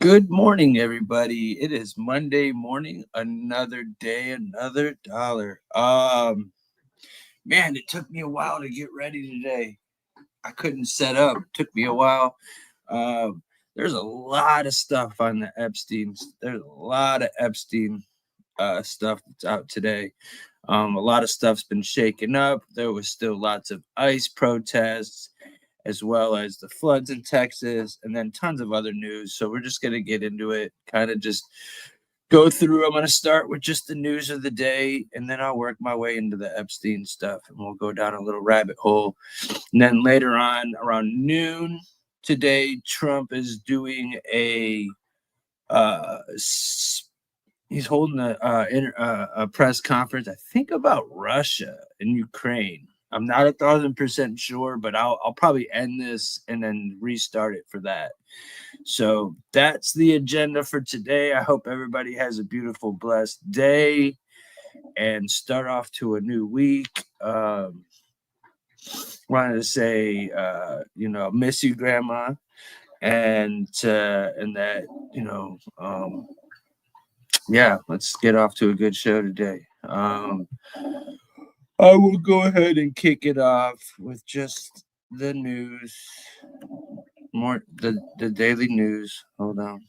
Good morning, everybody. It is Monday morning, another day, another dollar. Man, it took me a while to get ready today. I couldn't set up. It took me a while. There's a lot of stuff on the Epsteins. There's a lot of Epstein stuff that's out today. A lot of stuff's been shaken up. There was still lots of ICE protests, as well as the floods in Texas, and then tons of other news. So we're just going to get into it, kind of just go through. I'm going to start with just the news of the day, and then I'll work my way into the Epstein stuff, and we'll go down a little rabbit hole. And then later on, around noon today, Trump is doing he's holding a press conference, I think, about Russia and Ukraine. I'm not 1,000% sure, but I'll probably end this and then restart it for that. So that's the agenda for today. I hope everybody has a beautiful, blessed day and start off to a new week. Wanted to say, miss you, Grandma, and that, yeah, let's get off to a good show today. I will go ahead and kick it off with just the news, the daily news. Hold on.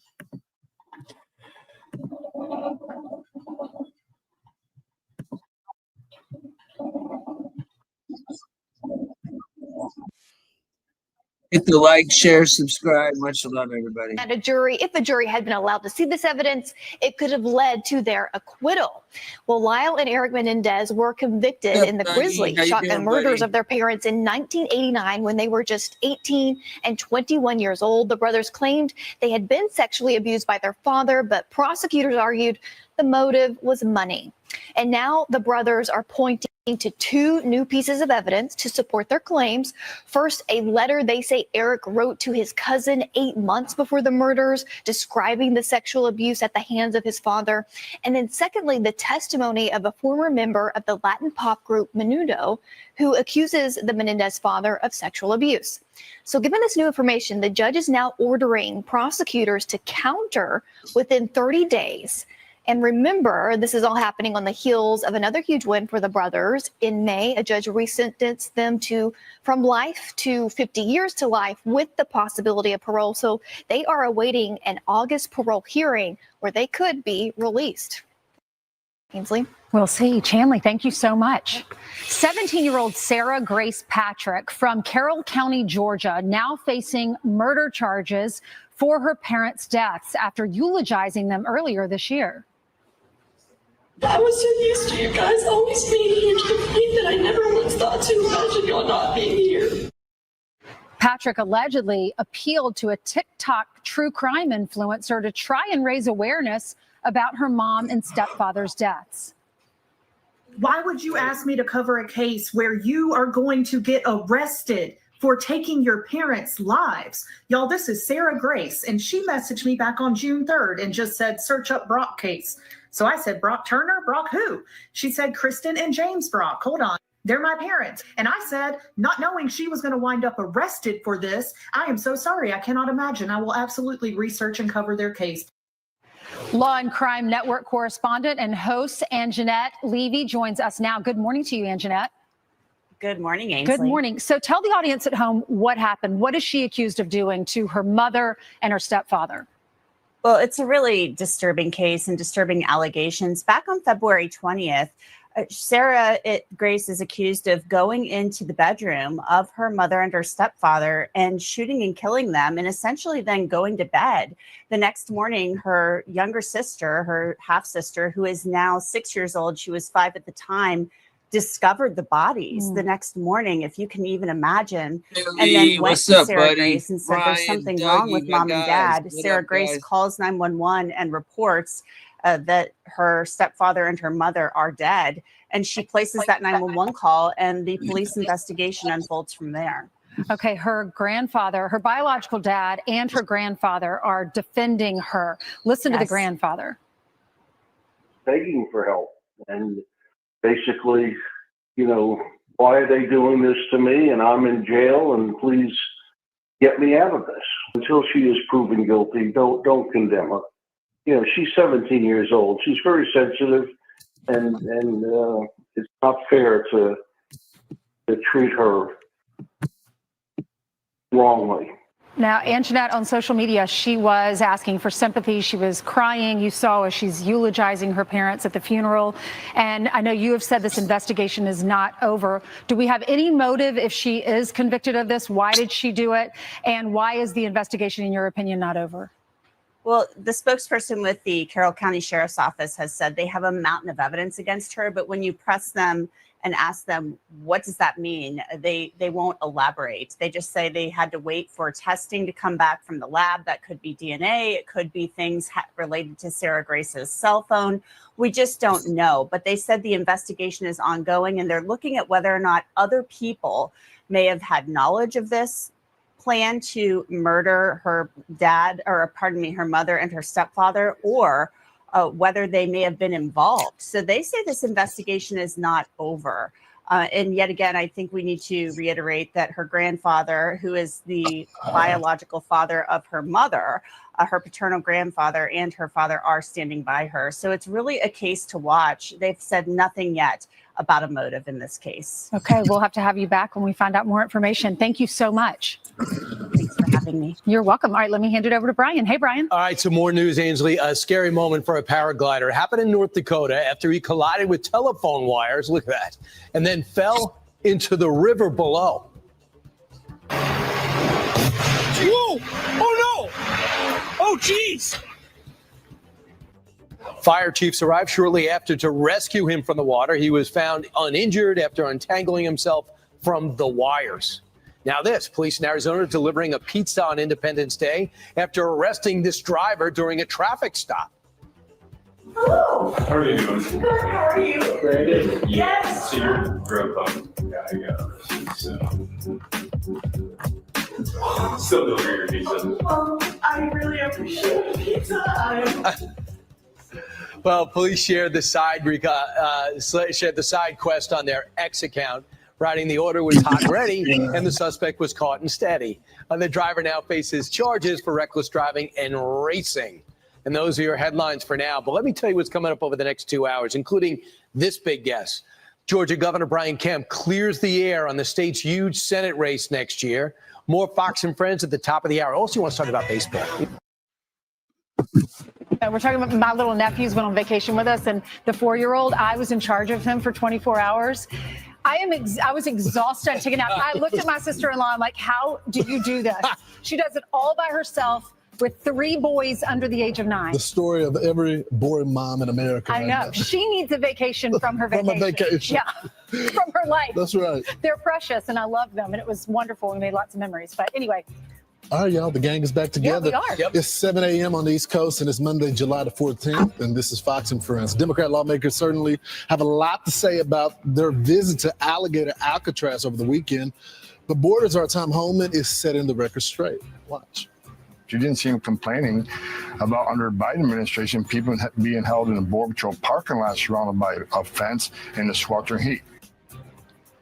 Hit the like, share, subscribe. Much love, everybody. At a jury, if the jury had been allowed to see this evidence, it could have led to their acquittal. Well, Lyle and Eric Menendez were convicted in the grisly shotgun murders of their parents in 1989 when they were just 18 and 21 years old. The brothers claimed they had been sexually abused by their father, but prosecutors argued the motive was money. And now the brothers are pointing to two new pieces of evidence to support their claims. First, a letter they say Eric wrote to his cousin 8 months before the murders, describing the sexual abuse at the hands of his father. And then secondly, the testimony of a former member of the Latin pop group Menudo, who accuses the Menendez father of sexual abuse. So given this new information, the judge is now ordering prosecutors to counter within 30 days. And remember, this is all happening on the heels of another huge win for the brothers. In May, a judge resentenced them from life to 50 years to life with the possibility of parole. So they are awaiting an August parole hearing where they could be released. Ainsley? We'll see. Chanley, thank you so much. 17-year-old Sarah Grace Patrick from Carroll County, Georgia, now facing murder charges for her parents' deaths after eulogizing them earlier this year. I was so used to you guys always being here to the point that I never once thought to imagine y'all not being here. Patrick allegedly appealed to a TikTok true crime influencer to try and raise awareness about her mom and stepfather's deaths. Why would you ask me to cover a case where you are going to get arrested for taking your parents' lives? Y'all, this is Sarah Grace, and she messaged me back on June 3rd and just said, search up Brock case. So I said, Brock Turner? Brock who? She said, Kristen and James Brock. Hold on. They're my parents. And I said, not knowing she was going to wind up arrested for this, I am so sorry. I cannot imagine. I will absolutely research and cover their case. Law and Crime Network correspondent and host Anjanette Levy joins us now. Good morning to you, Anjanette. Good morning, Ainsley. Good morning. So tell the audience at home what happened. What is she accused of doing to her mother and her stepfather? Well, it's a really disturbing case and disturbing allegations. Back on February 20th, Sarah Grace is accused of going into the bedroom of her mother and her stepfather and shooting and killing them, and essentially then going to bed. The next morning, her younger sister, her half-sister, who is now 6 years old, she was 5 at the time, discovered the bodies the next morning, if you can even imagine, and then went to Sarah Grace and said there's something wrong with mom and dad. Sarah Grace calls 911 and reports that her stepfather and her mother are dead, and she places that 911 call, and the police investigation unfolds from there. Okay, her grandfather, her biological dad, and her grandfather are defending her. Listen to the grandfather. Begging for help, and basically, why are they doing this to me? And I'm in jail, and please get me out of this. Until she is proven guilty, don't condemn her. You know, she's 17 years old. She's very sensitive, and it's not fair to treat her wrongly. Now, Anjanette, on social media, she was asking for sympathy. She was crying. You saw as she's eulogizing her parents at the funeral. And I know you have said this investigation is not over. Do we have any motive if she is convicted of this? Why did she do it? And why is the investigation, in your opinion, not over? Well, the spokesperson with the Carroll County Sheriff's Office has said they have a mountain of evidence against her, but when you press them and ask them, what does that mean? They won't elaborate. They just say they had to wait for testing to come back from the lab. That could be DNA. It could be things related to Sarah Grace's cell phone. We just don't know. But they said the investigation is ongoing, and they're looking at whether or not other people may have had knowledge of this plan to murder her her mother and her stepfather, or whether they may have been involved. So they say this investigation is not over. And yet again, I think we need to reiterate that her grandfather, who is the biological father of her mother, her paternal grandfather and her father are standing by her. So it's really a case to watch. They've said nothing yet about a motive in this case. Okay, we'll have to have you back when we find out more information. Thank you so much. Thanks for having me. You're welcome. All right, let me hand it over to Brian. Hey, Brian. All right, some more news, Ainsley. A scary moment for a paraglider happened in North Dakota after he collided with telephone wires. Look at that. And then fell into the river below. Whoa! Oh, no! Oh, geez! Fire chiefs arrived shortly after to rescue him from the water. He was found uninjured after untangling himself from the wires. Now this, police in Arizona delivering a pizza on Independence Day after arresting this driver during a traffic stop. Hello. How are you doing? Good, how are you? Very good. Yes. So your grandpa got arrested, so. Still delivering your pizza. I really appreciate the pizza. Well, police shared the side quest on their X account, writing the order was hot and ready, and the suspect was caught and steady. The driver now faces charges for reckless driving and racing. And those are your headlines for now. But let me tell you what's coming up over the next 2 hours, including this big guess. Georgia Governor Brian Kemp clears the air on the state's huge Senate race next year. More Fox and Friends at the top of the hour. Also, want to talk about baseball. We're talking about my little nephews went on vacation with us, and the 4-year-old, I was in charge of him for 24 hours. I was exhausted taking out. I looked at my sister-in-law. I'm like, how do you do this? She does it all by herself with 3 boys under the age of 9. The story of every boring mom in America. I know. She needs a vacation from her vacation. From a vacation. Yeah, from her life. That's right. They're precious, and I love them, and it was wonderful. We made lots of memories. But anyway. All right, y'all, the gang is back together. Yeah, we are. Yep. It's 7 a.m. on the East Coast, and it's Monday, July the 14th, and this is Fox and Friends. Democrat lawmakers certainly have a lot to say about their visit to Alligator Alcatraz over the weekend, but Borders our Tom Homan is setting the record straight. Watch. You didn't see him complaining about under the Biden administration, people being held in a Border Patrol parking lot surrounded by a fence in the sweltering heat.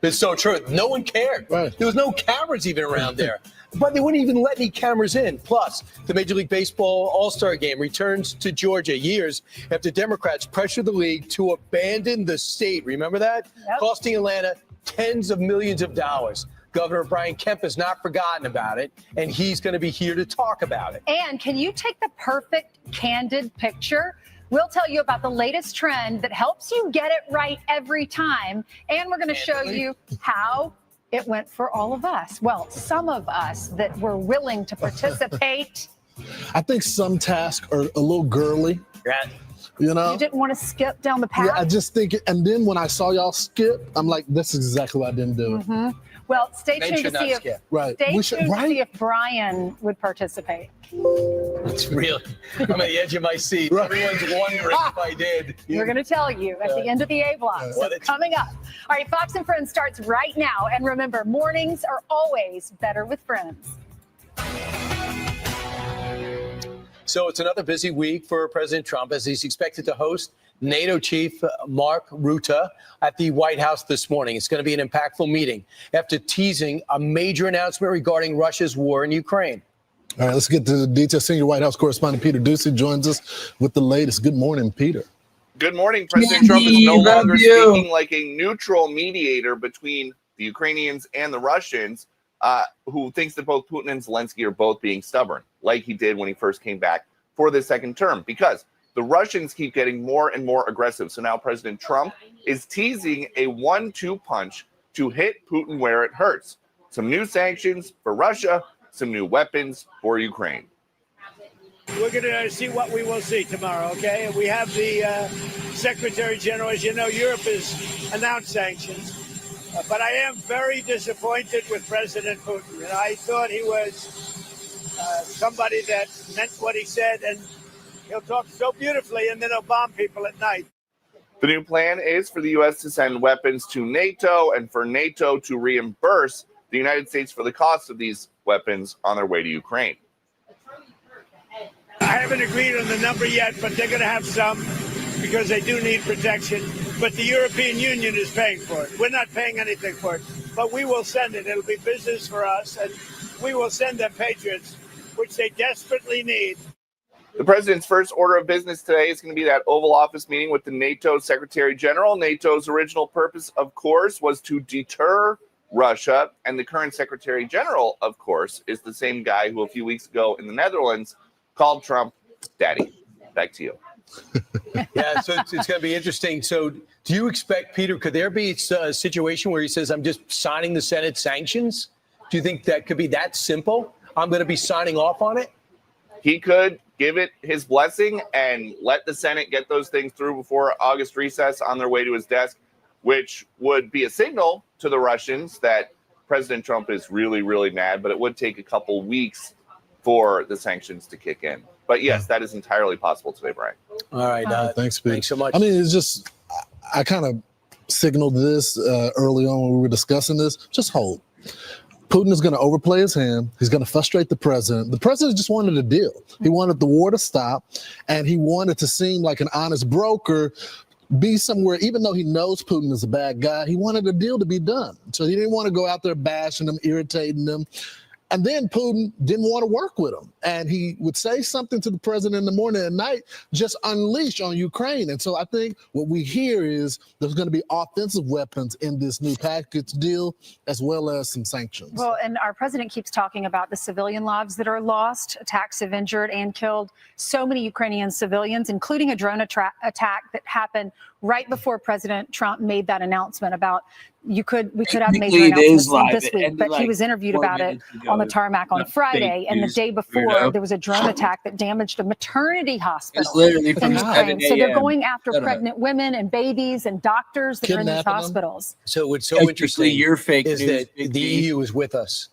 It's so true. No one cared. Right. There was no cameras even around there. But they wouldn't even let any cameras in. Plus, the Major League Baseball All-Star Game returns to Georgia years after Democrats pressured the league to abandon the state. Remember that? Yep. Costing Atlanta tens of millions of dollars. Governor Brian Kemp has not forgotten about it, and he's going to be here to talk about it. And can you take the perfect candid picture? We'll tell you about the latest trend that helps you get it right every time. And we're going to show you how it went for all of us. Well, some of us that were willing to participate. I think some tasks are a little girly. Right. You know? You didn't want to skip down the path? Yeah, I just think it. And then when I saw y'all skip, I'm like, this is exactly why I didn't do it. Mm-hmm. Well, stay tuned to see if Right. Stay tuned to see if Brian would participate. It's real. I'm at the edge of my seat. Right. Everyone's wondering if I did. We're going to tell you at the end of the A block. So coming up. All right, Fox and Friends starts right now. And remember, mornings are always better with friends. So it's another busy week for President Trump as he's expected to host NATO chief Mark Rutte at the White House this morning. It's going to be an impactful meeting after teasing a major announcement regarding Russia's war in Ukraine. All right, let's get to the details. Senior White House correspondent Peter Ducey joins us with the latest. Good morning, Peter. Good morning. President Trump is no longer speaking like a neutral mediator between the Ukrainians and the Russians, who thinks that both Putin and Zelensky are both being stubborn, like he did when he first came back for the second term, because the Russians keep getting more and more aggressive. So now President Trump is teasing a 1-2 punch to hit Putin where it hurts. Some new sanctions for Russia, some new weapons for Ukraine. We're going to see what we will see tomorrow, okay? We have the Secretary General. As you know, Europe has announced sanctions. But I am very disappointed with President Putin. And I thought he was somebody that meant what he said, and he'll talk so beautifully, and then he'll bomb people at night. The new plan is for the U.S. to send weapons to NATO and for NATO to reimburse the United States for the cost of these weapons on their way to Ukraine. I haven't agreed on the number yet, but they're going to have some because they do need protection. But the European Union is paying for it. We're not paying anything for it, but we will send it. It'll be business for us, and we will send them Patriots, which they desperately need. The president's first order of business today is going to be that Oval Office meeting with the NATO Secretary General. NATO's original purpose, of course, was to deter Russia, and the current Secretary General, of course, is the same guy who a few weeks ago in the Netherlands called Trump daddy. Back to you. Yeah, so it's going to be interesting. So do you expect, Peter, could there be a situation where he says, I'm just signing the Senate sanctions? Do you think that could be that simple? I'm going to be signing off on it? He could give it his blessing and let the Senate get those things through before August recess on their way to his desk, which would be a signal to the Russians that President Trump is really, really mad, but it would take a couple weeks for the sanctions to kick in. But yes, that is entirely possible today, Brian. All right. Thanks, Peter. Thanks so much. I mean, it's just, I kind of signaled this early on when we were discussing this. Just hold. Putin is going to overplay his hand. He's going to frustrate the president. The president just wanted a deal. He wanted the war to stop, and he wanted to seem like an honest broker, be somewhere, even though he knows Putin is a bad guy, he wanted a deal to be done. So he didn't want to go out there bashing them, irritating them. And then Putin didn't want to work with him. And he would say something to the president in the morning and night, just unleash on Ukraine. And so I think what we hear is there's going to be offensive weapons in this new package deal, as well as some sanctions. Well, and our president keeps talking about the civilian lives that are lost. Attacks have injured and killed so many Ukrainian civilians, including a drone attack that happened right before President Trump made that announcement about we could have major announcements this week, but he was interviewed about it on the tarmac on Friday, and the day before there was a drone attack that damaged a maternity hospital in Ukraine. So they're going after pregnant women and babies and doctors that are in these hospitals. So what's so interesting is that the EU is with us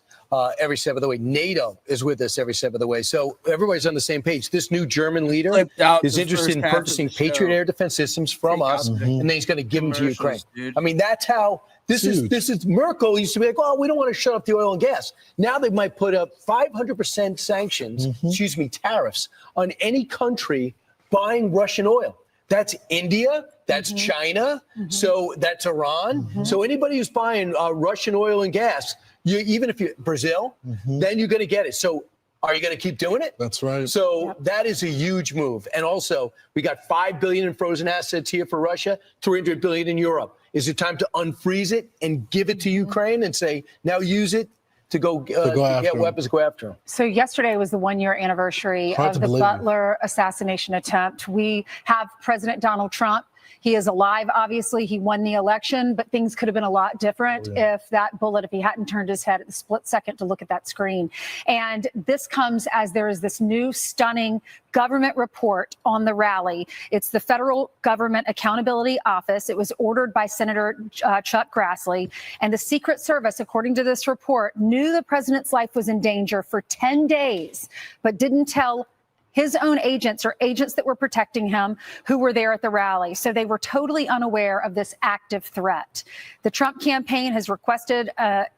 every step of the way. NATO is with us every step of the way. So everybody's on the same page. This new German leader is interested in purchasing Patriot air defense systems from us, and then he's going to give them to Ukraine. I mean, that's how this is. Merkel used to be like, oh, we don't want to shut up the oil and gas. Now they might put up 500% sanctions, tariffs on any country buying Russian oil. That's India. That's China. So that's Iran. So anybody who's buying Russian oil and gas, even if you're Brazil, then you're going to get it. So are you going to keep doing it? That's right. So that is a huge move. And also, we got $5 billion in frozen assets here for Russia, $300 billion in Europe. Is it time to unfreeze it and give it to Ukraine and say, now use it to go get weapons, go after them? So yesterday was the 1-year anniversary of the Butler assassination attempt. We have President Donald Trump. He is alive, obviously. He won the election, but things could have been a lot different if he hadn't turned his head at the split second to look at that screen. And this comes as there is this new stunning government report on the rally. It's the Federal Government Accountability Office. It was ordered by Senator Chuck Grassley. And the Secret Service, according to this report, knew the president's life was in danger for 10 days, but didn't tell his own agents or agents that were protecting him who were there at the rally. So they were totally unaware of this active threat. The Trump campaign has requested,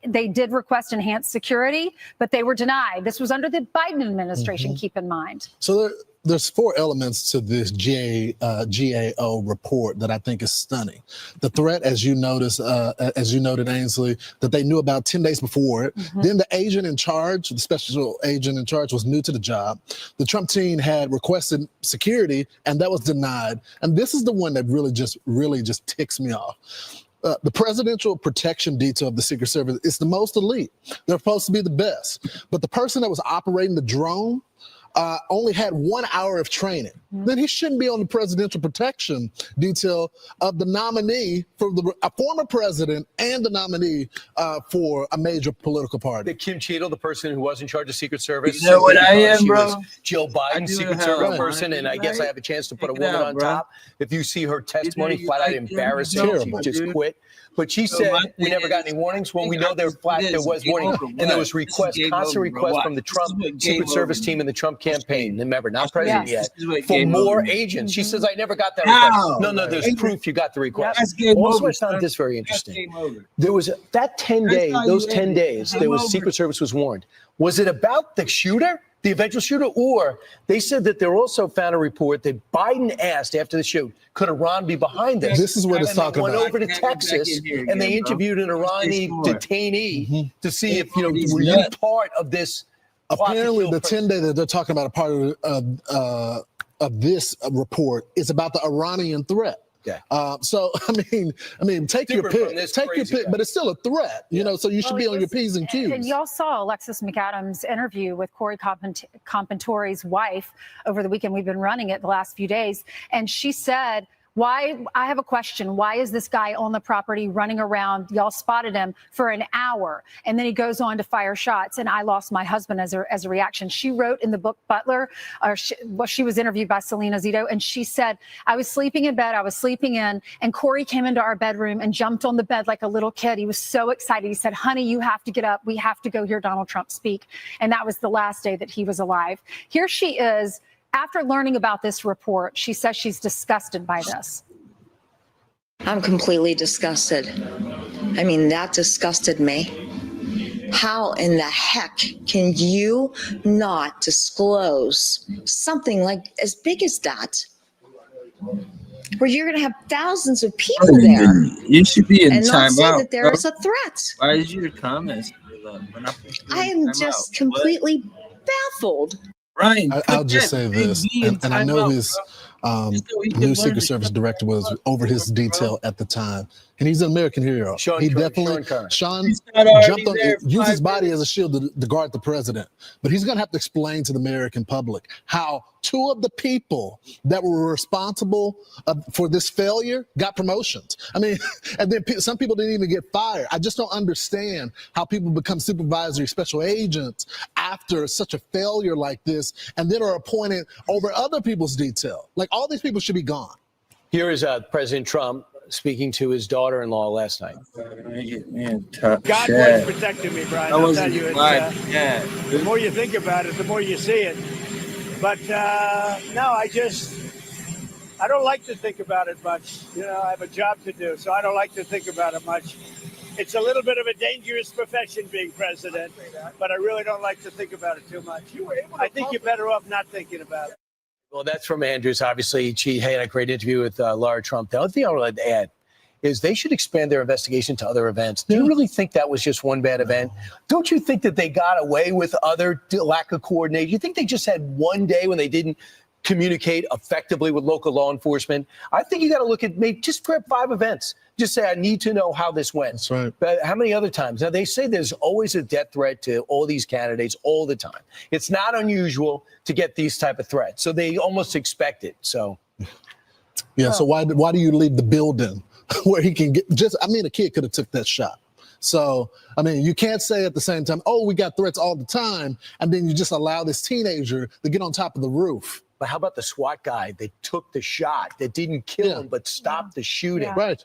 they did request enhanced security, but they were denied. This was under the Biden administration, keep in mind. So there's four elements to this GAO report that I think is stunning. The threat, as you noted, Ainsley, that they knew about 10 days before it. Then the agent in charge, the special agent in charge, was new to the job. The Trump team had requested security, and that was denied. And this is the one that really just ticks me off. The presidential protection detail of the Secret Service is the most elite. They're supposed to be the best. But the person that was operating the drone only had 1 hour of training. Then he shouldn't be on the presidential protection detail of the nominee for a former president and the nominee for a major political party. The Kim Cheadle, the person who was in charge of Secret Service. You know what I am, bro? Was Jill Biden, Secret Service person, and I guess I have a chance to put a woman on top. If you see her testimony, flat out embarrassing. She just quit. But she said we never got any warnings. Well, we know there was warning, and there was constant requests from the Trump Secret Service team and the Trump campaign. Remember, not president yet, for more agents. She says I never got that request. No, there's proof you got the request. Also, I found this very interesting. There was those 10 days, there was Secret Service was warned. Was it about the shooter? The eventual shooter, or they said that they also found a report that Biden asked after the shoot, could Iran be behind this? This is what it's talking about. They went over to Texas and they interviewed an Iranian detainee to see if, were you part of this? Apparently, the 10 day that they're talking about, a part of this report, is about the Iranian threat. Yeah. So I mean, take your pick, but it's still a threat, you know. So you should be on your P's and Q's. And y'all saw Alexis McAdams' interview with Corey Compentore's wife over the weekend. We've been running it the last few days, and she said, I have a question. Why is this guy on the property running around? Y'all spotted him for an hour, and then he goes on to fire shots, and I lost my husband as a reaction. She wrote in the book Butler, she was interviewed by Selena Zito, and she said, I was sleeping in bed, I was sleeping in, and Corey came into our bedroom and jumped on the bed like a little kid. He was so excited. He said, honey, you have to get up. We have to go hear Donald Trump speak. And that was the last day that he was alive. Here she is. After learning about this report, she says she's disgusted by this. I'm completely disgusted. I mean, that disgusted me. How in the heck can you not disclose something like as big as that? Where you're going to have thousands of people there. You should be in and not say timeout. that there is a threat. Why is your comments? I am just completely baffled. Ryan, I'll just say this, and I know his new Secret Service director was over his detail at the time, and he's an American hero. Sean jumped on, used his body as a shield to guard the president, but he's going to have to explain to the American public how two of the people that were responsible for this failure got promotions. I mean, and then some people didn't even get fired. I just don't understand how people become supervisory special agents after such a failure like this, and then are appointed over other people's detail. Like, all these people should be gone. Here is President Trump speaking to his daughter-in-law last night. God was protecting me, Brian. I'll tell you, the more you think about it, the more you see it. But no, I don't like to think about it much. You know, I have a job to do, so I don't like to think about it much. It's a little bit of a dangerous profession being president, but I really don't like to think about it too much. I think you're better off not thinking about it. Well, that's from Andrews. Obviously, she had a great interview with Laura Trump. The other thing I would like to add is they should expand their investigation to other events. Do you really think that was just one bad event? Don't you think that they got away with other lack of coordination? You think they just had one day when they didn't communicate effectively with local law enforcement? I think you got to look at maybe just grab 5 events. Just say, I need to know how this went. That's right. But how many other times? Now, they say there's always a death threat to all these candidates all the time. It's not unusual to get these type of threats. So they almost expect it. So, yeah. So why do you leave the building where he can get a kid could have took that shot. So, I mean, you can't say at the same time, oh, we got threats all the time, and then you just allow this teenager to get on top of the roof. But how about the SWAT guy that took the shot, that didn't kill him, but stopped the shooting? Yeah. Right.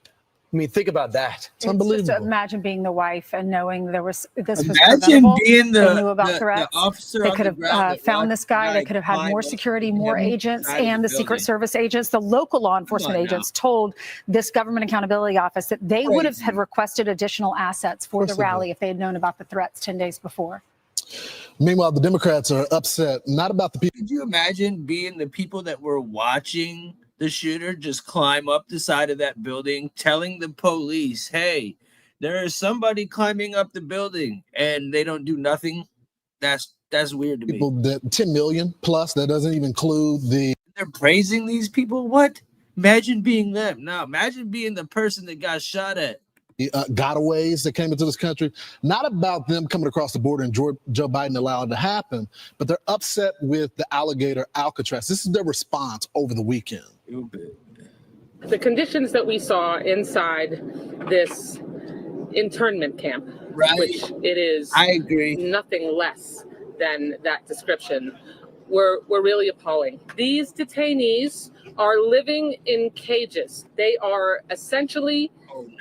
I mean, think about that. It's unbelievable. Just imagine being the wife and knowing this was Imagine being they knew about the threats. officer. They could have found this guy. They could have had more security, more agents, and the Secret Service agents, the local law enforcement agents told this Government Accountability Office that they would have had requested additional assets for the rally if they had known about the threats 10 days before. Meanwhile, the Democrats are upset, not about the people. Could you imagine being the people that were watching the shooter just climb up the side of that building, telling the police, hey, there is somebody climbing up the building, and they don't do nothing? That's weird to me. People that 10 million plus, that doesn't even include the... They're praising these people? What? Imagine being them. Now, imagine being the person that got shot at. Gotaways that came into this country, not about them coming across the border and Joe Biden allowed it to happen, but they're upset with the alligator Alcatraz. This is their response over the weekend. The conditions that we saw inside this internment camp, which it is, I agree, nothing less than that description, were really appalling. These detainees are living in cages. They are essentially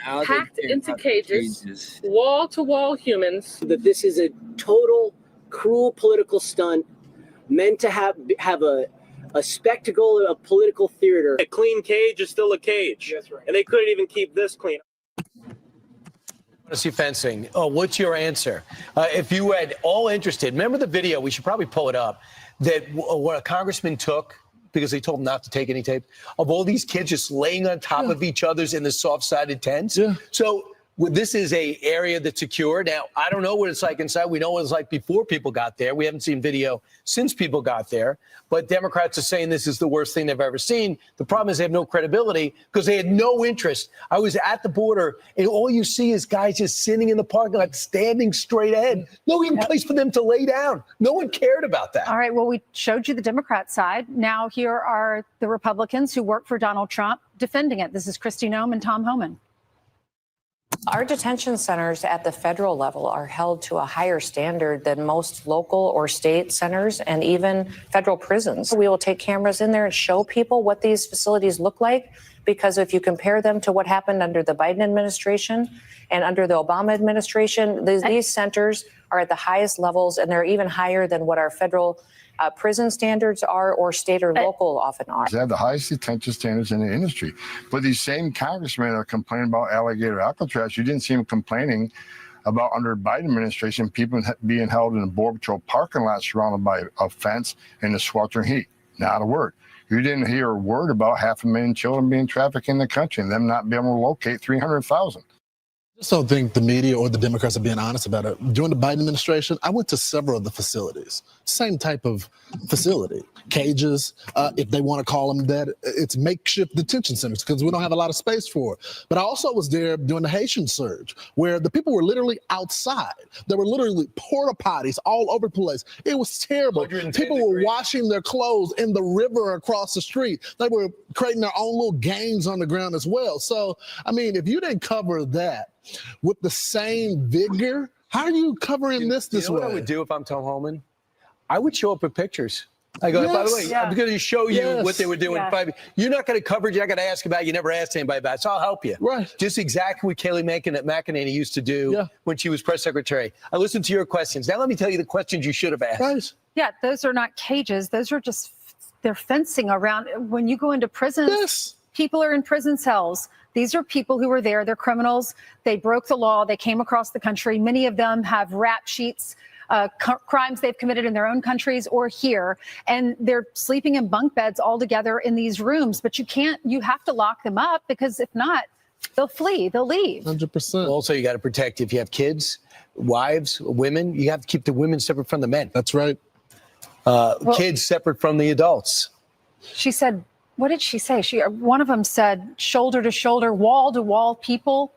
packed into cages, wall-to-wall humans. That this is a total cruel political stunt meant to have a spectacle of political theater. A clean cage is still a cage. That's right. And they couldn't even keep this clean. Fantasy fencing. Oh, what's your answer? If you had all interested, remember the video, we should probably pull it up, that what a congressman took because they told him not to take any tape, of all these kids just laying on top of each other's in the soft-sided tents. Yeah. So this is a area that's secure. Now, I don't know what it's like inside. We know what it's like before people got there. We haven't seen video since people got there. But Democrats are saying this is the worst thing they've ever seen. The problem is they have no credibility because they had no interest. I was at the border, and all you see is guys just sitting in the parking lot, standing straight ahead. No even place for them to lay down. No one cared about that. All right, well, we showed you the Democrat side. Now here are the Republicans who work for Donald Trump defending it. This is Kristi Noem and Tom Homan. Our detention centers at the federal level are held to a higher standard than most local or state centers and even federal prisons. We will take cameras in there and show people what these facilities look like, because if you compare them to what happened under the Biden administration and under the Obama administration, these centers are at the highest levels, and they're even higher than what our federal prison standards are, or state or local often are. They have the highest detention standards in the industry. But these same congressmen are complaining about alligator Alcatraz. You didn't see them complaining about under the Biden administration, people being held in a Border Patrol parking lot surrounded by a fence in the sweltering heat. Not a word. You didn't hear a word about 500,000 children being trafficked in the country and them not being able to locate 300,000. I just don't think the media or the Democrats are being honest about it. During the Biden administration, I went to several of the facilities. Same type of facility. Cages, if they want to call them that. It's makeshift detention centers because we don't have a lot of space for it. But I also was there during the Haitian surge, where the people were literally outside. There were literally porta potties all over the place. It was terrible. People were washing their clothes in the river across the street. They were creating their own little gangs on the ground as well. So, I mean, if you didn't cover that with the same vigor, how are you covering this way? What I would do if I'm Tom Homan? I would show up with pictures. I go, by the way, I'm going to show you what they were doing. You're not going to cover it. You're not going to ask about it. You never asked anybody about it. So I'll help you. Right. Just exactly what Kayleigh McEnany used to do when she was press secretary. I listened to your questions. Now let me tell you the questions you should have asked. Right. Yeah, those are not cages. Those are just, they're fencing around. When you go into prisons, people are in prison cells. These are people who were there. They're criminals. They broke the law. They came across the country. Many of them have rap sheets, crimes they've committed in their own countries or here. And they're sleeping in bunk beds all together in these rooms. But you have to lock them up, because if not, they'll flee. They'll leave. 100%. Also, you got to protect, if you have kids, wives, women, you have to keep the women separate from the men. That's right. Kids separate from the adults. She said, what did she say? One of them said shoulder to shoulder, wall to wall people.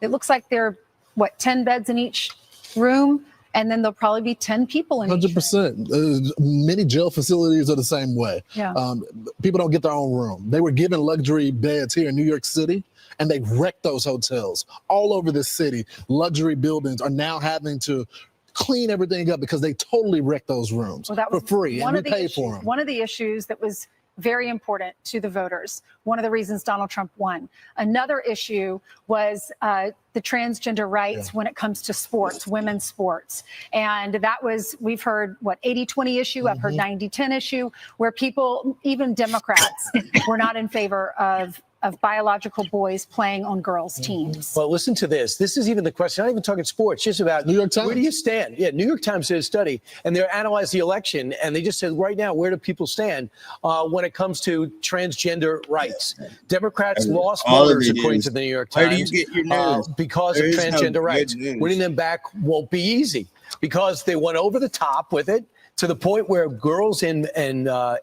It looks like there are, 10 beds in each room, and then there'll probably be 10 people in 100%. Many jail facilities are the same way. Yeah. People don't get their own room. They were given luxury beds here in New York City, and they wrecked those hotels all over the city. Luxury buildings are now having to clean everything up because they totally wrecked those rooms for free, and we paid for them. One of the issues that was very important to the voters. One of the reasons Donald Trump won. Another issue was the transgender rights when it comes to sports, women's sports. And that was, we've heard, 80-20 issue, I've heard 90-10 issue, where people, even Democrats, were not in favor of of biological boys playing on girls' teams. Well, listen to this. This is even the question. Not even talking sports, just about New York Times. Where do you stand? Yeah, New York Times did a study, and they analyzed the election, and they just said right now, where do people stand when it comes to transgender rights? Democrats lost voters, according to the New York Times. Where do you get your news? Because of transgender rights. Winning them back won't be easy because they went over the top with it to the point where girls and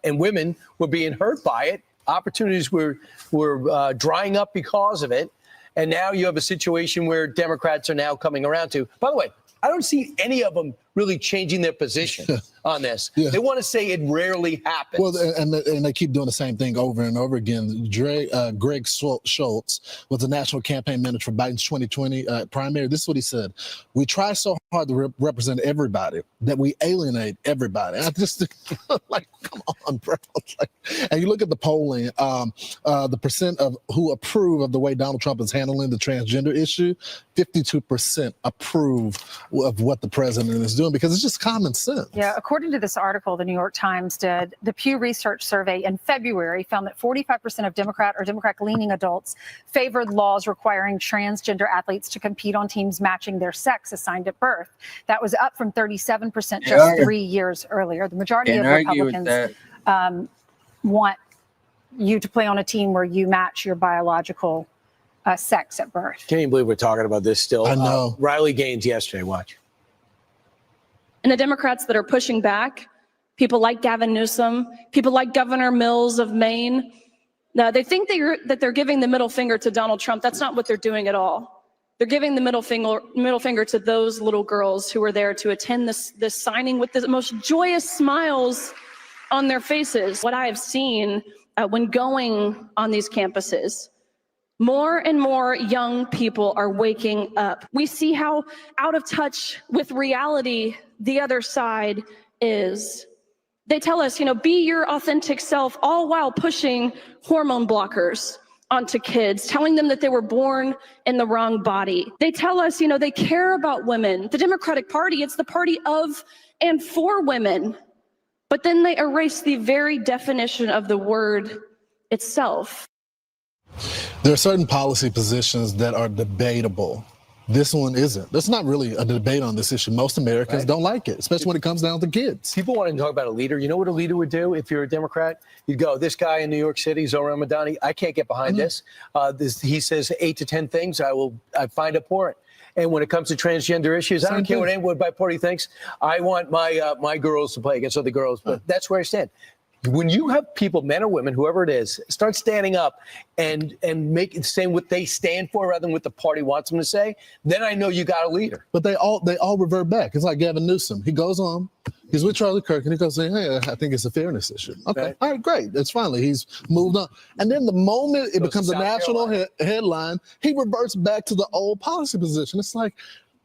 women were being hurt by it. Opportunities were drying up because of it. And now you have a situation where Democrats are now coming around to. By the way, I don't see any of them really changing their position on this. Yeah. They want to say it rarely happens. Well, and they keep doing the same thing over and over again. Greg Schultz was the national campaign manager for Biden's 2020 primary. This is what he said. We try so hard to represent everybody that we alienate everybody. And I just like, come on, bro. Like, and you look at the polling, the percent of who approve of the way Donald Trump is handling the transgender issue, 52% approve of what the president is doing because it's just common sense. Yeah, according to this article the New York Times did, the Pew Research survey in February found that 45% of Democrat or Democrat-leaning adults favored laws requiring transgender athletes to compete on teams matching their sex assigned at birth. That was up from 37% just 3 years earlier. The majority of Republicans want you to play on a team where you match your biological sex at birth. Can't even believe we're talking about this still. I know. Riley Gaines yesterday, watch. And the Democrats that are pushing back, people like Gavin Newsom, people like Governor Mills of Maine, now they think that they're giving the middle finger to Donald Trump. That's not what they're doing at all. They're giving the middle finger to those little girls who were there to attend this signing with the most joyous smiles on their faces. What I have seen when going on these campuses, more and more young people are waking up. We see how out of touch with reality the other side is. They tell us, be your authentic self, all while pushing hormone blockers onto kids, telling them that they were born in the wrong body. They tell us, they care about women. The Democratic Party, it's the party of and for women. But then they erase the very definition of the word itself. There are certain policy positions that are debatable. This one isn't. There's not really a debate on this issue. Most Americans don't like it, especially when it comes down to kids. People want to talk about a leader. You know what a leader would do if you're a Democrat? You'd go, this guy in New York City, Zohran Mamdani, I can't get behind this. He says 8 to 10 things. I find abhorrent. And when it comes to transgender issues, I don't care what anyone by party thinks. I want my girls to play against other girls. But that's where I stand. When you have people, men or women, whoever it is, start standing up and saying what they stand for rather than what the party wants them to say, then I know you got a leader. But they all revert back. It's like Gavin Newsom. He goes on, he's with Charlie Kirk, and he goes saying, hey, I think it's a fairness issue. Okay, all right, great. That's finally, he's moved on. And then the moment it becomes a national headline, he reverts back to the old policy position. It's like,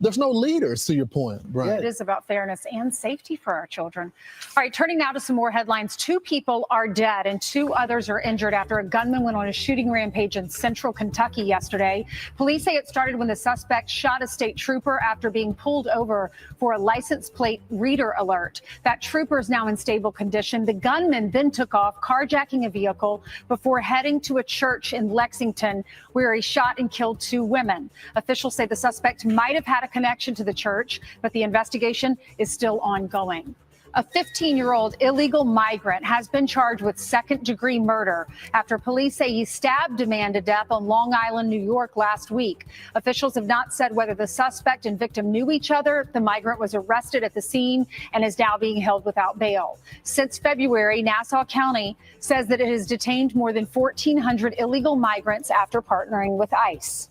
there's no leaders, to your point, Brian. It is about fairness and safety for our children. All right, turning now to some more headlines. 2 people are dead and 2 others are injured after a gunman went on a shooting rampage in central Kentucky yesterday. Police say it started when the suspect shot a state trooper after being pulled over for a license plate reader alert. That trooper is now in stable condition. The gunman then took off, carjacking a vehicle before heading to a church in Lexington where he shot and killed 2 women. Officials say the suspect might have had a connection to the church, but the investigation is still ongoing. A 15-year-old illegal migrant has been charged with second-degree murder after police say he stabbed a man to death on Long Island, New York last week. Officials have not said whether the suspect and victim knew each other. The migrant was arrested at the scene and is now being held without bail. Since February, Nassau County says that it has detained more than 1,400 illegal migrants after partnering with ICE.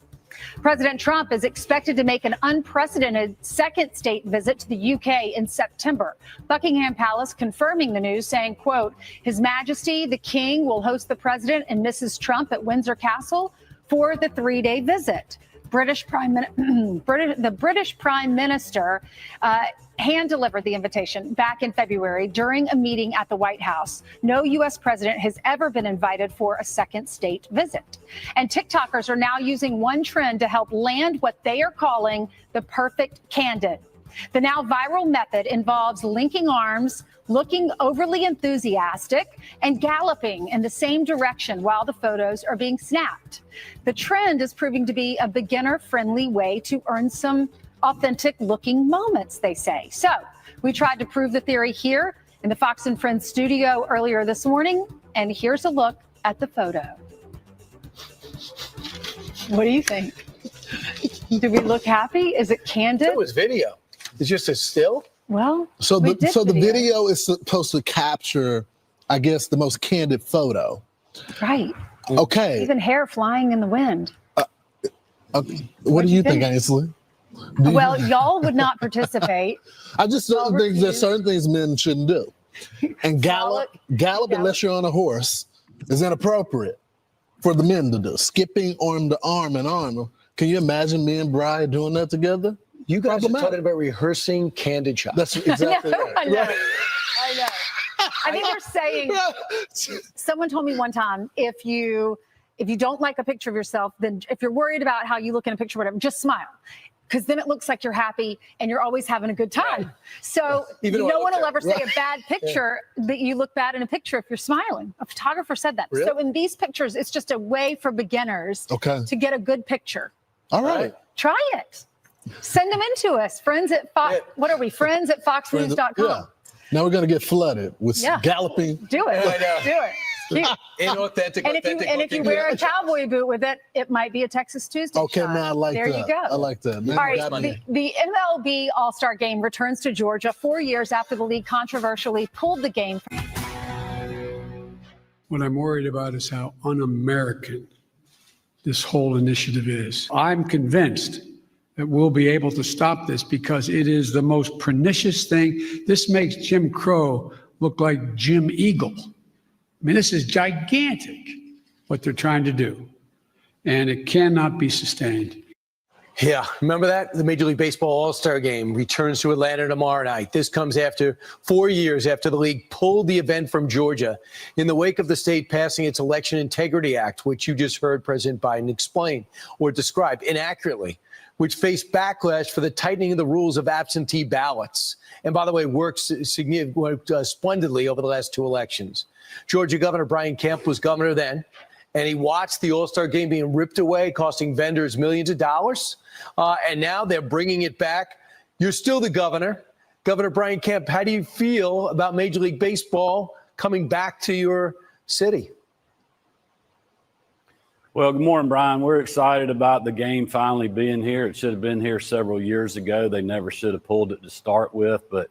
President Trump is expected to make an unprecedented second state visit to the UK in September. Buckingham Palace confirming the news, saying, quote, His Majesty the King will host the President and Mrs. Trump at Windsor Castle for the 3-day visit. The British Prime Minister hand-delivered the invitation back in February during a meeting at the White House. No U.S. president has ever been invited for a second state visit. And TikTokers are now using one trend to help land what they are calling the perfect candidate. The now viral method involves linking arms, looking overly enthusiastic, and galloping in the same direction while the photos are being snapped. The trend is proving to be a beginner-friendly way to earn some authentic-looking moments, they say. So we tried to prove the theory here in the Fox and Friends studio earlier this morning, and here's a look at the photo. What do you think? Do we look happy? Is it candid? It was video. It's just a still. Well, so the video is supposed to capture, I guess, the most candid photo. Right. Okay. Even hair flying in the wind. What do you think, Ainsley? Well, y'all would not participate. I just don't think there's certain things men shouldn't do. And gallop unless you're on a horse is inappropriate for the men to do. Skipping arm to arm and arm. Can you imagine me and Brian doing that together? You guys are talking about rehearsing candid shots. That's exactly right. I know. I think they're saying, someone told me one time, if you don't like a picture of yourself, then if you're worried about how you look in a picture, whatever, just smile. Because then it looks like you're happy and you're always having a good time. So no one will ever say a bad picture that you look bad in a picture if you're smiling. A photographer said that. Really? So in these pictures, it's just a way for beginners to get a good picture. All right. Try it. Send them in to us. Friends at Fox. What are we? Friends at foxnews.com. Yeah. Now we're going to get flooded with galloping. Do it. Do it. Cute. Inauthentic. And if you wear a cowboy boot with it, it might be a Texas Tuesday Okay, shot. now I like there that. you go. I like that. All right, the MLB All-Star Game returns to Georgia 4 years after the league controversially pulled the game. What I'm worried about is how un-American this whole initiative is. I'm convinced that we'll be able to stop this because it is the most pernicious thing. This makes Jim Crow look like Jim Eagle. I mean, this is gigantic, what they're trying to do, and it cannot be sustained. Yeah, remember that? The Major League Baseball All-Star Game returns to Atlanta tomorrow night. This comes after 4 years after the league pulled the event from Georgia in the wake of the state passing its Election Integrity Act, which you just heard President Biden explain or describe inaccurately, which faced backlash for the tightening of the rules of absentee ballots. And by the way, worked splendidly over the last two elections. Georgia Governor Brian Kemp was governor then, and he watched the All-Star Game being ripped away, costing vendors millions of dollars. And now they're bringing it back. You're still the governor. Governor Brian Kemp, how do you feel about Major League Baseball coming back to your city? Well, good morning, Brian. We're excited about the game finally being here. It should have been here several years ago. They never should have pulled it to start with. But,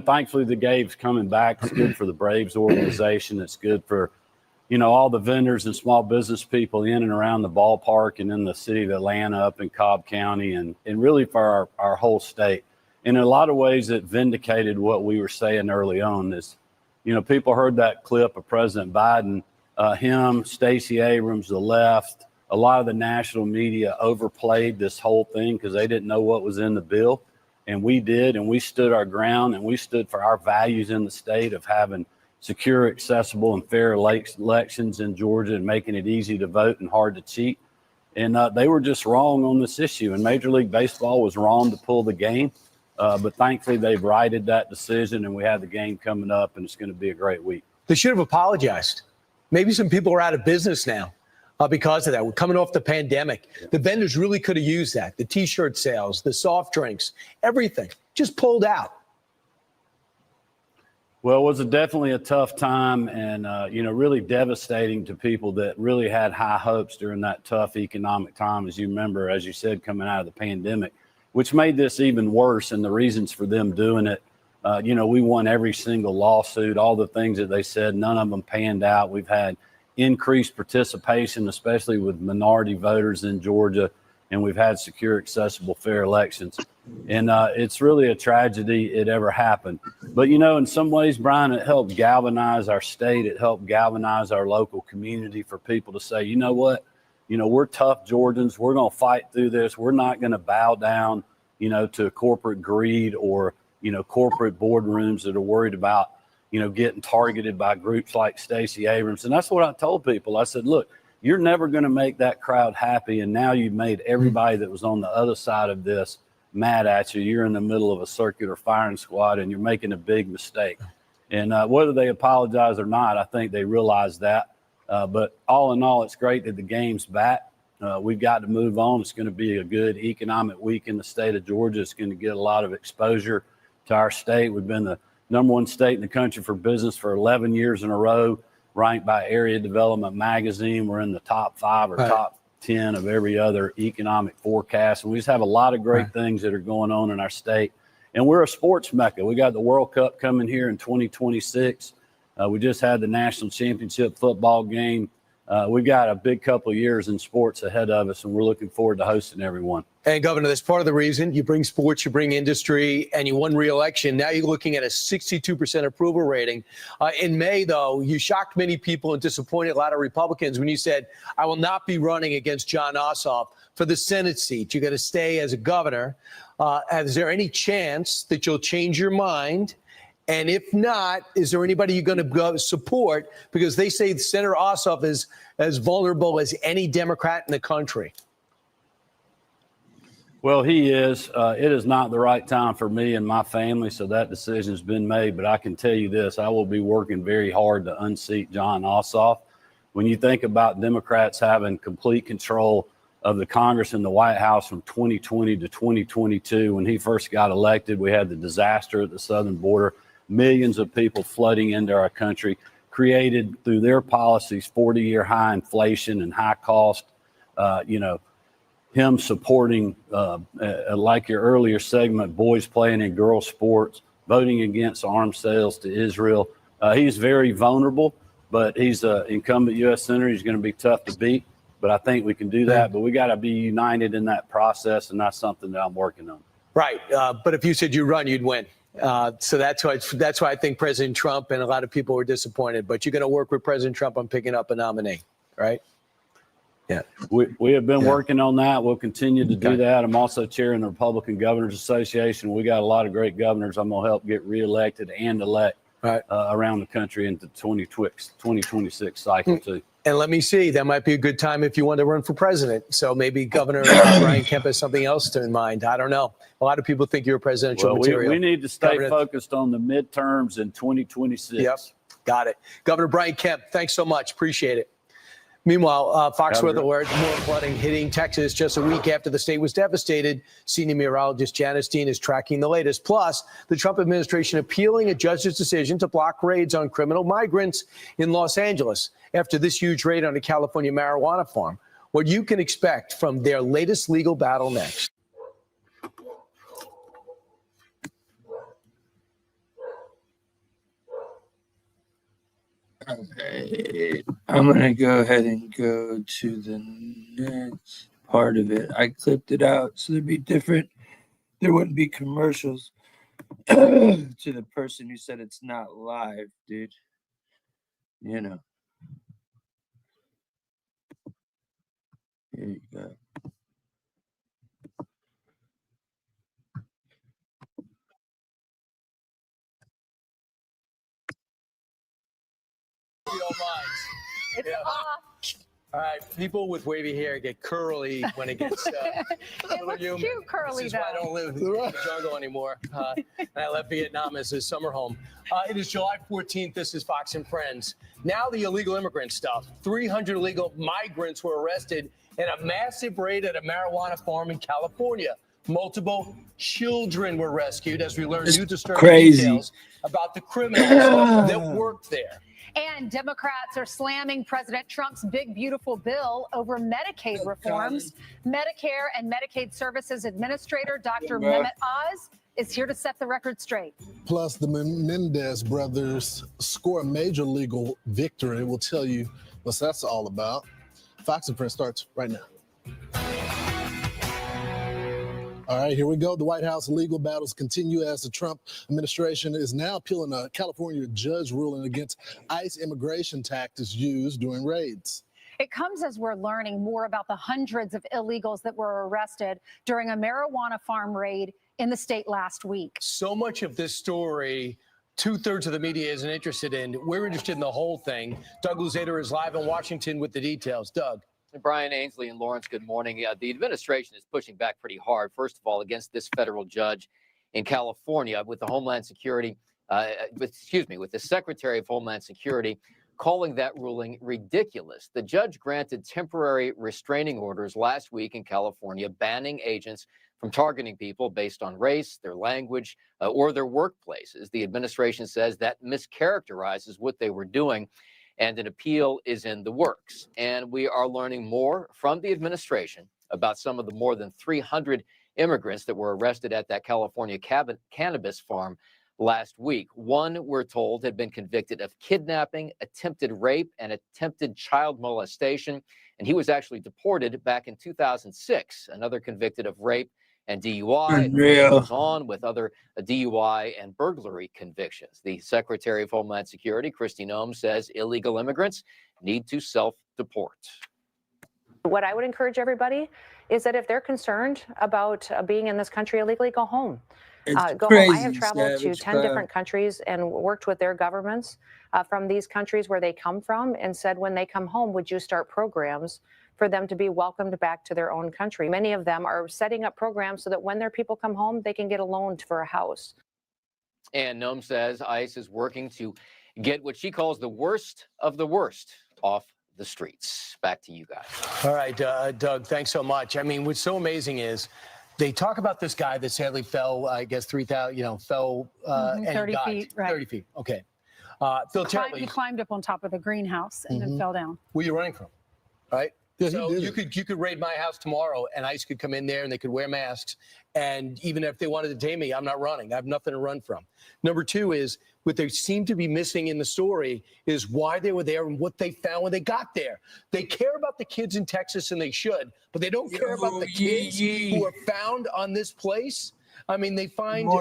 thankfully the game's coming back. It's good for the Braves organization. It's good for, all the vendors and small business people in and around the ballpark and in the city of Atlanta, up in Cobb County, and really for our whole state. In a lot of ways, it vindicated what we were saying early on is, people heard that clip of President Biden, him, Stacey Abrams, the left, a lot of the national media overplayed this whole thing because they didn't know what was in the bill. And we did, and we stood our ground, and we stood for our values in the state of having secure, accessible, and fair elections in Georgia and making it easy to vote and hard to cheat. And they were just wrong on this issue. And Major League Baseball was wrong to pull the game. But thankfully, they've righted that decision, and we have the game coming up, and it's going to be a great week. They should have apologized. Maybe some people are out of business now because of that. We're coming off the pandemic. The vendors really could have used that. The T-shirt sales, the soft drinks, everything just pulled out. Well, it was definitely a tough time and, really devastating to people that really had high hopes during that tough economic time, as you remember, as you said, coming out of the pandemic, which made this even worse. And the reasons for them doing it, we won every single lawsuit, all the things that they said, none of them panned out. We've had increased participation, especially with minority voters in Georgia, and we've had secure, accessible, fair elections. And it's really a tragedy it ever happened. But, in some ways, Brian, it helped galvanize our state. It helped galvanize our local community for people to say, you know what, we're tough Georgians. We're going to fight through this. We're not going to bow down, to corporate greed or, corporate boardrooms that are worried about, getting targeted by groups like Stacey Abrams. And that's what I told people. I said, look, you're never going to make that crowd happy. And now you've made everybody that was on the other side of this mad at you. You're in the middle of a circular firing squad and you're making a big mistake. And whether they apologize or not, I think they realize that. But all in all, it's great that the game's back. We've got to move on. It's going to be a good economic week in the state of Georgia. It's going to get a lot of exposure to our state. We've been the #1 state in the country for business for 11 years in a row, ranked by Area Development Magazine. We're in the top 5 or top 10 of every other economic forecast. And we just have a lot of great things that are going on in our state. And we're a sports mecca. We got the World Cup coming here in 2026. We just had the national championship football game. We've got a big couple of years in sports ahead of us, and we're looking forward to hosting everyone. And Governor, that's part of the reason you bring sports, you bring industry, and you won re-election. Now you're looking at a 62% approval rating. In May, though, you shocked many people and disappointed a lot of Republicans when you said, I will not be running against Jon Ossoff for the Senate seat. You're going to stay as a governor. Is there any chance that you'll change your mind? And if not, is there anybody you're going to go support? Because they say Senator Ossoff is as vulnerable as any Democrat in the country. Well, he is. It is not the right time for me and my family, so that decision has been made. But I can tell you this, I will be working very hard to unseat Jon Ossoff. When you think about Democrats having complete control of the Congress and the White House from 2020 to 2022, when he first got elected, we had the disaster at the southern border, millions of people flooding into our country, created through their policies 40-year high inflation and high cost, him supporting, like your earlier segment, boys playing in girls sports, voting against arms sales to Israel. He's very vulnerable, but he's an incumbent U.S. Senator. He's going to be tough to beat, but I think we can do that. But we got to be united in that process, and that's something that I'm working on. Right. But if you said you run, you'd win. So that's why I think President Trump and a lot of people were disappointed. But you're going to work with President Trump on picking up a nominee, right? Yeah. We have been working on that. We'll continue to do that. I'm also chairing the Republican Governors Association. We got a lot of great governors I'm going to help get reelected and elect around the country into the 2026 cycle too. And let me see, that might be a good time if you want to run for president. So maybe Governor Brian Kemp has something else in mind. I don't know. A lot of people think you're presidential material. We need to stay focused on the midterms in 2026. Yep, got it. Governor Brian Kemp, thanks so much. Appreciate it. Meanwhile, Foxworth alert, more flooding hitting Texas just a week after the state was devastated. Senior meteorologist Janice Dean is tracking the latest. Plus, the Trump administration appealing a judge's decision to block raids on criminal migrants in Los Angeles after this huge raid on a California marijuana farm. What you can expect from their latest legal battle next. Okay, I'm going to go ahead and go to the next part of it. I clipped it out so it'd be different. There wouldn't be commercials to the person who said it's not live, dude. You know. Here you go. All right, people with wavy hair get curly when it gets a little humid. Cute curly, this is why I don't live in the jungle anymore. And I left Vietnam as a summer home. It is July 14th. This is Fox and Friends. Now the illegal immigrant stuff. 300 illegal migrants were arrested in a massive raid at a marijuana farm in California. Multiple children were rescued as we learned new disturbing details about the criminals that worked there. And Democrats are slamming President Trump's big, beautiful bill over Medicaid reforms. Medicare and Medicaid Services Administrator Dr. Mehmet Oz is here to set the record straight. Plus, the Menendez brothers score a major legal victory. We'll tell you what that's all about. Fox and Friends starts right now. All right, here we go. The White House legal battles continue as the Trump administration is now appealing a California judge ruling against ICE immigration tactics used during raids. It comes as we're learning more about the hundreds of illegals that were arrested during a marijuana farm raid in the state last week. So much of this story, 2/3 of the media isn't interested in. We're interested in the whole thing. Doug Luzader is live in Washington with the details. Doug. Brian, Ainsley, and Lawrence, good morning. The administration is pushing back pretty hard, first of all, against this federal judge in California with the Homeland Security, with the Secretary of Homeland Security calling that ruling ridiculous. The judge granted temporary restraining orders last week in California, banning agents from targeting people based on race, their language, or their workplaces. The administration says that mischaracterizes what they were doing, and an appeal is in the works. And we are learning more from the administration about some of the more than 300 immigrants that were arrested at that California cannabis farm last week. One, we're told, had been convicted of kidnapping, attempted rape, and attempted child molestation. And he was actually deported back in 2006. Another convicted of rape and DUI. And the list goes on with other DUI and burglary convictions. The Secretary of Homeland Security, Kristi Noem, says illegal immigrants need to self-deport. What I would encourage everybody is that if they're concerned about being in this country illegally, go home. Go home. I have traveled to 10 different countries and worked with their governments from these countries where they come from and said, when they come home, would you start programs for them to be welcomed back to their own country? Many of them are setting up programs so that when their people come home, they can get a loan for a house. And Noem says ICE is working to get what she calls the worst of the worst off the streets. Back to you guys. All right, Doug, thanks so much. I mean, what's so amazing is they talk about this guy that sadly fell, I guess, 3,000, fell and 30 died. feet, right. 30 feet, okay. He climbed up on top of the greenhouse and then fell down. Where are you running from, right? Yeah, so you could raid my house tomorrow and ICE could come in there and they could wear masks. And even if they wanted to detain me, I'm not running. I have nothing to run from. Number two is what they seem to be missing in the story is why they were there and what they found when they got there. They care about the kids in Texas and they should, but they don't care about the kids who are found on this place. I mean, they find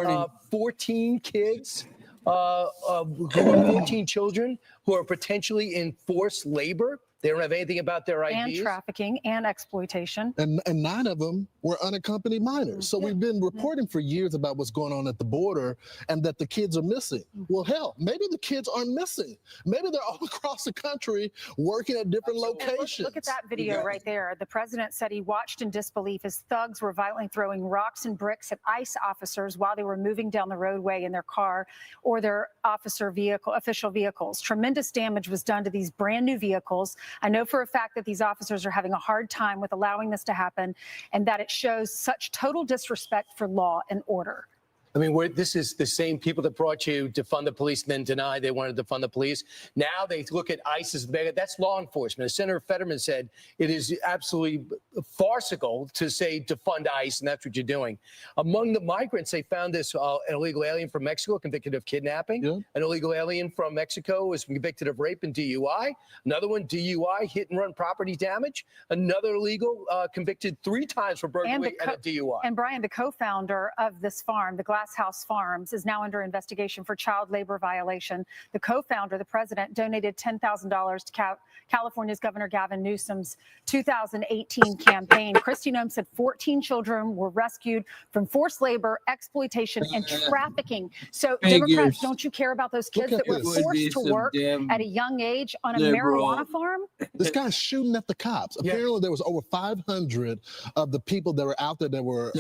14 kids, 14 children who are potentially in forced labor. They don't have anything about their IDs. And trafficking and exploitation. And 9 of them were unaccompanied minors. So we've been reporting for years about what's going on at the border and that the kids are missing. Well, hell, maybe the kids aren't missing. Maybe they're all across the country working at different locations. Look at that video right there. The president said he watched in disbelief as thugs were violently throwing rocks and bricks at ICE officers while they were moving down the roadway in their car or their official vehicles. Tremendous damage was done to these brand new vehicles. I know for a fact that these officers are having a hard time with allowing this to happen and that it shows such total disrespect for law and order. I mean, this is the same people that brought you to fund the police and then denied they wanted to fund the police. Now they look at ICE as mega. That's law enforcement. As Senator Fetterman said, it is absolutely farcical to say to fund ICE, and that's what you're doing. Among the migrants, they found this an illegal alien from Mexico convicted of kidnapping. An illegal alien from Mexico was convicted of rape and DUI. Another one, DUI, hit and run property damage. Another illegal convicted 3 times for burglary and a DUI. And Brian, the co-founder of this farm, the Glass House Farms, is now under investigation for child labor violation. The co-founder, the president, donated $10,000 to California's Governor Gavin Newsom's 2018 campaign. Kristi Noem said 14 children were rescued from forced labor, exploitation, and trafficking. So Democrats, don't you care about those kids that were forced to work at a young age on a marijuana farm? This guy's shooting at the cops. Apparently, there was over 500 of the people that were out there that were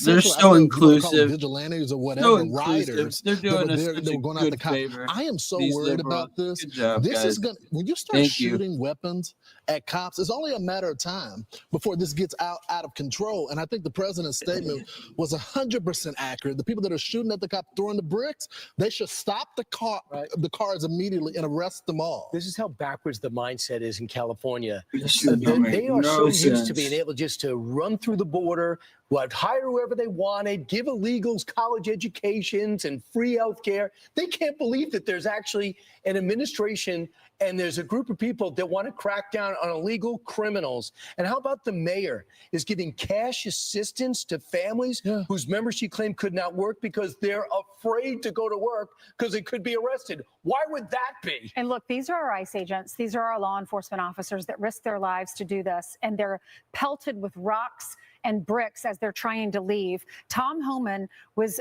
They're so inclusive. Vigilantes or whatever, riders. They're doing us they were going out the cops. I am so worried about this. This is going. When you start shooting weapons at cops, it's only a matter of time before this gets out of control. And I think the president's statement was 100% accurate. The people that are shooting at the cops, throwing the bricks, they should stop the cars immediately and arrest them all. This is how backwards the mindset is in California. They no are so used sense. to being able just to run through the border, hire whoever they wanted, give illegals college educations and free health care. They can't believe that there's actually an administration and there's a group of people that want to crack down on illegal criminals. And how about the mayor is giving cash assistance to families whose membership claim could not work because they're afraid to go to work because they could be arrested? Why would that be? And look, these are our ICE agents. These are our law enforcement officers that risk their lives to do this. And they're pelted with rocks and bricks as they're trying to leave. Tom Homan was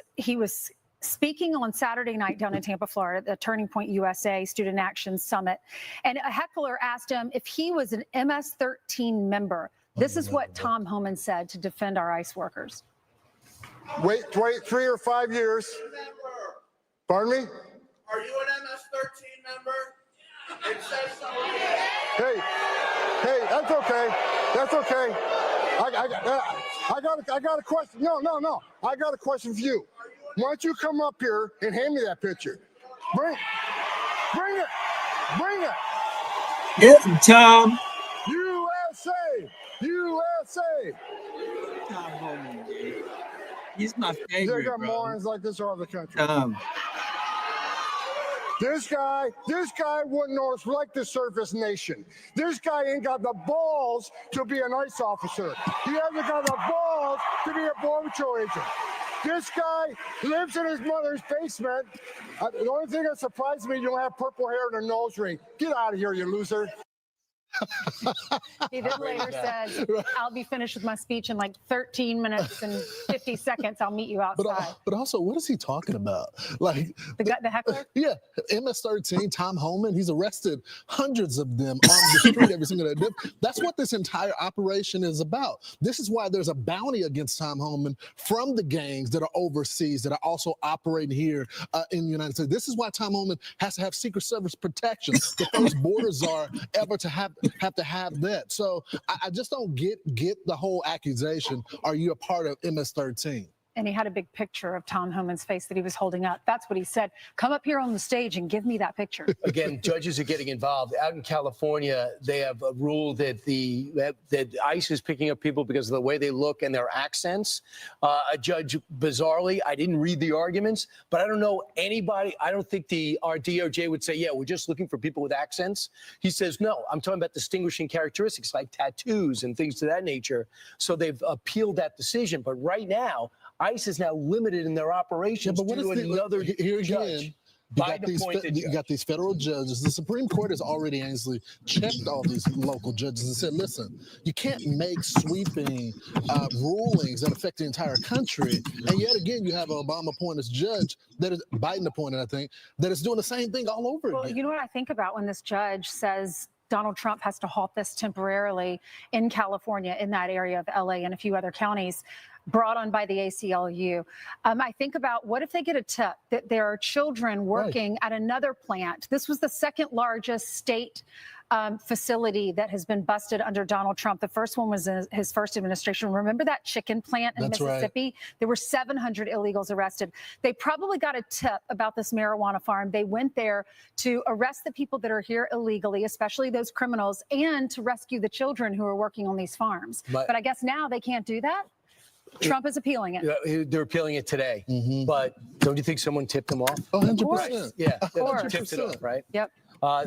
speaking on Saturday night down in Tampa, Florida, at the Turning Point USA Student Action Summit. And a heckler asked him if he was an MS-13 member. This is what Tom Homan said to defend our ICE workers. Wait 3 or 5 years. Pardon me? Are you an MS-13 member? It says so. Hey, that's okay. That's okay. I got a question. No. I got a question for you. Why don't you come up here and hand me that picture? Bring it. Get him, Tom. USA. Tom Homan, dude. He's my favorite, They got bro. morons like this all over the country. Tom. This guy wouldn't like the surface nation. This guy ain't got the balls to be an ICE officer. He hasn't got the balls to be a Border Patrol agent. This guy lives in his mother's basement. The only thing that surprises me, you don't have purple hair and a nose ring. Get out of here, you loser. He then later says, I'll be finished with my speech in like 13 minutes and 50 seconds. I'll meet you outside. But also, what is he talking about? Like the heckler? Yeah, MS-13, Tom Homan, he's arrested hundreds of them on the street every single day. That's what this entire operation is about. This is why there's a bounty against Tom Homan from the gangs that are overseas that are also operating here in the United States. This is why Tom Homan has to have Secret Service protection. The first borders are ever to have that. So I just don't get the whole accusation. Are you a part of MS-13? And he had a big picture of Tom Homan's face that he was holding up. That's what he said. Come up here on the stage and give me that picture. Again, judges are getting involved. Out in California, they have a rule that that ICE is picking up people because of the way they look and their accents. A judge, bizarrely, I didn't read the arguments, but I don't know anybody. I don't think our DOJ would say, yeah, we're just looking for people with accents. He says, no, I'm talking about distinguishing characteristics like tattoos and things to that nature. So they've appealed that decision. But right now, ICE is now limited in their operations but what to is another here judge. You got these federal judges. The Supreme Court has already Ainsley checked all these local judges and said, listen, you can't make sweeping rulings that affect the entire country. And yet again, you have an Obama-appointed judge that is Biden-appointed, I think, that is doing the same thing all over again. You know what I think about when this judge says Donald Trump has to halt this temporarily in California, in that area of LA and a few other counties, brought on by the ACLU. I think about, what if they get a tip that there are children working at another plant? This was the second largest state facility that has been busted under Donald Trump. The first one was his first administration. Remember that chicken plant in Mississippi? Right. There were 700 illegals arrested. They probably got a tip about this marijuana farm. They went there to arrest the people that are here illegally, especially those criminals, and to rescue the children who are working on these farms. But I guess now they can't do that. Trump is appealing it. They're appealing it today. But don't you think someone tipped them off? Oh, 100%. Yeah, of course. tipped it off, right? Yep.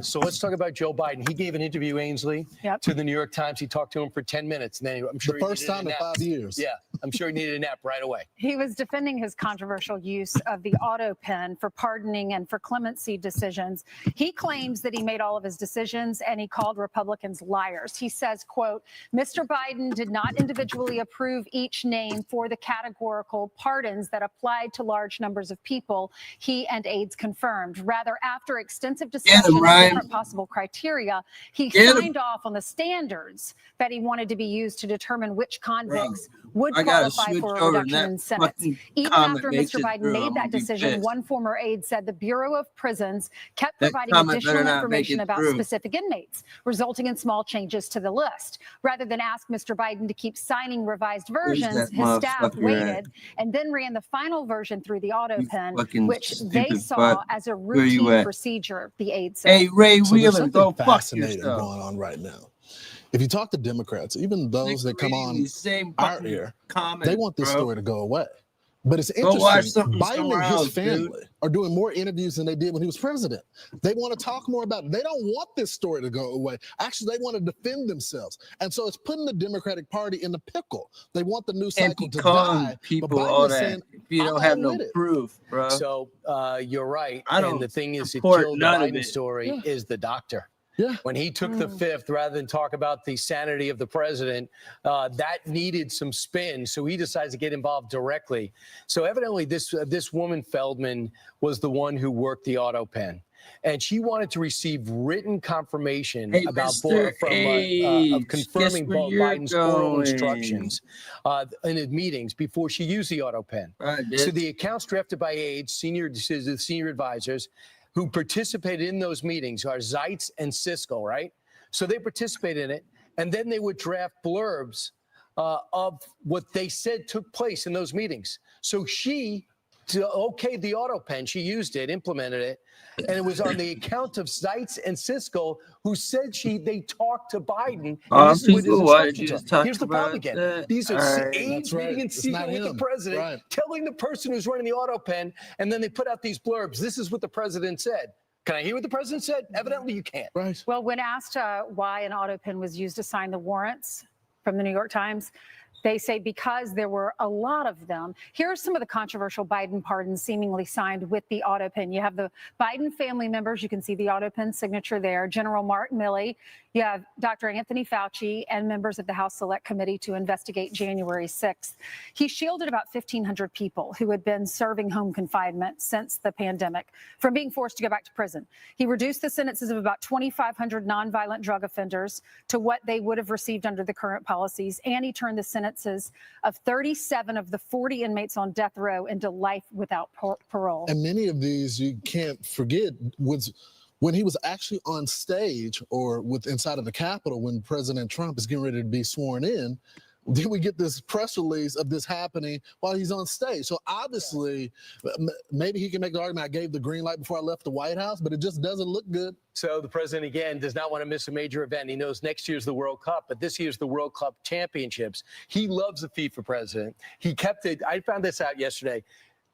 So let's talk about Joe Biden. He gave an interview, Ainsley, to the New York Times. He talked to him for 10 minutes. And then I'm sure the first time in 5 years. Yeah, I'm sure he needed a nap right away. He was defending his controversial use of the auto pen for pardoning and for clemency decisions. He claims that he made all of his decisions, and he called Republicans liars. He says, quote, Mr. Biden did not individually approve each name for the categorical pardons that applied to large numbers of people he and aides confirmed. Rather, after extensive discussion of different possible criteria, he signed off on the standards that he wanted to be used to determine which convicts would qualify for a reduction in sentence. Even after Mr. Biden made that decision, one former aide said the Bureau of Prisons kept providing additional information about specific inmates, resulting in small changes to the list. Rather than ask Mr. Biden to keep signing revised versions, his staff waited and then ran the final version through the auto pen, which they saw as a routine procedure, the aide said. Hey, Ray So there's Wheeler, something go fuck fascinating yourself. going on right now. If you talk to Democrats, even those that come on our ear, they want this story to go away. But it's interesting. Biden and his family are doing more interviews than they did when he was president. They want to talk more about it. They don't want this story to go away. Actually, they want to defend themselves. And so it's putting the Democratic Party in the pickle. They want the new cycle to die. People all that saying, if you don't have no proof, bro. So you're right. I don't and the thing is, that support Jill none of Biden's it. story is the doctor. Yeah. When he took the fifth, rather than talk about the sanity of the president, that needed some spin. So he decides to get involved directly. So evidently this woman, Feldman, was the one who worked the auto pen. And she wanted to receive written confirmation about of confirming Biden's oral instructions in his meetings before she used the auto pen. So the accounts drafted by aides, senior advisors, who participated in those meetings are Zeitz and Siskel, right? So they participated in it, and then they would draft blurbs of what they said took place in those meetings. So she, to okay the auto pen, she used it, implemented it, and it was on the account of Zeitz and Siskel, who said they talked to Biden. And this is what his instructions are. Here's the problem again. These are aides meeting in secret with the president, telling the person who's running the auto pen, and then they put out these blurbs. This is what the president said. Can I hear what the president said? Evidently, you can't. Right. Well, when asked why an auto pen was used to sign the warrants from the New York Times, they say because there were a lot of them. Here are some of the controversial Biden pardons seemingly signed with the auto pen. You have the Biden family members. You can see the auto pen signature there. General Mark Milley. You have Dr. Anthony Fauci and members of the House Select Committee to investigate January 6th. He shielded about 1,500 people who had been serving home confinement since the pandemic from being forced to go back to prison. He reduced the sentences of about 2,500 nonviolent drug offenders to what they would have received under the current policies, and he turned the sentences of 37 of the 40 inmates on death row into life without parole. And many of these, you can't forget, was when he was actually on stage or inside of the Capitol when President Trump is getting ready to be sworn in. Then we get this press release of this happening while he's on stage. So obviously, maybe he can make the argument, I gave the green light before I left the White House, but it just doesn't look good. So the president, again, does not want to miss a major event. He knows next year's the World Cup, but this year's the World Cup championships. He loves the FIFA president. He kept it. I found this out yesterday.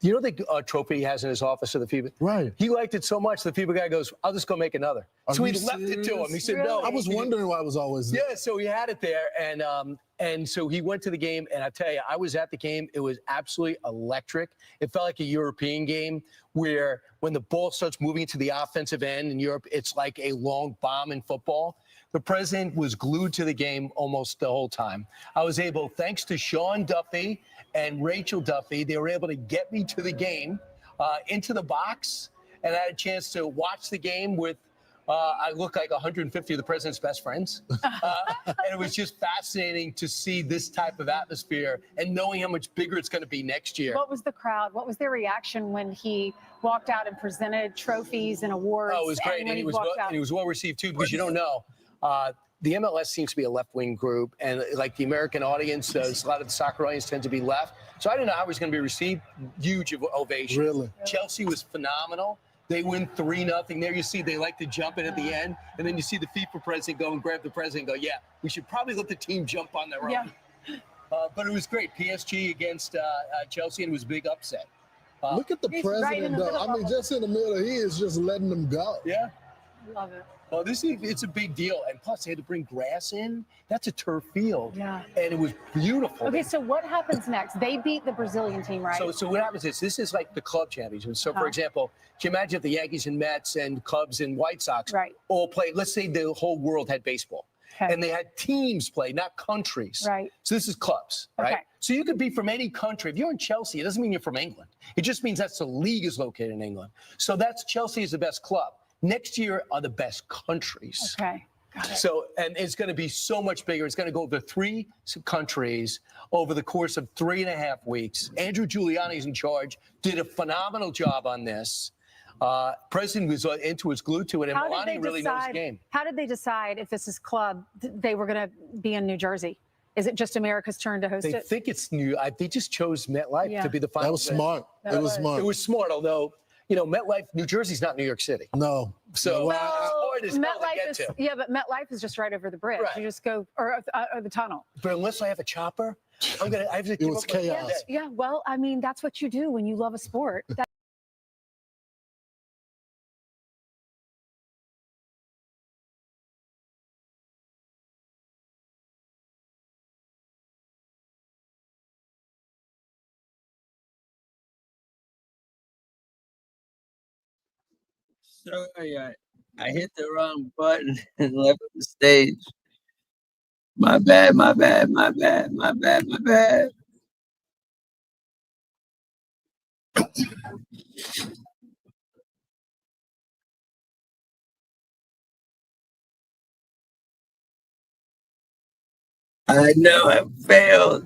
You know the trophy he has in his office of the FIFA? Right. He liked it so much, the FIFA guy goes, I'll just go make another. So he left it to him. He said, no. I was wondering why it was always there. Yeah, so he had it there. And so he went to the game. And I tell you, I was at the game. It was absolutely electric. It felt like a European game where when the ball starts moving to the offensive end in Europe, it's like a long bomb in football. The president was glued to the game almost the whole time. I was able, thanks to Sean Duffy and Rachel Duffy, they were able to get me to the game, into the box, and I had a chance to watch the game with, I look like 150 of the president's best friends. And it was just fascinating to see this type of atmosphere and knowing how much bigger it's going to be next year. What was the crowd? What was their reaction when he walked out and presented trophies and awards? Oh, it was great. And he was well received, too, because you don't know. The MLS seems to be a left-wing group, and like the American audience, a lot of the soccer audience tend to be left. So I didn't know how he was going to be received. Huge ovation. Really? Chelsea was phenomenal. They win 3-0. There you see they like to jump it at the end, and then you see the FIFA president go and grab the president and go, yeah, we should probably let the team jump on their own. Yeah. But it was great. PSG against Chelsea, and it was a big upset. Look at the president, though. I mean, just in the middle, he is just letting them go. Yeah. Love it. Well, it's a big deal. And plus, they had to bring grass in. That's a turf field. Yeah. And it was beautiful. Okay, so what happens next? They beat the Brazilian team, right? So what happens is, this is like the club championship. So, for example, can you imagine if the Yankees and Mets and Cubs and White Sox all played? Let's say the whole world had baseball. Okay. And they had teams play, not countries. Right. So this is clubs, right? Okay. So you could be from any country. If you're in Chelsea, it doesn't mean you're from England. It just means that's the league is located in England. So Chelsea is the best club. Next year are the best countries. Okay. Got it. So, and it's going to be so much bigger. It's going to go over 3 countries over the course of 3.5 weeks. Andrew Giuliani's in charge, did a phenomenal job on this. President was glued to it, and Melania really knows the game. How did they decide if this is club, they were going to be in New Jersey? Is it just America's turn to host it? They think it's new. They just chose MetLife to be the final. That was smart. It was smart. It was smart, although, MetLife, New Jersey's not New York City. No. So MetLife is, yeah, but MetLife is just right over the bridge. Right. You just go, or the tunnel. But unless I have a chopper, I have to. It was chaos. Yeah, well, I mean, that's what you do when you love a sport. Sorry, I hit the wrong button and left the stage. My bad, my bad, my bad, my bad, my bad. I know I failed.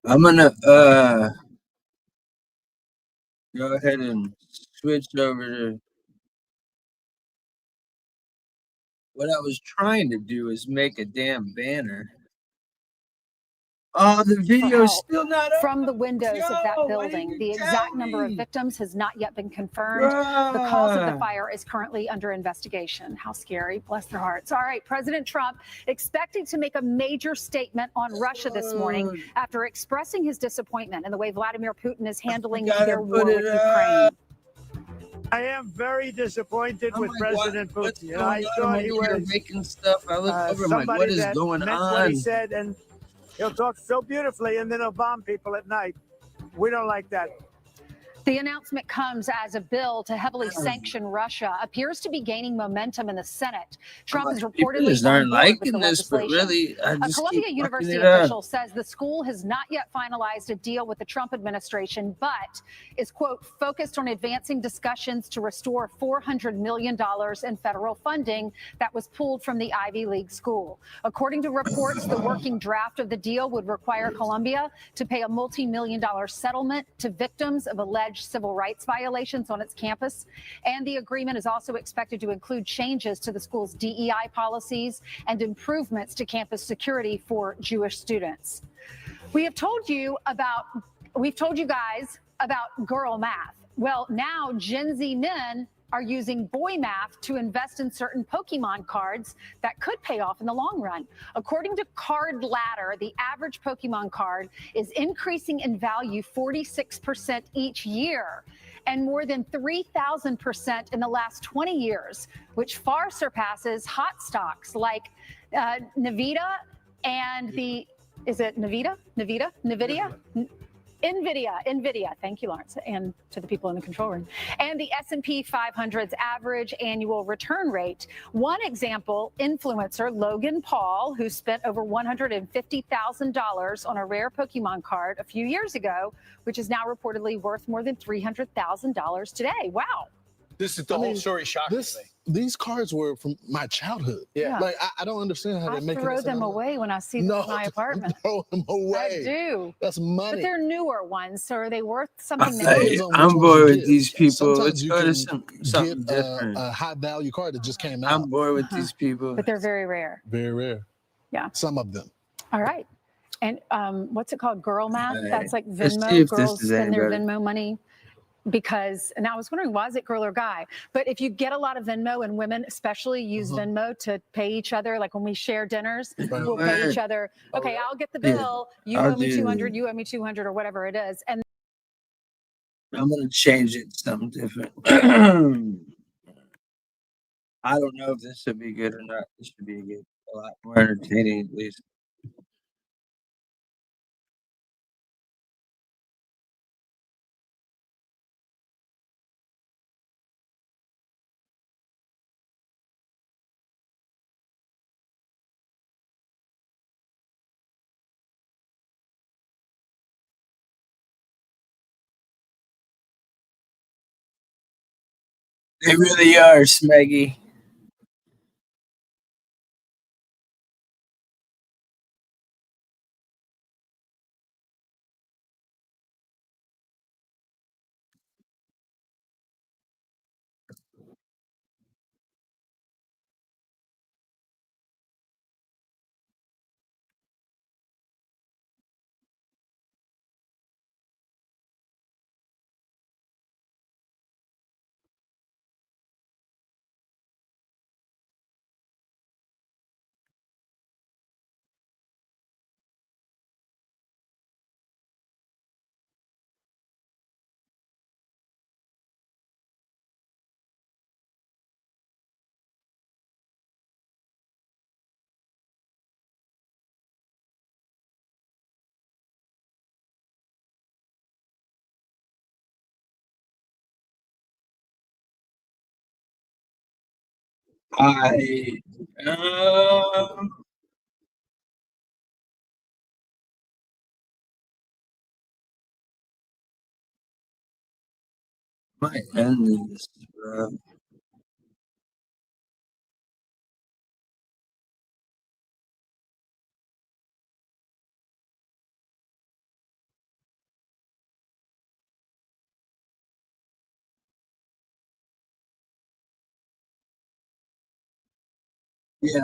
I'm gonna go ahead and switch over to what I was trying to do is make a damn banner. Oh, the video is still not up. From the windows of that building. The exact number of victims has not yet been confirmed. The cause of the fire is currently under investigation. How scary. Bless their hearts. All right. President Trump expecting to make a major statement on Russia this morning after expressing his disappointment in the way Vladimir Putin is handling their war with Ukraine. I am very disappointed with President Putin. I thought he was making stuff. I look over my somebody what is that going meant what he on? said, and he'll talk so beautifully, and then he'll bomb people at night. We don't like that. The announcement comes as a bill to heavily sanction Russia appears to be gaining momentum in the Senate. Trump is reportedly People aren't on board with liking the this, but legislation. really, I A just Columbia keep University fucking it up. official says the school has not yet finalized a deal with the Trump administration, but is, quote, focused on advancing discussions to restore $400 million in federal funding that was pulled from the Ivy League school. According to reports, the working draft of the deal would require Columbia to pay a multi-million-dollar settlement to victims of alleged civil rights violations on its campus. And the agreement is also expected to include changes to the school's DEI policies and improvements to campus security for Jewish students. We've told you guys about girl math. Well, now Gen Z men are using boy math to invest in certain Pokemon cards that could pay off in the long run. According to Card Ladder, the average Pokemon card is increasing in value 46% each year and more than 3,000% in the last 20 years, which far surpasses hot stocks like Nvidia and the, is it Nvidia? NVIDIA. Thank you, Lawrence, and to the people in the control room. And the S&P 500's average annual return rate. One example, influencer Logan Paul, who spent over $150,000 on a rare Pokemon card a few years ago, which is now reportedly worth more than $300,000 today. Wow. This is the whole story shocking me. These cards were from my childhood. Yeah. Like, I don't understand how I they make throw them away when I see them in my apartment. Throw them away. I do. That's money. But they're newer ones, so are they worth something now? I'm bored with these people. Let's Sometimes you go to can something get different. a high value card that just came out. I'm bored with these people. But they're very rare. Very rare. Yeah. Some of them. All right. And what's it called? Girl math? All right. That's like Let's see Venmo. if this Girls is spend any their better. Venmo money. because, and I was wondering, why is it girl or guy? But if you get a lot of Venmo, and women especially use Venmo to pay each other, like when we share dinners, we'll pay each other. Okay, I'll get the bill. You owe me 200. You owe me 200, or whatever it is. And I'm gonna change it to something different. I don't know if this should be good or not. This should be good. A lot more entertaining, at least. They really are, Smeggy. I might end this, bro. Yeah.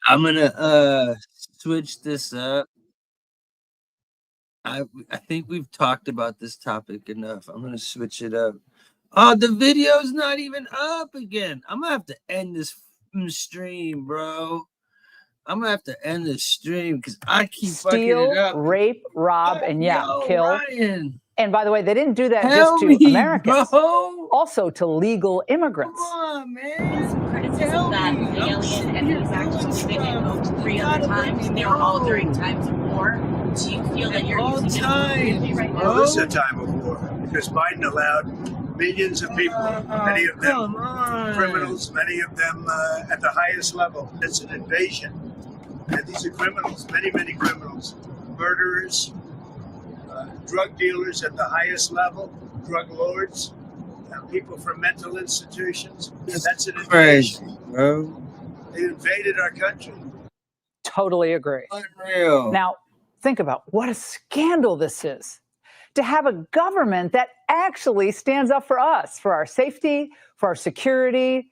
I'm gonna switch this up. I think we've talked about this topic enough. I'm gonna switch it up. Oh, the video's not even up again. I'm gonna have to end this stream, bro. I'm gonna have to end this stream because I keep fucking it Steal, up. rape, rob, and kill. Ryan. And by the way, they didn't do that Tell just to me, Americans, bro. also to legal immigrants. Come on, man. Some criticism that the alien and he's actually been invoked 3 other times, and they were all during times of war. Do you feel that you're using it right now? Well, this is a time of war because Biden allowed millions of people, many of them criminals, many of them at the highest level. It's an invasion. And these are criminals, many, many criminals, murderers, drug dealers at the highest level, drug lords, people from mental institutions. That's an invasion. Bro. They invaded our country. Totally agree. Unreal. Now, think about what a scandal this is. To have a government that actually stands up for us, for our safety, for our security,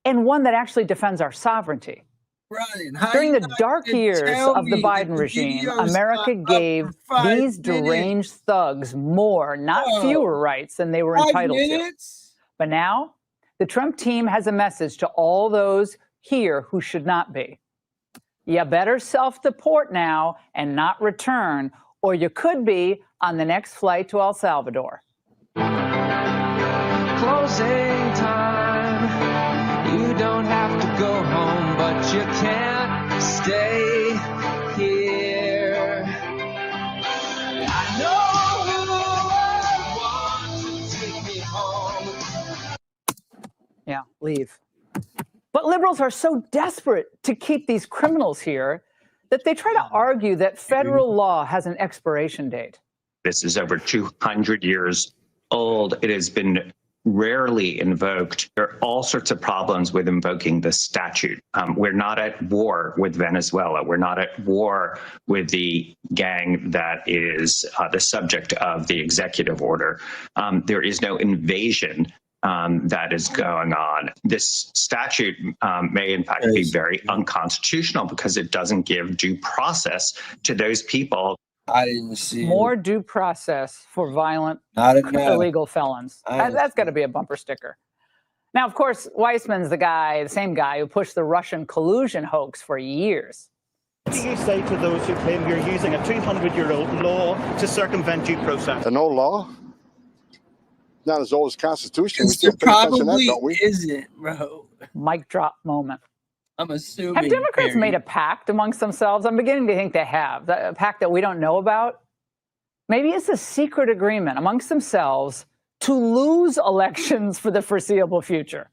and one that actually defends our sovereignty. Brian, how During you the not dark gonna years tell of the me that Biden the regime, video's America not up gave for 5 these deranged minutes? thugs more, not Whoa, fewer rights than they were 5 entitled to. minutes? But now, the Trump team has a message to all those here who should not be. You better self-deport now and not return, or you could be on the next flight to El Salvador. Closing time. You don't have to go home, but you can't stay here. I know I want to take me home. Yeah, leave. But liberals are so desperate to keep these criminals here that they try to argue that federal law has an expiration date. This is over 200 years old. It has been rarely invoked. There are all sorts of problems with invoking the statute. We're not at war with Venezuela. We're not at war with the gang that is the subject of the executive order. There is no invasion that is going on. This statute may in fact be very unconstitutional because it doesn't give due process to those people. I didn't see more due process for violent, Not enough. illegal felons. That's got to be a bumper sticker. Now, of course, Weissman's the same guy who pushed the Russian collusion hoax for years. What do you say to those who claim you're using a 200-year-old law to circumvent due process? An old law? Not as old as Constitution. We It still pay attention to that, probably don't we? isn't, bro. Mic drop moment. I'm assuming. Have Democrats Harry. made a pact amongst themselves? I'm beginning to think they have. A pact that we don't know about? Maybe it's a secret agreement amongst themselves to lose elections for the foreseeable future.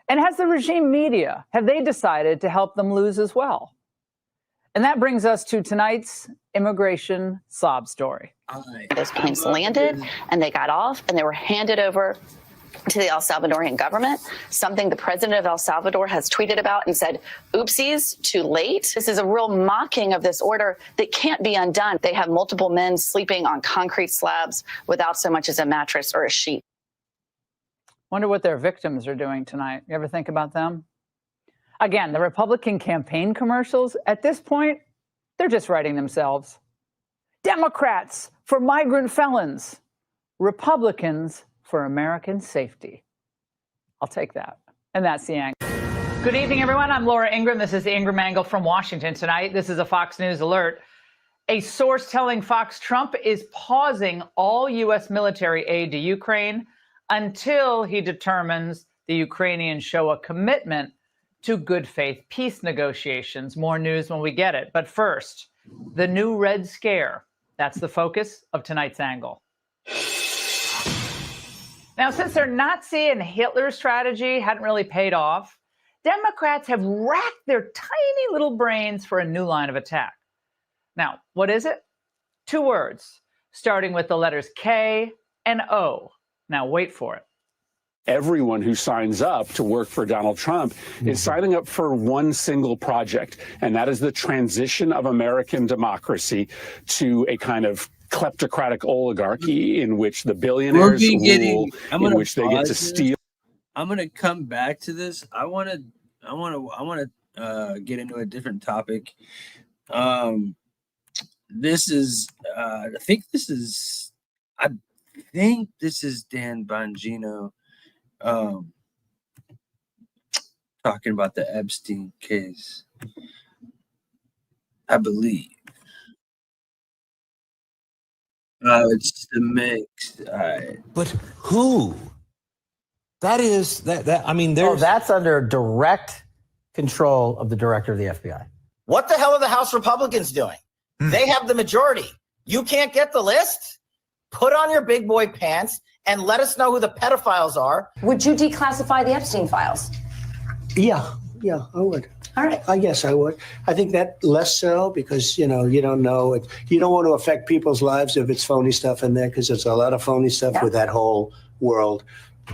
And has the regime media, have they decided to help them lose as well? And that brings us to tonight's immigration sob story. Those planes landed and they got off and they were handed over to the El Salvadorian government, something the president of El Salvador has tweeted about and said, oopsies, too late. This is a real mocking of this order that can't be undone. They have multiple men sleeping on concrete slabs without so much as a mattress or a sheet. Wonder what their victims are doing tonight. You ever think about them? Again, the Republican campaign commercials, at this point, they're just writing themselves. Democrats for migrant felons, Republicans for American safety. I'll take that. And that's the angle. Good evening, everyone. I'm Laura Ingraham. This is the Ingraham Angle from Washington tonight. This is a Fox News alert. A source telling Fox Trump is pausing all U.S. military aid to Ukraine until he determines the Ukrainians show a commitment to good faith peace negotiations. More news when we get it. But first, the new Red Scare. That's the focus of tonight's angle. Now, since their Nazi and Hitler strategy hadn't really paid off, Democrats have racked their tiny little brains for a new line of attack. Now, what is it? 2 words, starting with the letters K and O. Now, wait for it. Everyone who signs up to work for Donald Trump is signing up for one single project, and that is the transition of American democracy to a kind of kleptocratic oligarchy in which the billionaires rule, in which they get to steal. I'm gonna come back to this. I want to get into a different topic. This is I think this is Dan Bongino talking about the Epstein case. I believe. It's the mix. But who? That is that. I mean, there's that's under direct control of the director of the FBI. What the hell are the House Republicans doing? They have the majority. You can't get the list? Put on your big boy pants and let us know who the pedophiles are. Would you declassify the Epstein files? Yeah, I would. All right. I guess I would. I think that less so because, you don't know it. You don't want to affect people's lives if it's phony stuff in there because there's a lot of phony stuff with that whole world.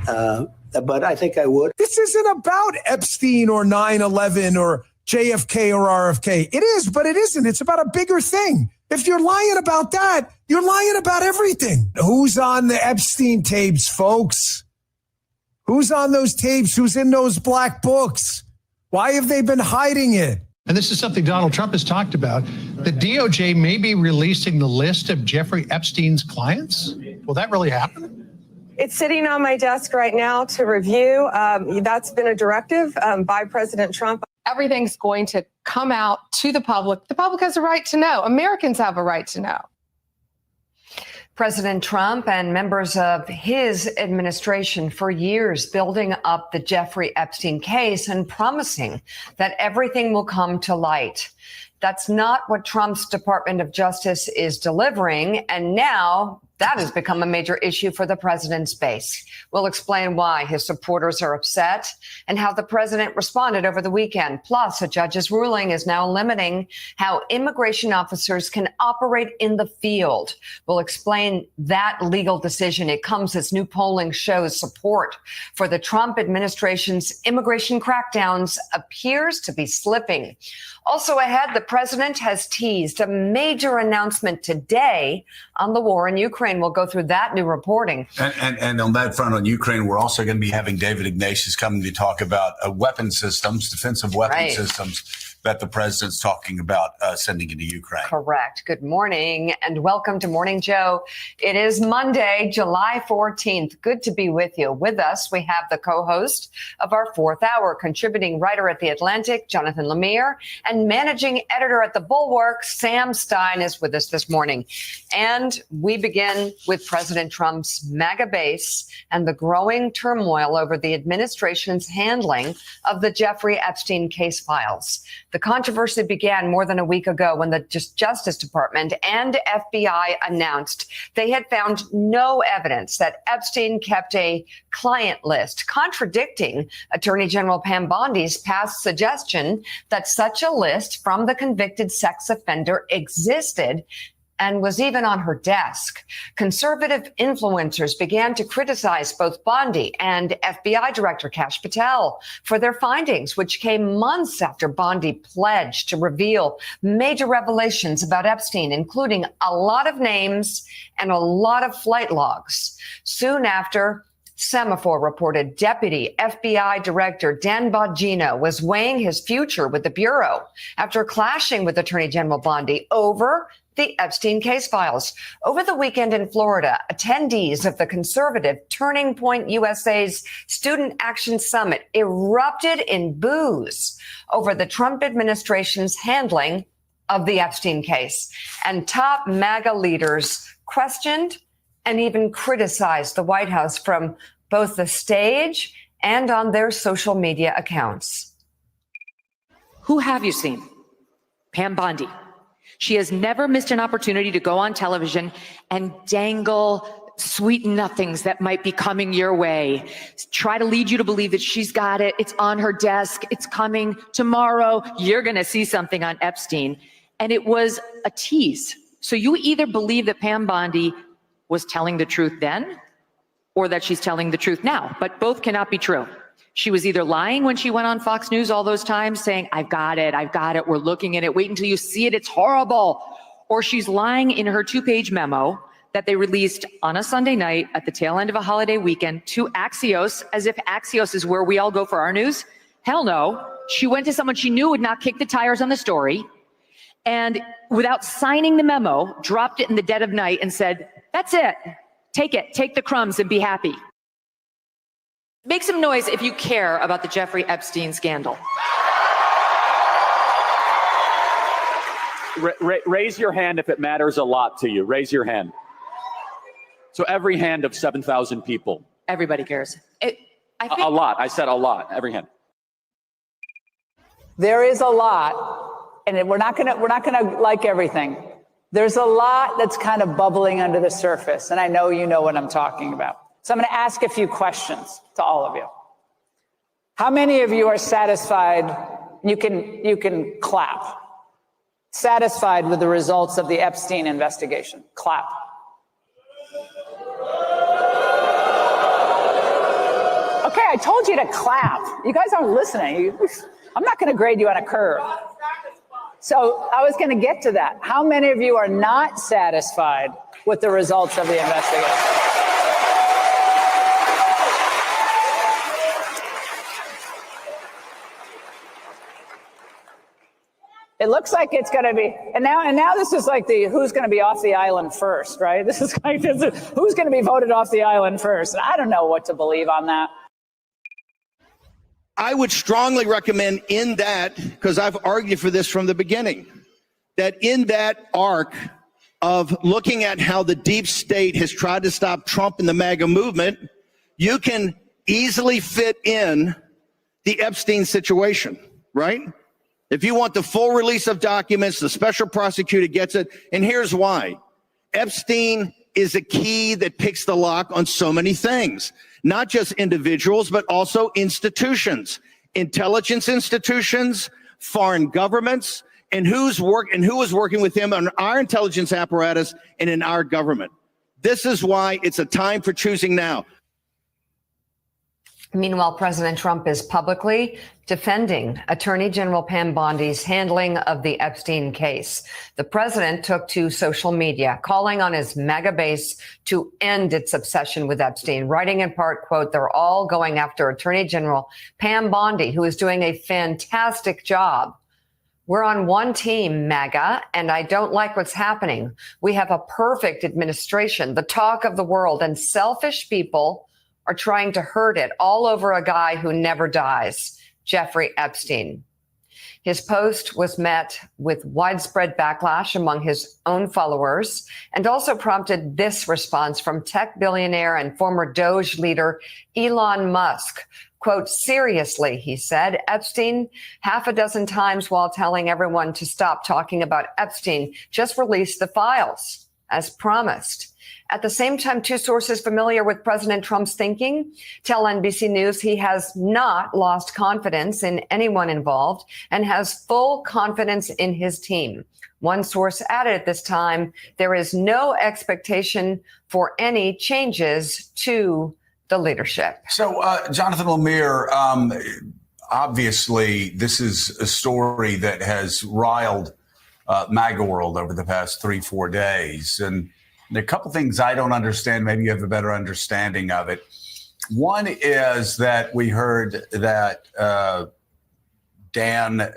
But I think I would. This isn't about Epstein or 9/11 or JFK or RFK. It is, but it isn't. It's about a bigger thing. If you're lying about that, you're lying about everything. Who's on the Epstein tapes, folks? Who's on those tapes? Who's in those black books? Why have they been hiding it? And this is something Donald Trump has talked about. The DOJ may be releasing the list of Jeffrey Epstein's clients. Will that really happen? It's sitting on my desk right now to review. That's been a directive by President Trump. Everything's going to come out to the public. The public has a right to know. Americans have a right to know. President Trump and members of his administration for years building up the Jeffrey Epstein case and promising that everything will come to light. That's not what Trump's Department of Justice is delivering. And now that has become a major issue for the president's base. We'll explain why his supporters are upset and how the president responded over the weekend. Plus, a judge's ruling is now limiting how immigration officers can operate in the field. We'll explain that legal decision. It comes as new polling shows support for the Trump administration's immigration crackdowns appears to be slipping. Also ahead, the president has teased a major announcement today on the war in Ukraine. We'll go through that new reporting. And on that front, on Ukraine, we're also going to be having David Ignatius coming to talk about weapon systems, defensive weapon systems that the president's talking about sending into Ukraine. Correct. Good morning and welcome to Morning Joe. It is Monday, July 14th. Good to be with you. With us, we have the co-host of our fourth hour, contributing writer at The Atlantic, Jonathan Lemire, and managing editor at The Bulwark, Sam Stein, is with us this morning. And we begin with President Trump's MAGA base and the growing turmoil over the administration's handling of the Jeffrey Epstein case files. The controversy began more than a week ago when the Justice Department and FBI announced they had found no evidence that Epstein kept a client list, contradicting Attorney General Pam Bondi's past suggestion that such a list from the convicted sex offender existed and was even on her desk. Conservative influencers began to criticize both Bondi and FBI Director Kash Patel for their findings, which came months after Bondi pledged to reveal major revelations about Epstein, including a lot of names and a lot of flight logs. Soon after, Semaphore reported Deputy FBI Director Dan Bongino was weighing his future with the Bureau after clashing with Attorney General Bondi over the Epstein case files. Over the weekend in Florida, attendees of the conservative Turning Point USA's Student Action Summit erupted in boos over the Trump administration's handling of the Epstein case. And top MAGA leaders questioned and even criticized the White House from both the stage and on their social media accounts. Who have you seen? Pam Bondi. She has never missed an opportunity to go on television and dangle sweet nothings that might be coming your way. Try to lead you to believe that she's got it. It's on her desk. It's coming tomorrow. You're going to see something on Epstein. And it was a tease. So you either believe that Pam Bondi was telling the truth then or that she's telling the truth now, but both cannot be true. She was either lying when she went on Fox News all those times saying, I've got it, we're looking at it, wait until you see it, it's horrible. Or she's lying in her 2-page memo that they released on a Sunday night at the tail end of a holiday weekend to Axios, as if Axios is where we all go for our news. Hell no. She went to someone she knew would not kick the tires on the story, and without signing the memo, dropped it in the dead of night and said, that's it, take the crumbs and be happy. Make some noise if you care about the Jeffrey Epstein scandal. Raise your hand if it matters a lot to you. Raise your hand. So every hand of 7,000 people. Everybody cares. A lot. I said a lot. Every hand. There is a lot, and we're not gonna like everything. There's a lot that's kind of bubbling under the surface, and I know you know what I'm talking about. So I'm going to ask a few questions to all of you. How many of you are satisfied? You can clap. Satisfied with the results of the Epstein investigation? Clap. Okay, I told you to clap. You guys aren't listening. I'm not going to grade you on a curve. So I was going to get to that. How many of you are not satisfied with the results of the investigation? It looks like it's going to be, and now this is like the who's going to be off the island first, right? This is like who's going to be voted off the island first. I don't know what to believe on that. I would strongly recommend in that, because I've argued for this from the beginning, that in that arc of looking at how the deep state has tried to stop Trump and the MAGA movement, you can easily fit in the Epstein situation, right? If you want the full release of documents, the special prosecutor gets it. And here's why. Epstein is a key that picks the lock on so many things, not just individuals, but also institutions, intelligence institutions, foreign governments, and who was working with him on our intelligence apparatus and in our government. This is why it's a time for choosing now. Meanwhile, President Trump is publicly defending Attorney General Pam Bondi's handling of the Epstein case. The president took to social media, calling on his MAGA base to end its obsession with Epstein, writing in part, quote, "They're all going after Attorney General Pam Bondi, who is doing a fantastic job. We're on one team, MAGA, and I don't like what's happening. We have a perfect administration, the talk of the world, and selfish people are trying to hurt it all over a guy who never dies, Jeffrey Epstein." His post was met with widespread backlash among his own followers and also prompted this response from tech billionaire and former Doge leader Elon Musk. Quote, "Seriously," he said, "Epstein half a dozen times while telling everyone to stop talking about Epstein, just release the files as promised." At the same time, two sources familiar with President Trump's thinking tell NBC News he has not lost confidence in anyone involved and has full confidence in his team. One source added at this time, there is no expectation for any changes to the leadership. So, Jonathan Lemire, obviously, this is a story that has riled MAGA world over the past 3-4 days. And there are a couple things I don't understand. Maybe you have a better understanding of it. One is that we heard that Dan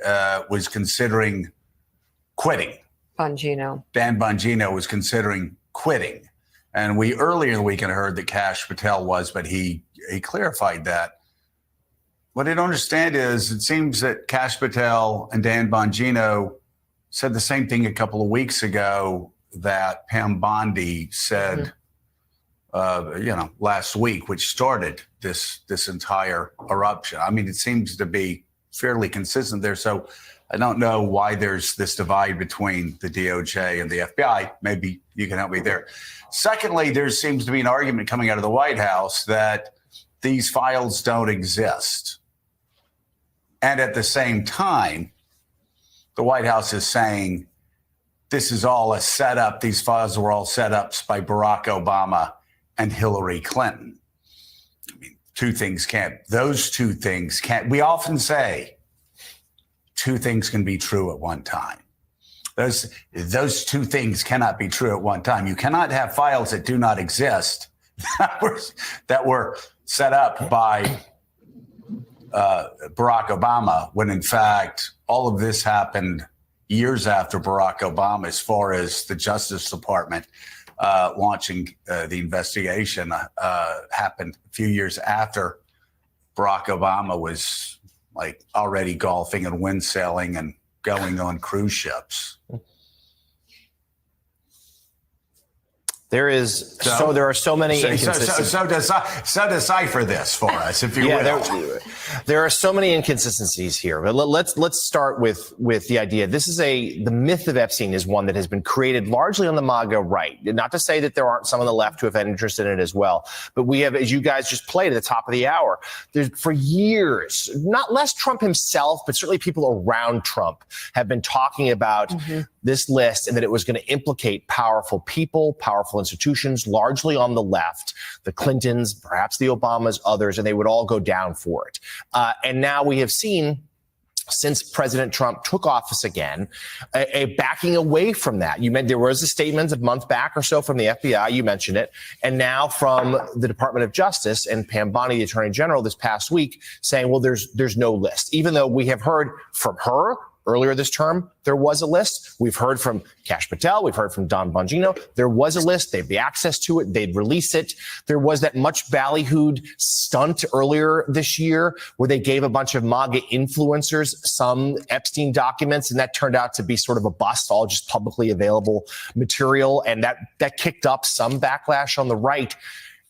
was considering quitting. Bongino. Dan Bongino was considering quitting. And we earlier in the weekend heard that Kash Patel was, but he clarified that. What I don't understand is it seems that Kash Patel and Dan Bongino said the same thing a couple of weeks ago that Pam Bondi said, last week, which started this entire eruption. I mean, it seems to be fairly consistent there. So I don't know why there's this divide between the DOJ and the FBI. Maybe you can help me there. Secondly, there seems to be an argument coming out of the White House that these files don't exist. And at the same time, the White House is saying this is all a setup. These files were all setups by Barack Obama and Hillary Clinton. I mean, those two things can't. We often say two things can be true at one time. Those two things cannot be true at one time. You cannot have files that do not exist that were set up by Barack Obama, when in fact all of this happened years after Barack Obama, as far as the Justice Department launching the investigation happened a few years after Barack Obama was like already golfing and windsailing and going on cruise ships. There are so many inconsistencies. So decipher this for us, if you will. There are so many inconsistencies here. But let's start with the idea. The myth of Epstein is one that has been created largely on the MAGA right. Not to say that there aren't some on the left who have had interest in it as well. But we have, as you guys just played at the top of the hour, for years, not less Trump himself, but certainly people around Trump have been talking about this list and that it was going to implicate powerful people, powerful institutions, largely on the left, the Clintons, perhaps the Obamas, others, and they would all go down for it. And now we have seen, since President Trump took office again, a backing away from that. There was a statement a month back or so from the FBI, you mentioned it, and now from the Department of Justice and Pam Bondi, the Attorney General, this past week, saying, well, there's no list, even though we have heard from her Earlier this term, there was a list. We've heard from Kash Patel. We've heard from Dan Bongino. There was a list. They'd be access to it. They'd release it. There was that much ballyhooed stunt earlier this year where they gave a bunch of MAGA influencers some Epstein documents, and that turned out to be sort of a bust, all just publicly available material. And that kicked up some backlash on the right.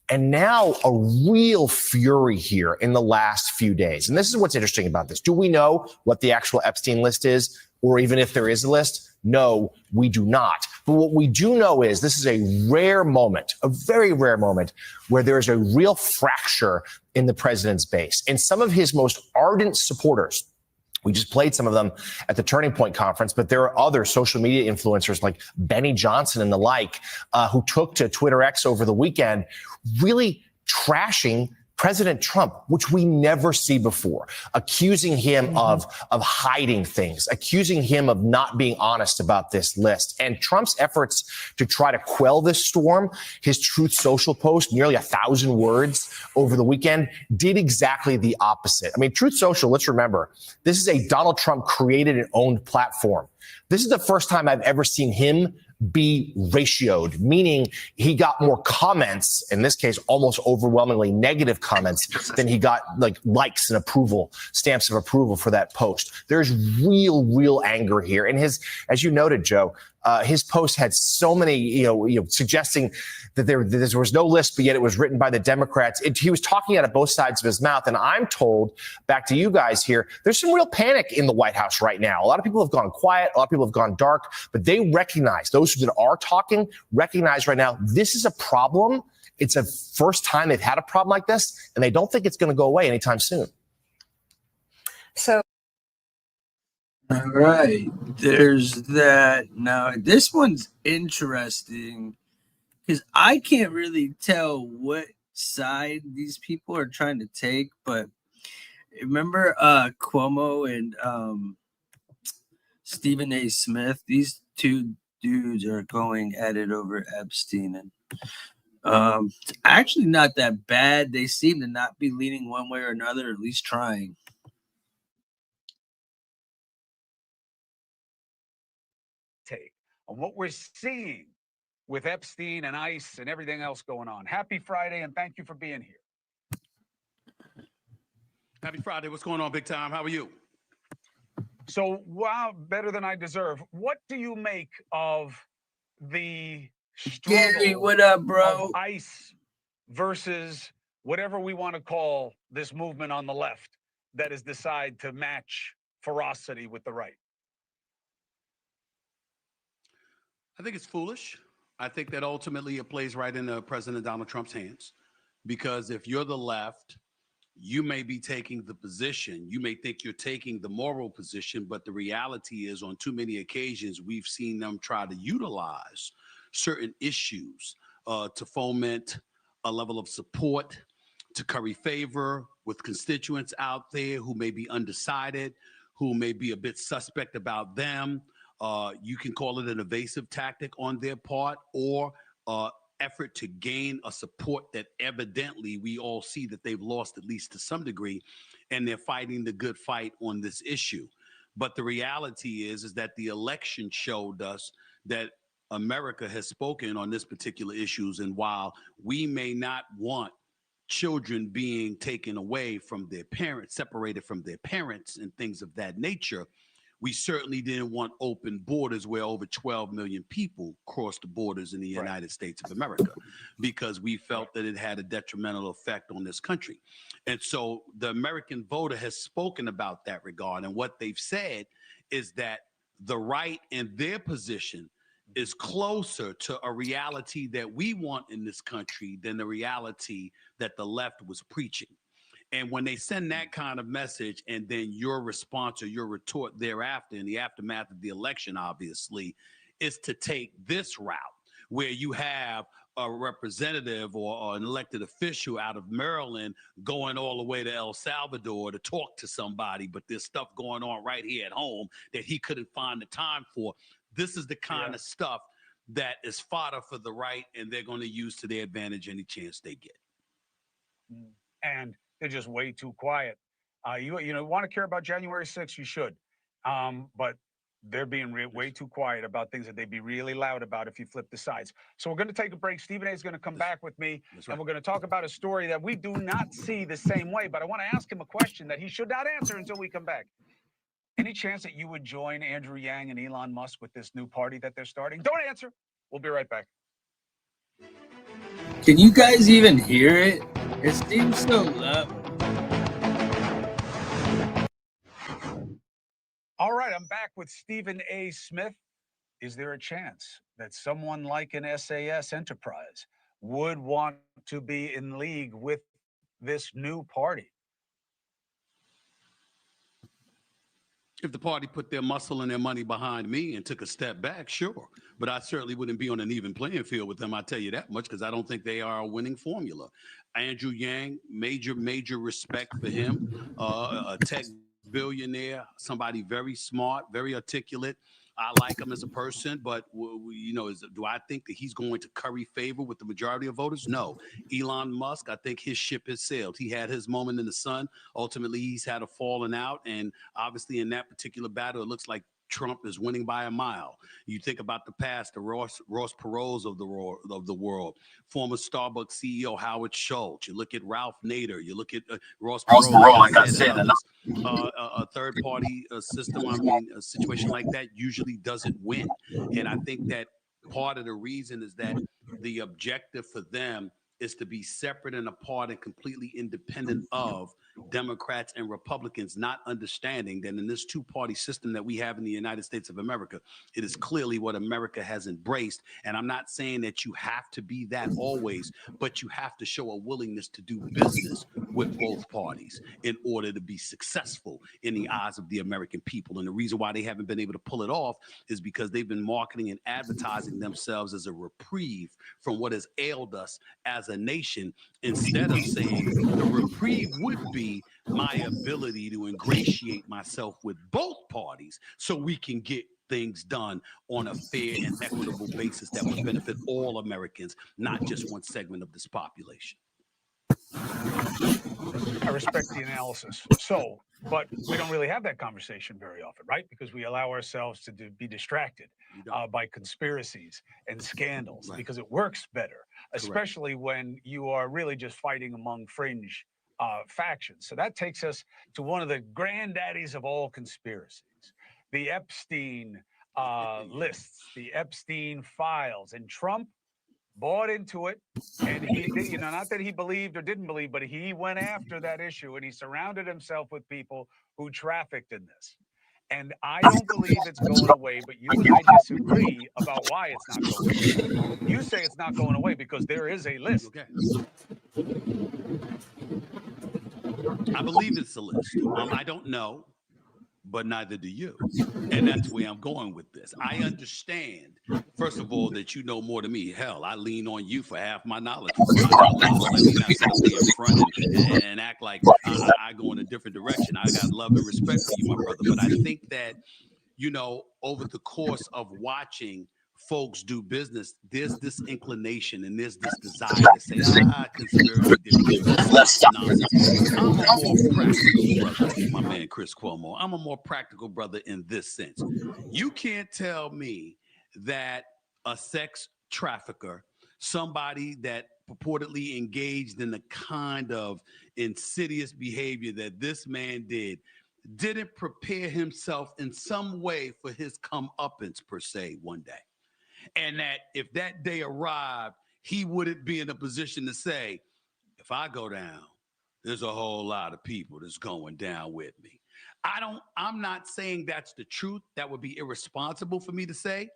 And now a real fury here in the last few days. And this is what's interesting about this. Do we know what the actual Epstein list is? Or even if there is a list? No, we do not. But what we do know is this is a rare moment, a very rare moment, where there is a real fracture in the president's base. And some of his most ardent supporters, we just played some of them at the Turning Point conference, but there are other social media influencers like Benny Johnson and the like who took to Twitter X over the weekend, really trashing President Trump, which we never see before, accusing him of hiding things, accusing him of not being honest about this list. And Trump's efforts to try to quell this storm, his Truth Social post, nearly 1,000 words over the weekend, did exactly the opposite. I mean, Truth Social, let's remember, this is a Donald Trump created and owned platform. This is the first time I've ever seen him be ratioed, meaning he got more comments, in this case, almost overwhelmingly negative comments than he got likes and approval, stamps of approval for that post. There's real anger here. And his, as you noted, Joe, his post had so many, suggesting that there was no list, but yet it was written by the Democrats. He was talking out of both sides of his mouth. And I'm told, back to you guys here, there's some real panic in the White House right now. A lot of people have gone quiet. A lot of people have gone dark, but they recognize, those that are talking recognize right now, this is a problem. It's a first time they've had a problem like this, and they don't think it's going to go away anytime soon. So. All right, there's that. Now, this one's interesting because I can't really tell what side these people are trying to take, but remember Cuomo and Stephen A. Smith? These two dudes are going at it over Epstein, and it's actually not that bad. They seem to not be leaning one way or another, at least trying. Take on what we're seeing with Epstein and ICE and everything else going on. Happy Friday, and thank you for being here. Happy Friday. What's going on, big time? How are you? So, wow, better than I deserve. What do you make of the Gary, what up, bro? of ICE versus whatever we want to call this movement on the left that has decided to match ferocity with the right? I think it's foolish. I think that ultimately it plays right into President Donald Trump's hands, because if you're the left, you may be taking the position, you may think you're taking the moral position, but the reality is on too many occasions, we've seen them try to utilize certain issues to foment a level of support, to curry favor with constituents out there who may be undecided, who may be a bit suspect about them. You can call it an evasive tactic on their part, or effort to gain a support that evidently we all see that they've lost, at least to some degree, and they're fighting the good fight on this issue. But the reality is that the election showed us that America has spoken on this particular issues. And while we may not want children being taken away from their parents, separated from their parents and things of that nature, we certainly didn't want open borders where over 12 million people crossed the borders in the United States of America, because we felt that it had a detrimental effect on this country. And so the American voter has spoken about that regard. And what they've said is that the right in their position is closer to a reality that we want in this country than the reality that the left was preaching. And when they send that kind of message, and then your response or your retort thereafter in the aftermath of the election, obviously, is to take this route where you have a representative or an elected official out of Maryland going all the way to El Salvador to talk to somebody, but there's stuff going on right here at home that he couldn't find the time for. This is the kind of stuff that is fodder for the right, and they're going to use to their advantage any chance they get. And they're just way too quiet. You want to care about January 6th, you should. But they're being way too quiet about things that they'd be really loud about if you flip the sides. So we're going to take a break. Stephen A. is going to come back with me, and we're going to talk about a story that we do not see the same way. But I want to ask him a question that he should not answer until we come back. Any chance that you would join Andrew Yang and Elon Musk with this new party that they're starting? Don't answer. We'll be right back. Can you guys even hear it? It seems so low. All right, I'm back with Stephen A. Smith. Is there a chance that someone like an SAS enterprise would want to be in league with this new party? If the party put their muscle and their money behind me and took a step back, sure. But I certainly wouldn't be on an even playing field with them, I tell you that much, because I don't think they are a winning formula. Andrew Yang, major respect for him. A tech billionaire, somebody very smart, very articulate. I like him as a person, but do I think that he's going to curry favor with the majority of voters? No. Elon Musk, I think his ship has sailed. He had his moment in the sun. Ultimately, he's had a falling out, and obviously in that particular battle, it looks like Trump is winning by a mile. You think about the past, the Ross Perols of the world, former Starbucks CEO Howard Schultz. You look at Ralph Nader. You look at Ross Perot, like I said, a third-party system. I mean, a situation like that usually doesn't win. And I think that part of the reason is that the objective for them is to be separate and apart and completely independent of Democrats and Republicans, not understanding that in this two-party system that we have in the United States of America, it is clearly what America has embraced. And I'm not saying that you have to be that always, but you have to show a willingness to do business with both parties in order to be successful in the eyes of the American people. And the reason why they haven't been able to pull it off is because they've been marketing and advertising themselves as a reprieve from what has ailed us as a nation, instead of saying the reprieve would be my ability to ingratiate myself with both parties so we can get things done on a fair and equitable basis that would benefit all Americans, not just one segment of this population. I respect the analysis. But we don't really have that conversation very often, right? Because we allow ourselves to be distracted by conspiracies and scandals because it works better, especially when you are really just fighting among fringe factions. So that takes us to one of the granddaddies of all conspiracies, the Epstein lists, the Epstein files. And Trump bought into it, and he did, not that he believed or didn't believe, but he went after that issue, and he surrounded himself with people who trafficked in this. And I don't believe it's going away, but you and I disagree about why it's not going away. You say it's not going away because there is a list. Okay. I believe it's a list. I don't know, but neither do you. And that's where I'm going with this. I understand, first of all, that you know more than me. Hell, I lean on you for half my knowledge. Let me not sit up there in front and act like I go in a different direction. I got love and respect for you, my brother. But I think that, over the course of watching folks do business, there's this inclination and there's this desire to say, conspiracy theory. I'm a more practical brother, my man Chris Cuomo. I'm a more practical brother in this sense. You can't tell me that a sex trafficker, somebody that purportedly engaged in the kind of insidious behavior that this man didn't prepare himself in some way for his comeuppance per se one day. And that if that day arrived, he wouldn't be in a position to say, if I go down, there's a whole lot of people that's going down with me. I'm not saying that's the truth. That would be irresponsible for me to say.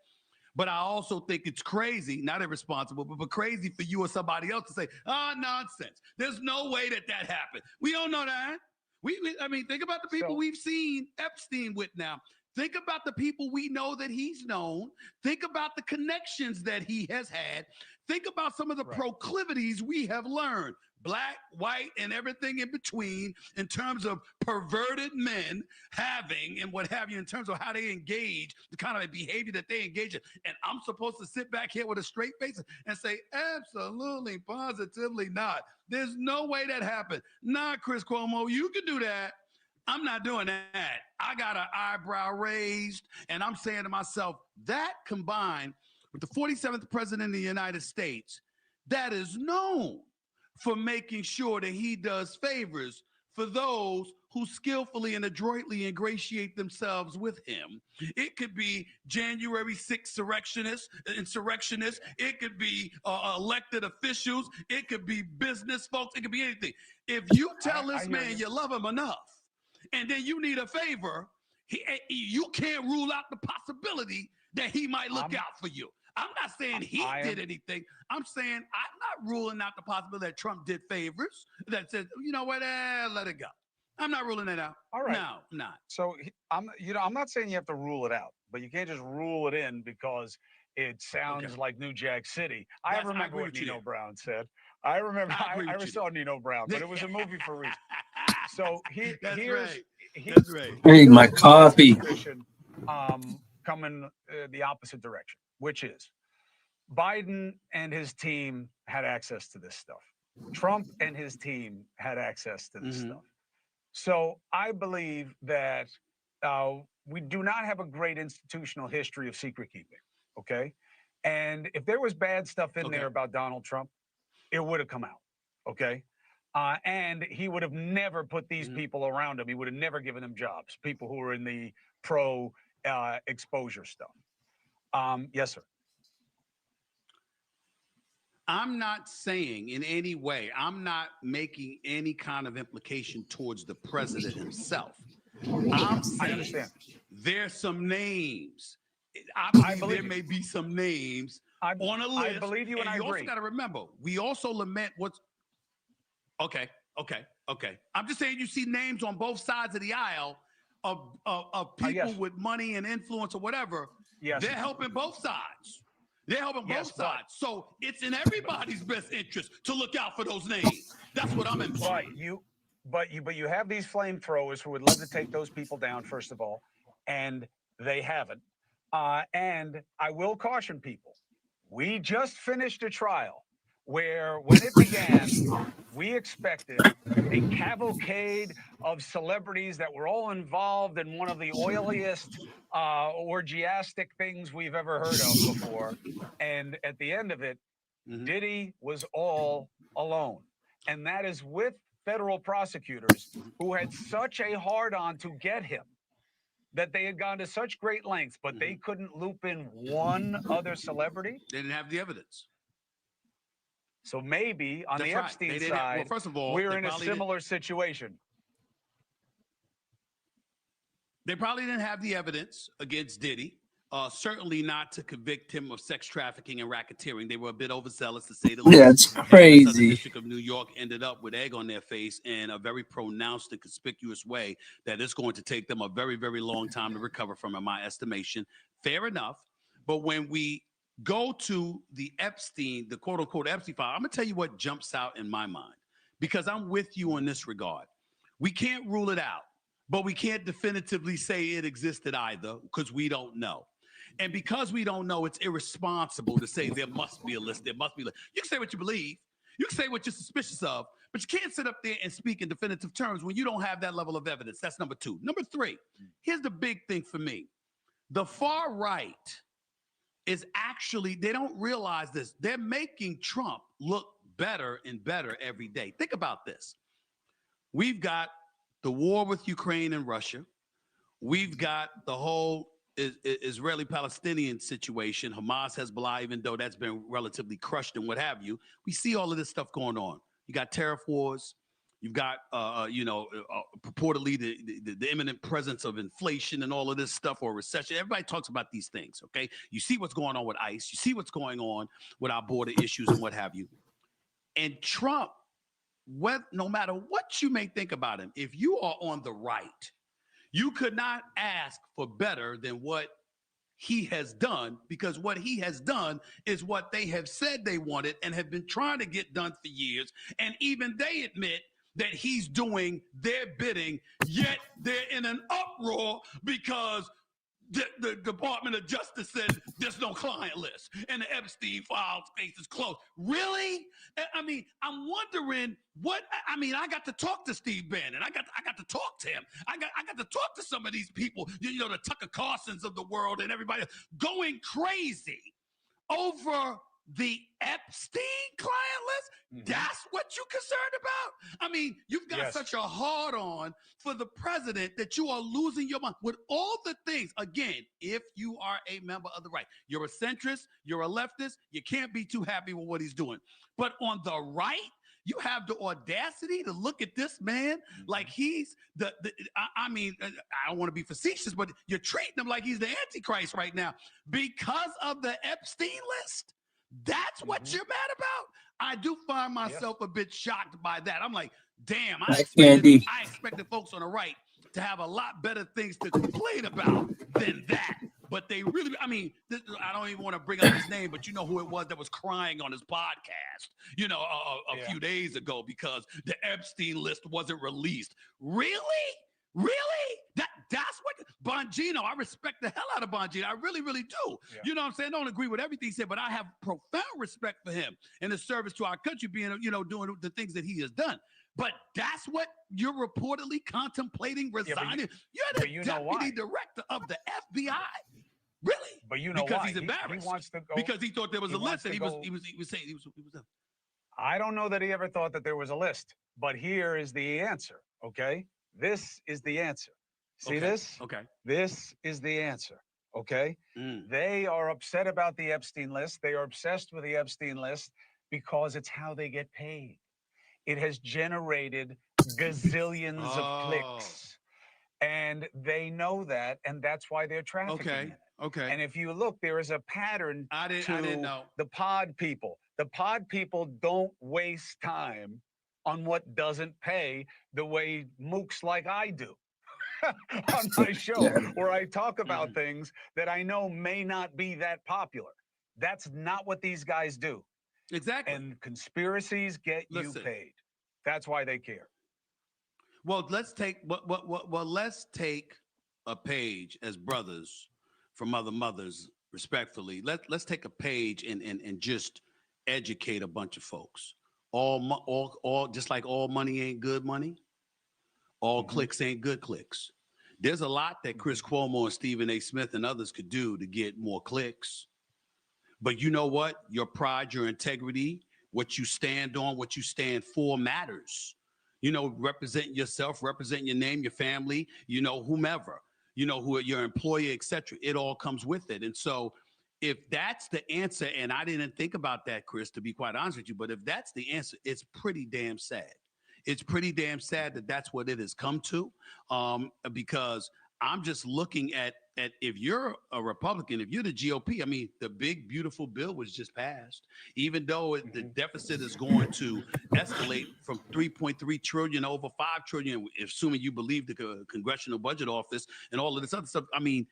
But I also think it's crazy, not irresponsible, but crazy for you or somebody else to say, nonsense. There's no way that happened. We don't know that. I mean, think about the people we've seen Epstein with now. Think about the people we know that he's known. Think about the connections that he has had. Think about some of the proclivities we have learned, black, white, and everything in between, in terms of perverted men having and what have you, in terms of how they engage, the kind of behavior that they engage in. And I'm supposed to sit back here with a straight face and say, absolutely, positively not. There's no way that happened. Nah, Chris Cuomo, you can do that. I'm not doing that. I got an eyebrow raised, and I'm saying to myself, that combined with the 47th president of the United States, that is known for making sure that he does favors for those who skillfully and adroitly ingratiate themselves with him. It could be January 6th insurrectionists. It could be elected officials. It could be business folks. It could be anything. If you tell this man you love him enough, and then you need a favor, you can't rule out the possibility that he might look out for you. I'm not saying he did anything. I'm saying I'm not ruling out the possibility that Trump did favors, that said, you know what, let it go. I'm not ruling that out. All right. No, I'm not. So I'm not saying you have to rule it out, but you can't just rule it in because it sounds like New Jack City. I remember what Nino Brown said. I remember I saw Nino Brown, but it was a movie for a reason. So here's Hey, my coffee. Coming the opposite direction, which is Biden and his team had access to this stuff. Trump and his team had access to this stuff. So I believe that we do not have a great institutional history of secret keeping, okay? And if there was bad stuff in there about Donald Trump, it would have come out, okay? And he would have never put these people around him. He would have never given them jobs, people who were in the pro-exposure stuff. Yes, sir. I'm not saying in any way, I'm not making any kind of implication towards the president himself. I'm saying I understand. There's some names. I believe there may be some names on a list. I believe you, and I you agree. also got to remember, we also lament what's. Okay. I'm just saying you see names on both sides of the aisle of people with money and influence or whatever. Yes. They're helping both sides. They're helping both sides. So it's in everybody's best interest to look out for those names. That's what I'm implying. But you have these flamethrowers who would love to take those people down, first of all, and they haven't. And I will caution people. We just finished a trial where when it began, we expected a cavalcade of celebrities that were all involved in one of the oiliest, orgiastic things we've ever heard of before. And at the end of it, Diddy was all alone. And that is with federal prosecutors who had such a hard-on to get him that they had gone to such great lengths, but they couldn't loop in one other celebrity. They didn't have the evidence. So maybe on the Epstein side, well, first of all, we're in a similar situation. They probably didn't have the evidence against Diddy. Certainly not to convict him of sex trafficking and racketeering. They were a bit overzealous, to say the least. Yeah, it's crazy. The Southern District of New York ended up with egg on their face in a very pronounced and conspicuous way that it's going to take them a very, very long time to recover from, in my estimation. Fair enough. But when we go to the Epstein, the quote unquote Epstein file, I'm going to tell you what jumps out in my mind, because I'm with you in this regard. We can't rule it out, but we can't definitively say it existed either, because we don't know. And because we don't know, it's irresponsible to say there must be a list. There must be a list. You can say what you believe. You can say what you're suspicious of, but you can't sit up there and speak in definitive terms when you don't have that level of evidence. That's number two. Number three, here's the big thing for me. The far right is actually, they don't realize this. They're making Trump look better and better every day. Think about this. We've got the war with Ukraine and Russia. We've got the whole Israeli-Palestinian situation, Hamas, Hezbollah, even though that's been relatively crushed and what have you. We see all of this stuff going on. You got tariff wars. You've got, purportedly the imminent presence of inflation and all of this stuff, or recession. Everybody talks about these things, okay? You see what's going on with ICE. You see what's going on with our border issues and what have you. And Trump, no matter what you may think about him, if you are on the right, you could not ask for better than what he has done, because what he has done is what they have said they wanted and have been trying to get done for years. And even they admit that he's doing their bidding, yet they're in an uproar because the Department of Justice says there's no client list and the Epstein file space is closed. Really? I mean, I'm wondering I got to talk to Steve Bannon. I got to talk to him. I got to talk to some of these people, the Tucker Carlsons of the world and everybody going crazy over the Epstein client list. That's what you're concerned about? I mean, you've got such a hard on for the president that you are losing your mind with all the things. Again, if you are a member of the right, you're a centrist, you're a leftist, you can't be too happy with what he's doing. But on the right, you have the audacity to look at this man like he's I mean, I don't want to be facetious, but you're treating him like he's the Antichrist right now because of the Epstein list. That's what you're mad about? I do find myself a bit shocked by that. I'm like, damn, I expected folks on the right to have a lot better things to complain about than that. But they really, I mean, I don't even want to bring up his name, but you know who it was that was crying on his podcast, a few days ago because the Epstein list wasn't released. Really? That's what Bongino, I respect the hell out of Bongino. I really, really do. Yeah. You know what I'm saying? I don't agree with everything he said, but I have profound respect for him and the service to our country being, doing the things that he has done. But that's what you're reportedly contemplating resigning. You're the deputy director of the FBI. Really? But you know because why? He's embarrassed. He wants to go, because he thought there was a list that he was saying he was I don't know that he ever thought that there was a list, but here is the answer, okay? This is the answer. See this? Okay. This is the answer, okay? They are upset about the Epstein list. They are obsessed with the Epstein list because it's how they get paid. It has generated gazillions of clicks. And they know that, and that's why they're trafficking in it. Okay. And if you look, there is a pattern I didn't know. The pod people. The pod people don't waste time on what doesn't pay the way mooks like I do on my show, where I talk about things that I know may not be that popular. That's not what these guys do. Exactly. And conspiracies get you paid. That's why they care. Well, let's take let's take a page as brothers from other mothers, respectfully. Let's take a page and just educate a bunch of folks. All just like all money ain't good money, all clicks ain't good clicks. There's a lot that Chris Cuomo and Stephen A. Smith and others could do to get more clicks. But you know what? Your pride, your integrity, what you stand on, what you stand for matters. Represent yourself, represent your name, your family, whomever, who your employer, etc. It all comes with it. And so if that's the answer, and I didn't think about that, Chris, to be quite honest with you, but if that's the answer, it's pretty damn sad. It's pretty damn sad that that's what it has come to, because I'm just looking at if you're a Republican, if you're the GOP, I mean, the big, beautiful bill was just passed, even though the deficit is going to escalate from 3.3 trillion over 5 trillion, assuming you believe the Congressional Budget Office and all of this other stuff. I mean,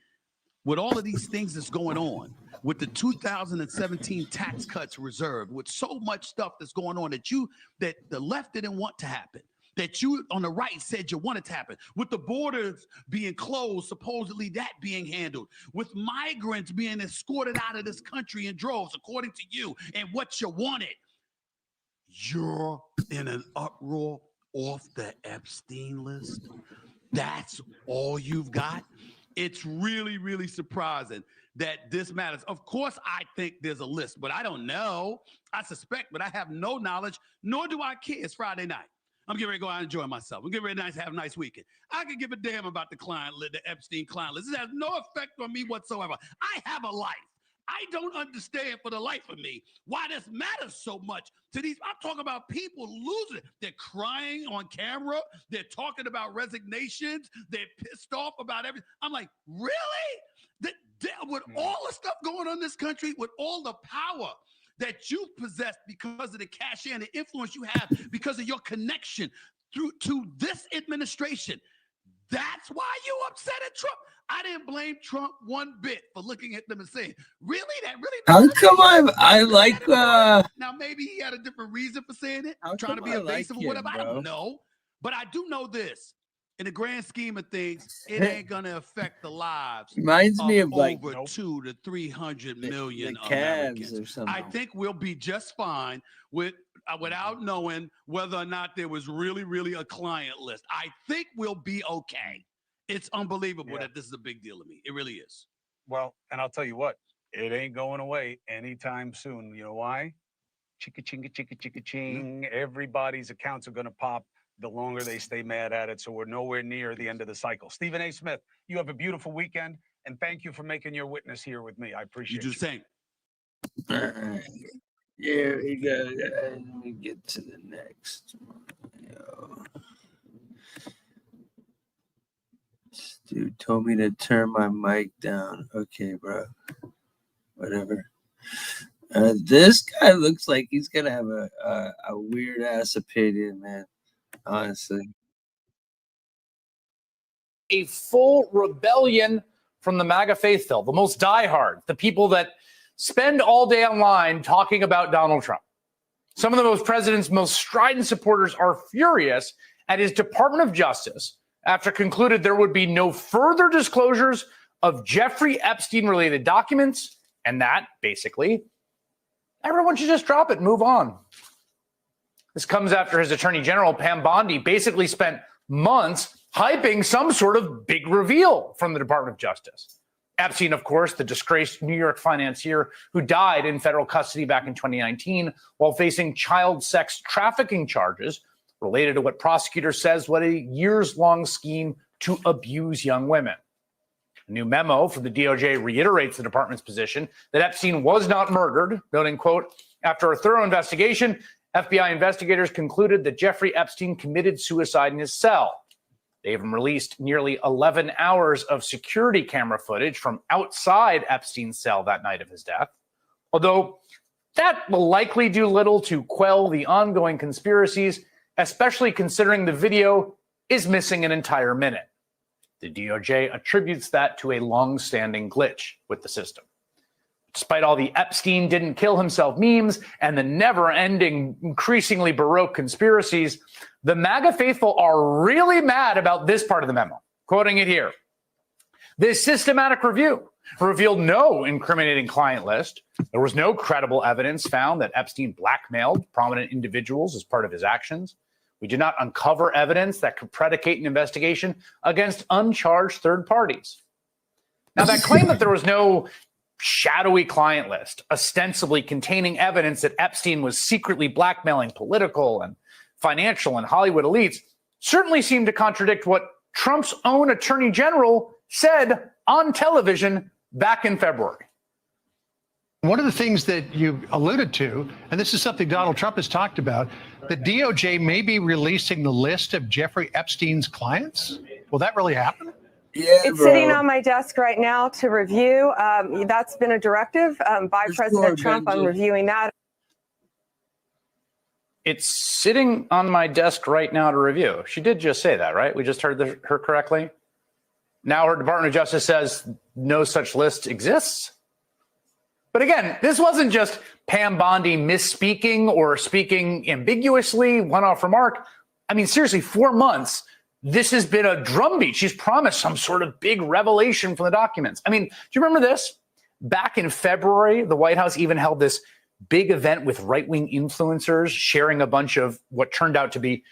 with all of these things that's going on, with the 2017 tax cuts reserved, with so much stuff that's going on that the left didn't want to happen, that you on the right said you wanted to happen, with the borders being closed, supposedly that being handled, with migrants being escorted out of this country in droves, according to you, and what you wanted, you're in an uproar off the Epstein list. That's all you've got. It's really, really surprising that this matters. Of course, I think there's a list, but I don't know. I suspect, but I have no knowledge, nor do I care. It's Friday night. I'm getting ready to go out and enjoy myself. I'm getting ready to have a nice weekend. I can give a damn about the Epstein client list. It has no effect on me whatsoever. I have a life. I don't understand for the life of me why this matters so much to these. I'm talking about people losing it. They're crying on camera. They're talking about resignations. They're pissed off about everything. I'm like, really? With all the stuff going on in this country, with all the power that you possess because of the cachet and the influence you have because of your connection to this administration, that's why you upset at Trump. I didn't blame Trump one bit for looking at them and saying, really? That really? How come I like Now, maybe he had a different reason for saying it. I'm trying to be evasive or whatever. I don't know. But I do know this. in the grand scheme of things, it ain't gonna affect the lives Reminds me of like over 200 to 300 million the Cavs Americans. or something. I think we'll be just fine without knowing whether or not there was really a client list. I think we'll be okay. It's unbelievable that this is a big deal to me. It really is. Well, and I'll tell you what, it ain't going away anytime soon. You know why? Chicka chinga chicka chicka ching. Everybody's accounts are going to pop the longer they stay mad at it. So we're nowhere near the end of the cycle. Stephen A. Smith, you have a beautiful weekend, and thank you for making your witness here with me. I appreciate you. You do the same. All right. Here we go. Let me get to the next one. This dude told me to turn my mic down. Okay, bro. Whatever. This guy looks like he's gonna have a weird ass opinion, man. Honestly. A full rebellion from the MAGA faithful, the most diehard, the people that spend all day online talking about Donald Trump. Some of the president's most strident supporters are furious at his Department of Justice after concluded there would be no further disclosures of Jeffrey Epstein-related documents, and that, basically, everyone should just drop it and move on. This comes after his Attorney General, Pam Bondi, basically spent months hyping some sort of big reveal from the Department of Justice. Epstein, of course, the disgraced New York financier who died in federal custody back in 2019 while facing child sex trafficking charges related to what prosecutors says was a years-long scheme to abuse young women. A new memo from the DOJ reiterates the department's position that Epstein was not murdered, noting, quote, after a thorough investigation, FBI investigators concluded that Jeffrey Epstein committed suicide in his cell. They even released nearly 11 hours of security camera footage from outside Epstein's cell that night of his death. Although that will likely do little to quell the ongoing conspiracies, especially considering the video is missing an entire minute. The DOJ attributes that to a long-standing glitch with the system. Despite all the Epstein didn't kill himself memes and the never-ending, increasingly Baroque conspiracies, the MAGA faithful are really mad about this part of the memo. Quoting it here. This systematic review revealed no incriminating client list. There was no credible evidence found that Epstein blackmailed prominent individuals as part of his actions. We did not uncover evidence that could predicate an investigation against uncharged third parties. Now, that claim that there was no shadowy client list, ostensibly containing evidence that Epstein was secretly blackmailing political and financial and Hollywood elites, certainly seemed to contradict what Trump's own attorney general said on television back in February. One of the things that you alluded to, and this is something Donald Trump has talked about, the DOJ may be releasing the list of Jeffrey Epstein's clients. Will that really happen? Yeah, it's sitting on my desk right now to review. That's been a directive by President Trump. I'm reviewing that. It's sitting on my desk right now to review. She did just say that, right? We just heard her correctly. Now her Department of Justice says no such list exists. But again, this wasn't just Pam Bondi misspeaking or speaking ambiguously, one-off remark. I mean, seriously, 4 months. This has been a drumbeat. She's promised some sort of big revelation from the documents. I mean, do you remember this? Back in February, the White House even held this big event with right-wing influencers sharing a bunch of what turned out to be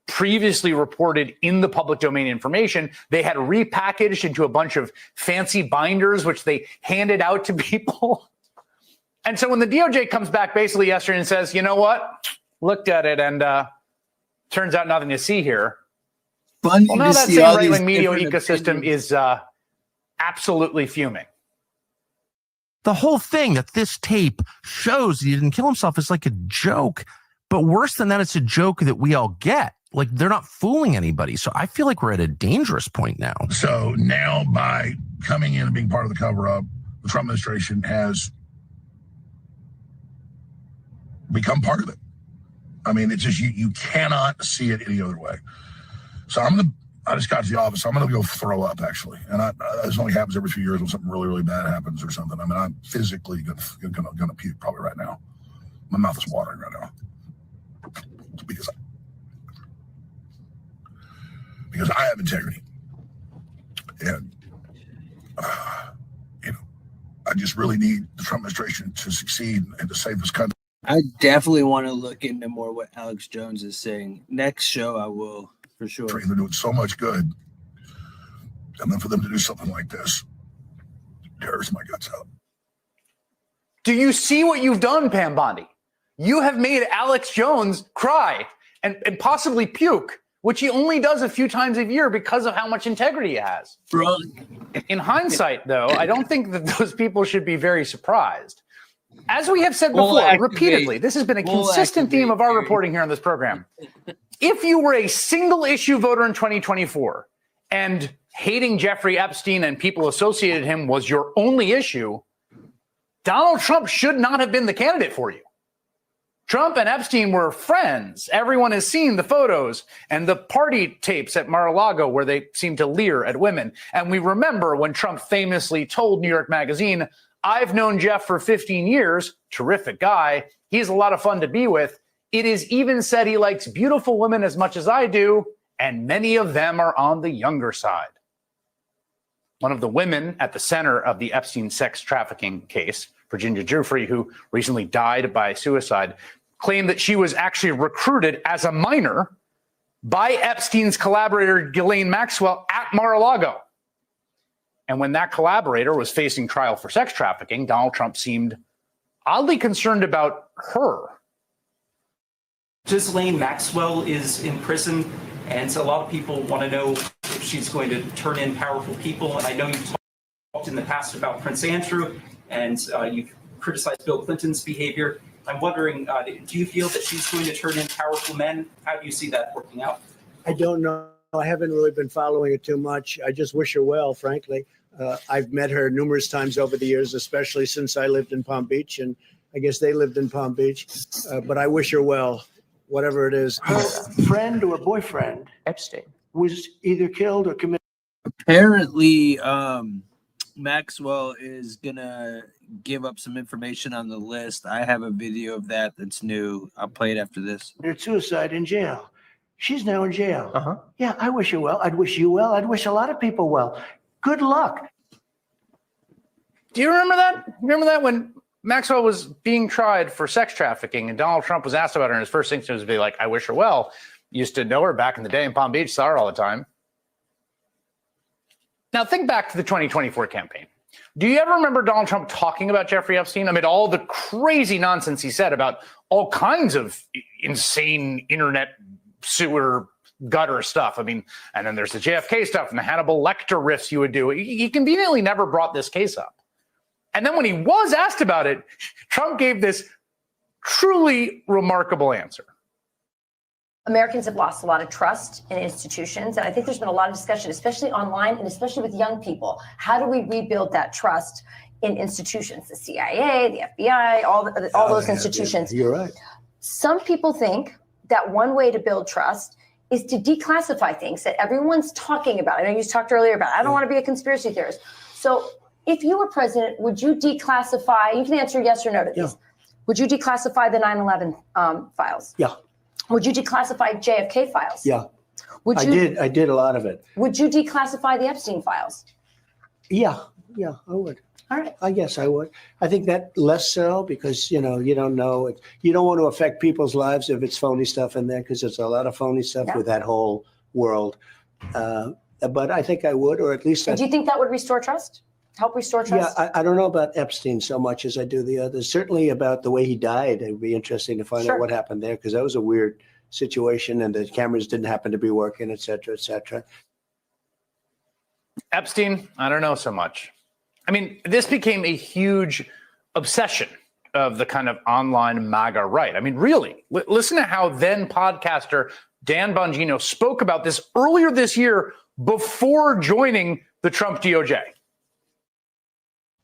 previously reported in the public domain information. They had repackaged into a bunch of fancy binders, which they handed out to people. And so when the DOJ comes back basically yesterday and says, you know what, looked at it and turns out nothing to see here. Well, now that same right-wing media ecosystem is absolutely fuming. The whole thing that this tape shows he didn't kill himself is like a joke. But worse than that, it's a joke that we all get. Like, they're not fooling anybody. So I feel like we're at a dangerous point now. So now by coming in and being part of the cover-up, the Trump administration has become part of it. I mean, it's just you cannot see it any other way. So I just got to the office. So I'm going to go throw up, actually. And this only happens every few years when something really, really bad happens or something. I mean, I'm physically going to puke probably right now. My mouth is watering right now. because I have integrity. And, I just really need the Trump administration to succeed and to save this country. I definitely want to look into more what Alex Jones is saying. Next show, I will, for sure. They're doing so much good. And then for them to do something like this, tears my guts out. Do you see what you've done, Pam Bondi? You have made Alex Jones cry and possibly puke, which he only does a few times a year because of how much integrity he has. Bro. In hindsight, though, I don't think that those people should be very surprised. As we have said before, repeatedly, this has been a consistent theme of our reporting here on this program. If you were a single issue voter in 2024 and hating Jeffrey Epstein and people associated him was your only issue, Donald Trump should not have been the candidate for you. Trump and Epstein were friends. Everyone has seen the photos and the party tapes at Mar-a-Lago where they seem to leer at women. And we remember when Trump famously told New York Magazine, "I've known Jeff for 15 years, terrific guy. He's a lot of fun to be with. It is even said he likes beautiful women as much as I do, and many of them are on the younger side." One of the women at the center of the Epstein sex trafficking case, Virginia Giuffre, who recently died by suicide, claimed that she was actually recruited as a minor by Epstein's collaborator, Ghislaine Maxwell, at Mar-a-Lago. And when that collaborator was facing trial for sex trafficking, Donald Trump seemed oddly concerned about her. Ghislaine Maxwell is in prison, and so a lot of people want to know if she's going to turn in powerful people. And I know you've talked in the past about Prince Andrew, and you've criticized Bill Clinton's behavior. I'm wondering, do you feel that she's going to turn in powerful men? How do you see that working out? I don't know. I haven't really been following it too much. I just wish her well, frankly. I've met her numerous times over the years, especially since I lived in Palm Beach, and I guess they lived in Palm Beach. But I wish her well, whatever it is. Her friend or boyfriend, Epstein, was either killed or committed. Apparently, Maxwell is going to give up some information on the list. I have a video of that that's new. I'll play it after this. Suicide in jail. She's now in jail. Yeah, I wish her well. I'd wish you well. I'd wish a lot of people well. Good luck. Do you remember that? Remember that when Maxwell was being tried for sex trafficking and Donald Trump was asked about her and his first instinct was to be like, I wish her well. Used to know her back in the day in Palm Beach, saw her all the time. Now think back to the 2024 campaign. Do you ever remember Donald Trump talking about Jeffrey Epstein? I mean, all the crazy nonsense he said about all kinds of insane internet sewer gutter stuff. I mean, and then there's the JFK stuff and the Hannibal Lecter riffs you would do. He conveniently never brought this case up. And then when he was asked about it, Trump gave this truly remarkable answer. Americans have lost a lot of trust in institutions. And I think there's been a lot of discussion, especially online and especially with young people. How do we rebuild that trust in institutions? The CIA, the FBI, all those institutions. You're right. Some people think that one way to build trust is to declassify things that everyone's talking about. I know you talked earlier about, I don't want to be a conspiracy theorist. So if you were president, would you declassify, you can answer yes or no to these. Yeah. Would you declassify the 9/11 files? Yeah. Would you declassify JFK files? Yeah. Would you? I did a lot of it. Would you declassify the Epstein files? Yeah, I would. All right. I guess I would. I think that less so because, you don't know. You don't want to affect people's lives if it's phony stuff in there because there's a lot of phony stuff with that whole world. But I think I would, or at least. Do you think that would restore trust? Help restore trust? Yeah, I don't know about Epstein so much as I do the others. Certainly about the way he died. It would be interesting to find out what happened there because that was a weird situation and the cameras didn't happen to be working, et cetera, et cetera. Epstein, I don't know so much. I mean, this became a huge obsession of the kind of online MAGA right. I mean, really, listen to how then podcaster Dan Bongino spoke about this earlier this year before joining the Trump DOJ.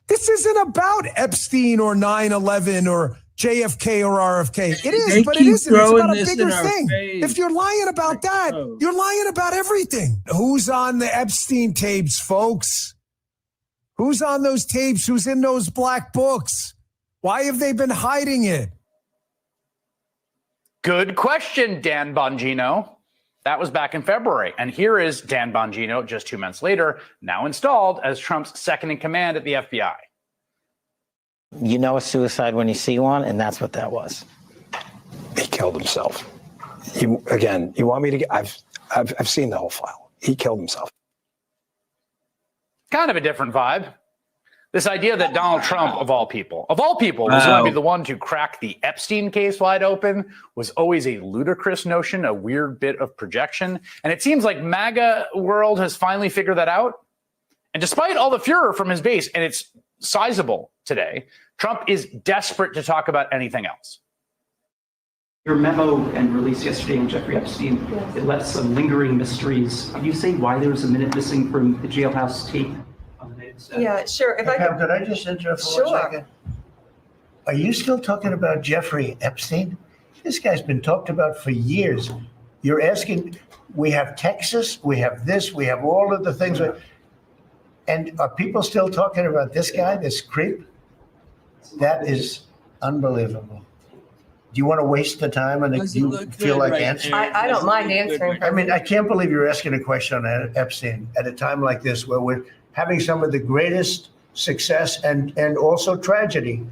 This isn't about Epstein or 9/11 or JFK or RFK. It is, but it isn't. It's about a bigger thing. If you're lying about that, you're lying about everything. Who's on the Epstein tapes, folks? Who's on those tapes? Who's in those black books? Why have they been hiding it? Good question, Dan Bongino. That was back in February. And here is Dan Bongino just 2 months later, now installed as Trump's second in command at the FBI. You know a suicide when you see one, and that's what that was. He killed himself. You want me to? I've seen the whole file. He killed himself. Kind of a different vibe. This idea that Donald Trump, of all people, was going to be the one to crack the Epstein case wide open was always a ludicrous notion, a weird bit of projection. And it seems like MAGA world has finally figured that out. And despite all the furor from his base, and it's sizable today, Trump is desperate to talk about anything else. Your memo and release yesterday on Jeffrey Epstein, it left some lingering mysteries. Can you say why there was a minute missing from the jailhouse tape? Yeah, sure. If I Could I just interrupt for 1 second? Are you still talking about Jeffrey Epstein? This guy's been talked about for years. You're asking, we have Texas, we have this, we have all of the things. And are people still talking about this guy, this creep? That is unbelievable. Do you want to waste the time and you feel like answering? I don't mind answering. I mean, I can't believe you're asking a question on Epstein at a time like this where we're having some of the greatest success and also tragedy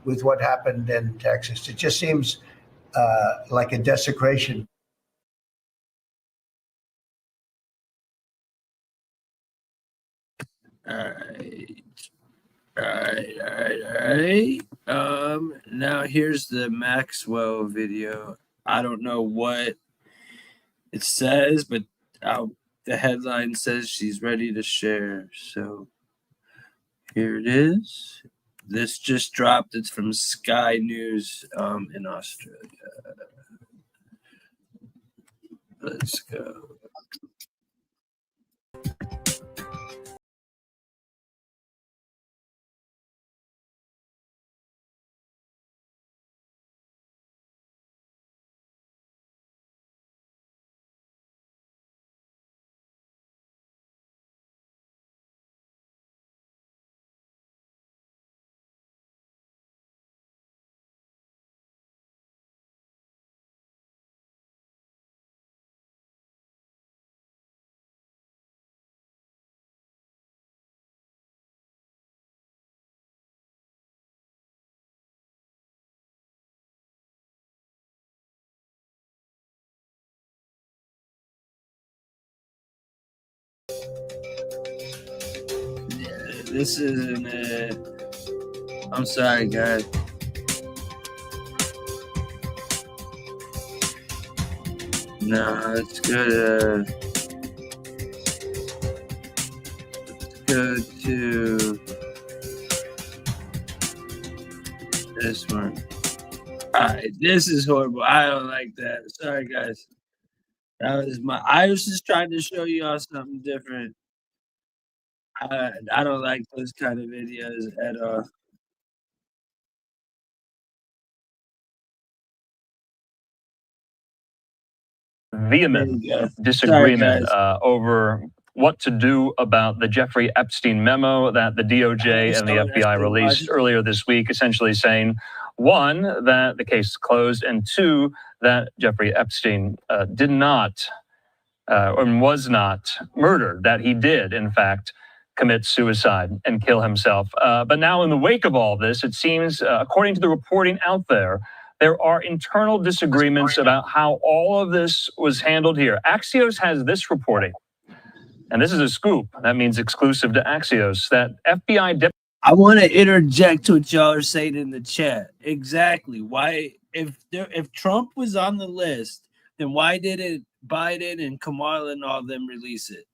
with what happened in Texas. It just seems like a desecration. All right. Now here's the Maxwell video. I don't know what it says, but the headline says she's ready to share. So here it is. This just dropped. It's from Sky News in Australia. Let's go. This isn't it. I'm sorry, guys. No, it's good. Let's go to this one. All right, this is horrible. I don't like that. Sorry, guys. I was just trying to show you all something different. I don't like those kind of videos at all. Vehement disagreement over what to do about the Jeffrey Epstein memo that the DOJ and the FBI released earlier this week, essentially saying, one, that the case is closed, and two, that Jeffrey Epstein did not or was not murdered, that he did, in fact, commit suicide and kill himself. But now in the wake of all this, it seems, according to the reporting out there, there are internal disagreements about how all of this was handled here. Axios has this reporting, and this is a scoop. That means exclusive to Axios, that FBI... I want to interject what y'all are saying in the chat. Exactly. Why, if Trump was on the list, then why didn't Biden and Kamala and all of them release it?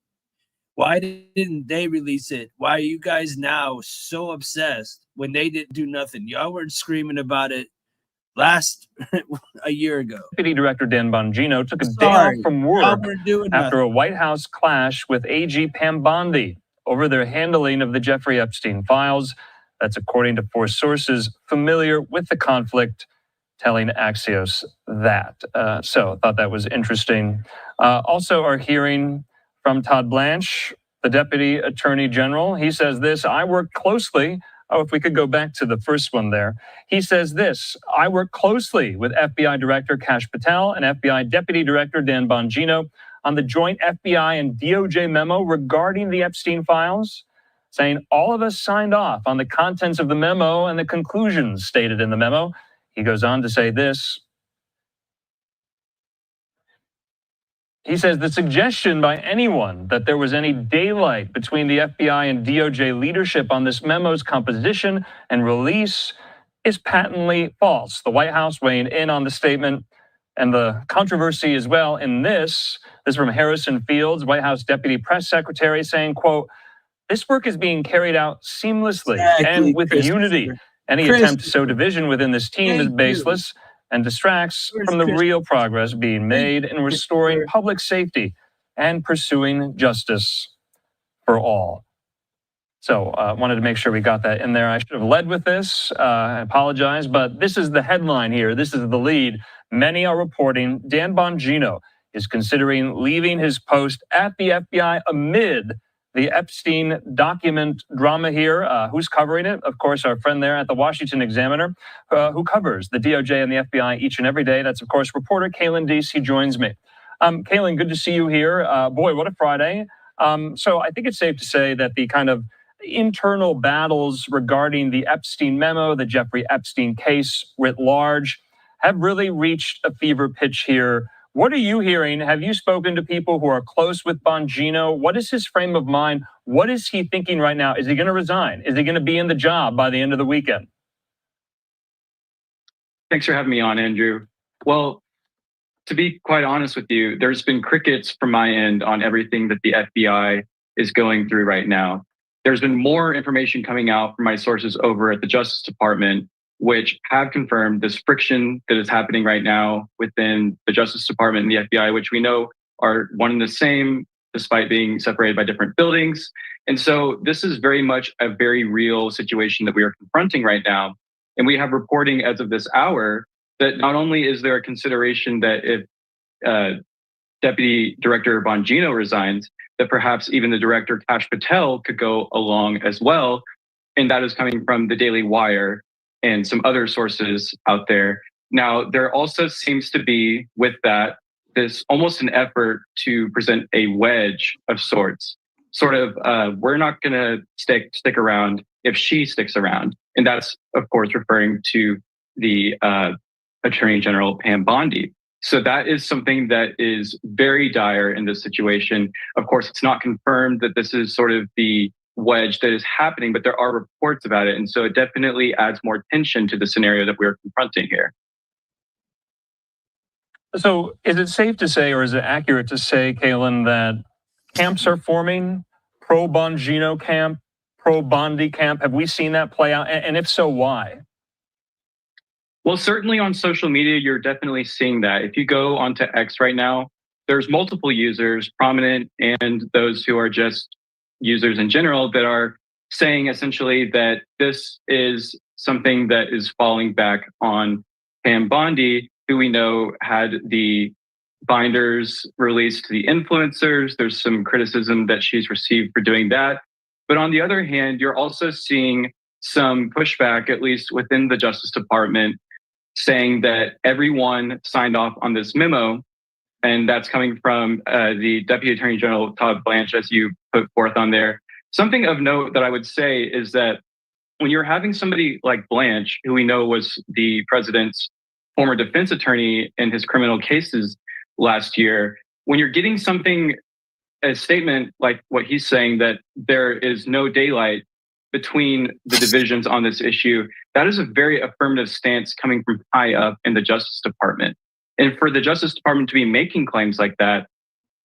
Why didn't they release it? Why are you guys now so obsessed when they didn't do nothing? Y'all were screaming about it a year ago. Deputy Director Dan Bongino took a day off from work after a White House clash with AG Pam Bondi over their handling of the Jeffrey Epstein files. That's according to 4 sources familiar with the conflict, telling Axios that. So I thought that was interesting. Also, our hearing from Todd Blanche, the Deputy Attorney General. He says this: I worked closely if we could go back to the first one there. He says this: I work closely with FBI Director Kash Patel and FBI Deputy Director Dan Bongino on the joint FBI and DOJ memo regarding the Epstein files, saying all of us signed off on the contents of the memo and the conclusions stated in the memo. He goes on to say this. He says the suggestion by anyone that there was any daylight between the FBI and DOJ leadership on this memo's composition and release is patently false. The White House weighing in on the statement and the controversy as well in this. This is from Harrison Fields, White House Deputy Press Secretary, saying, quote, this work is being carried out seamlessly and with unity. Any attempt to sow division within this team is baseless and distracts from the real progress being made in restoring public safety and pursuing justice for all. So I wanted to make sure we got that in there. I should have led with this. I apologize, but this is the headline here. This is the lead. Many are reporting Dan Bongino is considering leaving his post at the FBI amid the Epstein document drama here. Who's covering it? Of course, our friend there at the Washington Examiner, who covers the DOJ and the FBI each and every day. That's, of course, reporter Kaylin Deese. He joins me. Kaylin, good to see you here. Boy, what a Friday. So I think it's safe to say that the kind of internal battles regarding the Epstein memo, the Jeffrey Epstein case writ large, have really reached a fever pitch here. What are you hearing? Have you spoken to people who are close with Bongino? What is his frame of mind? What is he thinking right now? Is he going to resign? Is he going to be in the job by the end of the weekend? Thanks for having me on, Andrew. Well, to be quite honest with you, there's been crickets from my end on everything that the FBI is going through right now. There's been more information coming out from my sources over at the Justice Department, which have confirmed this friction that is happening right now within the Justice Department and the FBI, which we know are one and the same, despite being separated by different buildings. And so this is very much a very real situation that we are confronting right now. And we have reporting as of this hour that not only is there a consideration that if Deputy Director Bongino resigns, that perhaps even the Director Kash Patel could go along as well. And that is coming from the Daily Wire and some other sources out there. Now, there also seems to be, with that, this almost an effort to present a wedge of sorts. Sort of, we're not going to stick around if she sticks around. And that's, of course, referring to the Attorney General Pam Bondi. So that is something that is very dire in this situation. Of course, it's not confirmed that this is sort of the wedge that is happening, but there are reports about it. And so it definitely adds more tension to the scenario that we're confronting here. So is it safe to say, or is it accurate to say, Kaylin, that camps are forming, pro-Bongino camp, pro-Bondi camp? Have we seen that play out? And if so, why? Well, certainly on social media, you're definitely seeing that. If you go onto X right now, there's multiple users, prominent and those who are just users in general, that are saying essentially that this is something that is falling back on Pam Bondi, who we know had the binders released to the influencers. There's some criticism that she's received for doing that. But on the other hand, you're also seeing some pushback, at least within the Justice Department, saying that everyone signed off on this memo. And that's coming from the Deputy Attorney General, Todd Blanche, as you put forth on there. Something of note that I would say is that when you're having somebody like Blanche, who we know was the president's former defense attorney in his criminal cases last year, when you're getting something, a statement like what he's saying, that there is no daylight between the divisions on this issue, that is a very affirmative stance coming from high up in the Justice Department. And for the Justice Department to be making claims like that,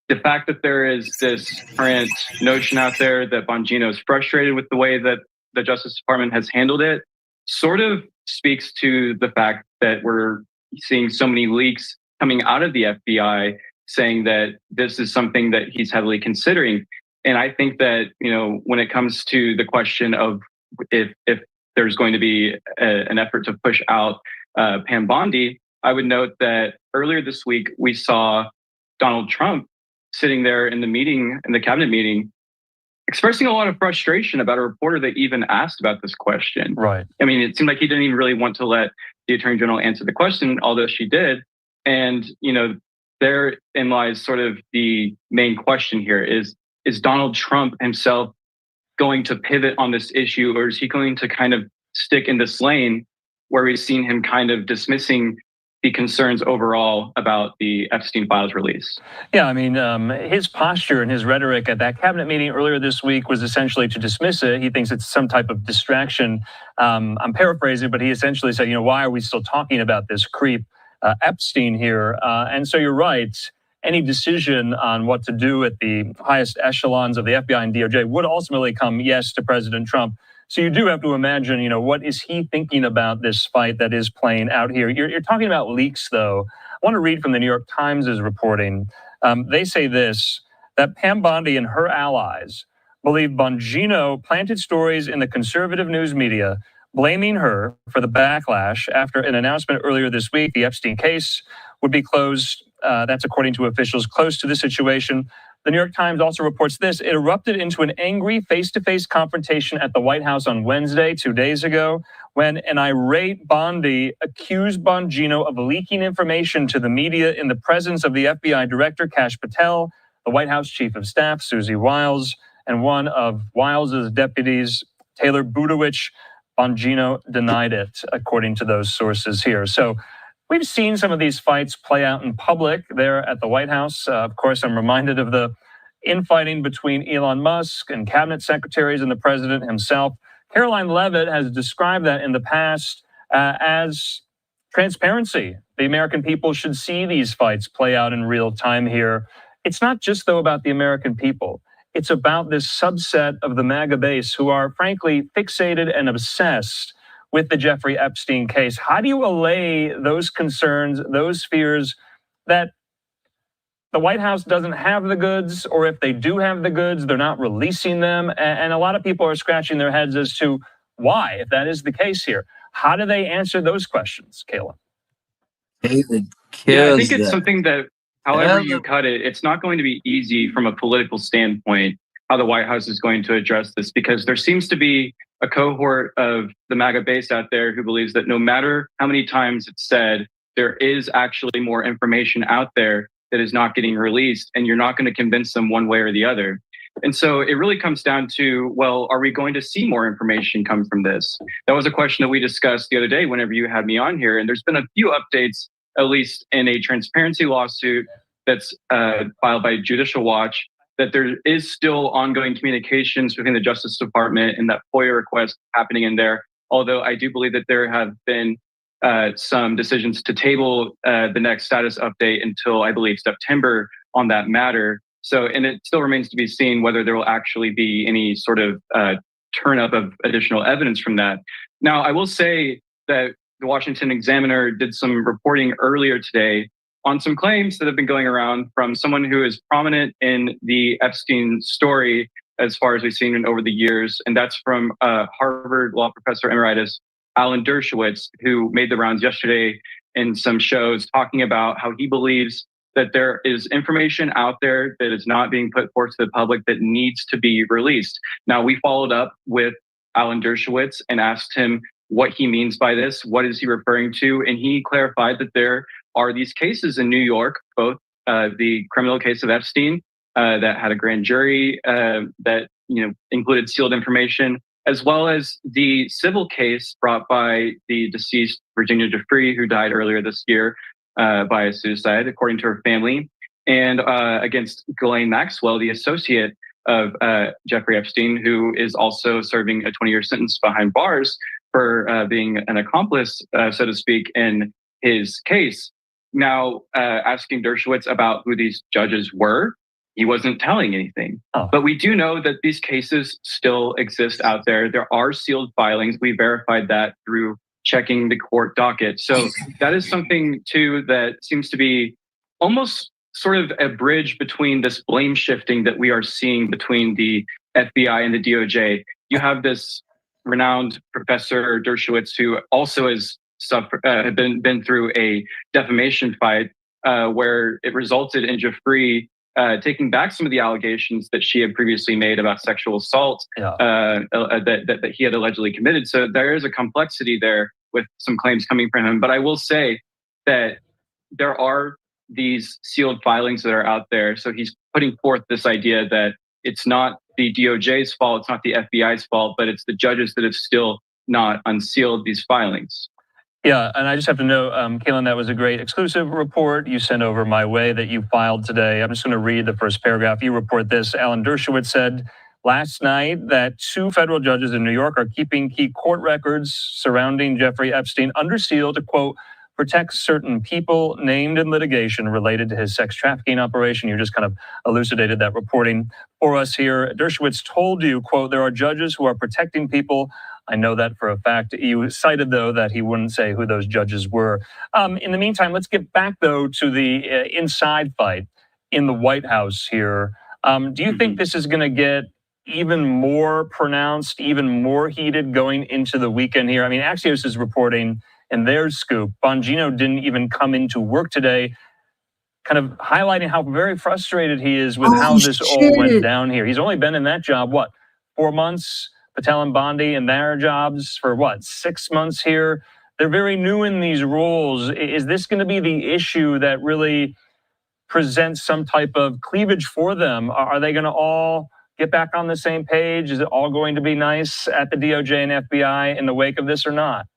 the fact that there is this current notion out there that Bongino is frustrated with the way that the Justice Department has handled it sort of speaks to the fact that we're seeing so many leaks coming out of the FBI saying that this is something that he's heavily considering. And I think that, you know, when it comes to the question of if there's going to be an effort to push out Pam Bondi, I would note that earlier this week, we saw Donald Trump sitting there in the meeting, in the cabinet meeting, expressing a lot of frustration about a reporter that even asked about this question. Right. I mean, it seemed like he didn't even really want to let the Attorney General answer the question, although she did. And, therein lies sort of the main question here is Donald Trump himself going to pivot on this issue, or is he going to kind of stick in this lane where we've seen him kind of dismissing the concerns overall about the Epstein files release? Yeah, I mean, his posture and his rhetoric at that cabinet meeting earlier this week was essentially to dismiss it. He thinks it's some type of distraction. I'm paraphrasing, but he essentially said, why are we still talking about this creep Epstein here? And so you're right. Any decision on what to do at the highest echelons of the FBI and DOJ would ultimately come, yes, to President Trump. So you do have to imagine, what is he thinking about this fight that is playing out here? You're talking about leaks, though. I want to read from the New York Times is reporting. They say this, that Pam Bondi and her allies believe Bongino planted stories in the conservative news media, blaming her for the backlash after an announcement earlier this week the Epstein case would be closed. That's according to officials close to the situation. The New York Times also reports this. It erupted into an angry face-to-face confrontation at the White House on Wednesday, 2 days ago, when an irate Bondi accused Bongino of leaking information to the media in the presence of the FBI Director, Kash Patel, the White House Chief of Staff, Susie Wiles, and one of Wiles's deputies, Taylor Budowich. Bongino denied it, according to those sources here. So we've seen some of these fights play out in public there at the White House. Of course, I'm reminded of the infighting between Elon Musk and cabinet secretaries and the president himself. Caroline Leavitt has described that in the past as transparency. The American people should see these fights play out in real time here. It's not just, though, about the American people. It's about this subset of the MAGA base who are, frankly, fixated and obsessed with the Jeffrey Epstein case. How do you allay those concerns, those fears that the White House doesn't have the goods, or if they do have the goods, they're not releasing them? And a lot of people are scratching their heads as to why, if that is the case here. How do they answer those questions, Kayla? Yeah, I think it's something that, however you cut it, it's not going to be easy from a political standpoint how the White House is going to address this, because there seems to be a cohort of the MAGA base out there who believes that no matter how many times it's said, there is actually more information out there that is not getting released, and you're not going to convince them one way or the other. And so it really comes down to, well, are we going to see more information come from this? That was a question that we discussed the other day whenever you had me on here, and there's been a few updates, at least in a transparency lawsuit that's filed by Judicial Watch, that there is still ongoing communications between the Justice Department and that FOIA request happening in there. Although I do believe that there have been some decisions to table the next status update until, I believe, September on that matter. So, and it still remains to be seen whether there will actually be any sort of turn up of additional evidence from that. Now, I will say that the Washington Examiner did some reporting earlier today on some claims that have been going around from someone who is prominent in the Epstein story as far as we've seen it over the years. And that's from Harvard Law Professor Emeritus Alan Dershowitz, who made the rounds yesterday in some shows talking about how he believes that there is information out there that is not being put forth to the public that needs to be released. Now, we followed up with Alan Dershowitz and asked him what he means by this. What is he referring to? And he clarified that there are these cases in New York, both the criminal case of Epstein that had a grand jury that included sealed information, as well as the civil case brought by the deceased Virginia Giuffre, who died earlier this year by a suicide, according to her family, and against Ghislaine Maxwell, the associate of Jeffrey Epstein, who is also serving a 20-year sentence behind bars for being an accomplice, so to speak, in his case. Now, asking Dershowitz about who these judges were, he wasn't telling anything. But we do know that these cases still exist out there. There are sealed filings. We verified that through checking the court docket. So that is something, too, that seems to be almost sort of a bridge between this blame shifting that we are seeing between the FBI and the DOJ. You have this renowned Professor Dershowitz, who also has been through a defamation fight where it resulted in Giuffre taking back some of the allegations that she had previously made about sexual assault that he had allegedly committed. So there is a complexity there with some claims coming from him. But I will say that there are these sealed filings that are out there. So he's putting forth this idea that it's not the DOJ's fault, it's not the FBI's fault, but it's the judges that have still not unsealed these filings. Yeah, and I just have to know, Kaylin, that was a great exclusive report you sent over my way that you filed today. I'm just going to read the first paragraph. You report this. Alan Dershowitz said last night that 2 federal judges in New York are keeping key court records surrounding Jeffrey Epstein under seal to, quote, protect certain people named in litigation related to his sex trafficking operation. You just kind of elucidated that reporting for us here. Dershowitz told you, quote, there are judges who are protecting people. I know that for a fact. You cited, though, that he wouldn't say who those judges were. In the meantime, let's get back, though, to the inside fight in the White House here. Do you think this is going to get even more pronounced, even more heated going into the weekend here? I mean, Axios is reporting in their scoop, Bongino didn't even come into work today, kind of highlighting how very frustrated he is with how this all went down here. He's only been in that job, 4 months? Patel and Bondi in their jobs for 6 months here. They're very new in these roles. Is this going to be the issue that really presents some type of cleavage for them? Are they going to all get back on the same page? Is it all going to be nice at the DOJ and FBI in the wake of this or not?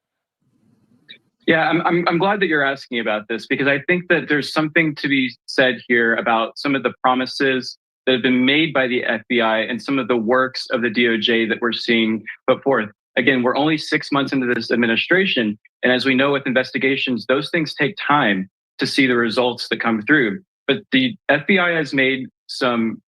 Yeah, I'm glad that you're asking about this, because I think that there's something to be said here about some of the promises that have been made by the FBI and some of the works of the DOJ that we're seeing put forth. Again, we're only 6 months into this administration. And as we know with investigations, those things take time to see the results that come through. But the FBI has made some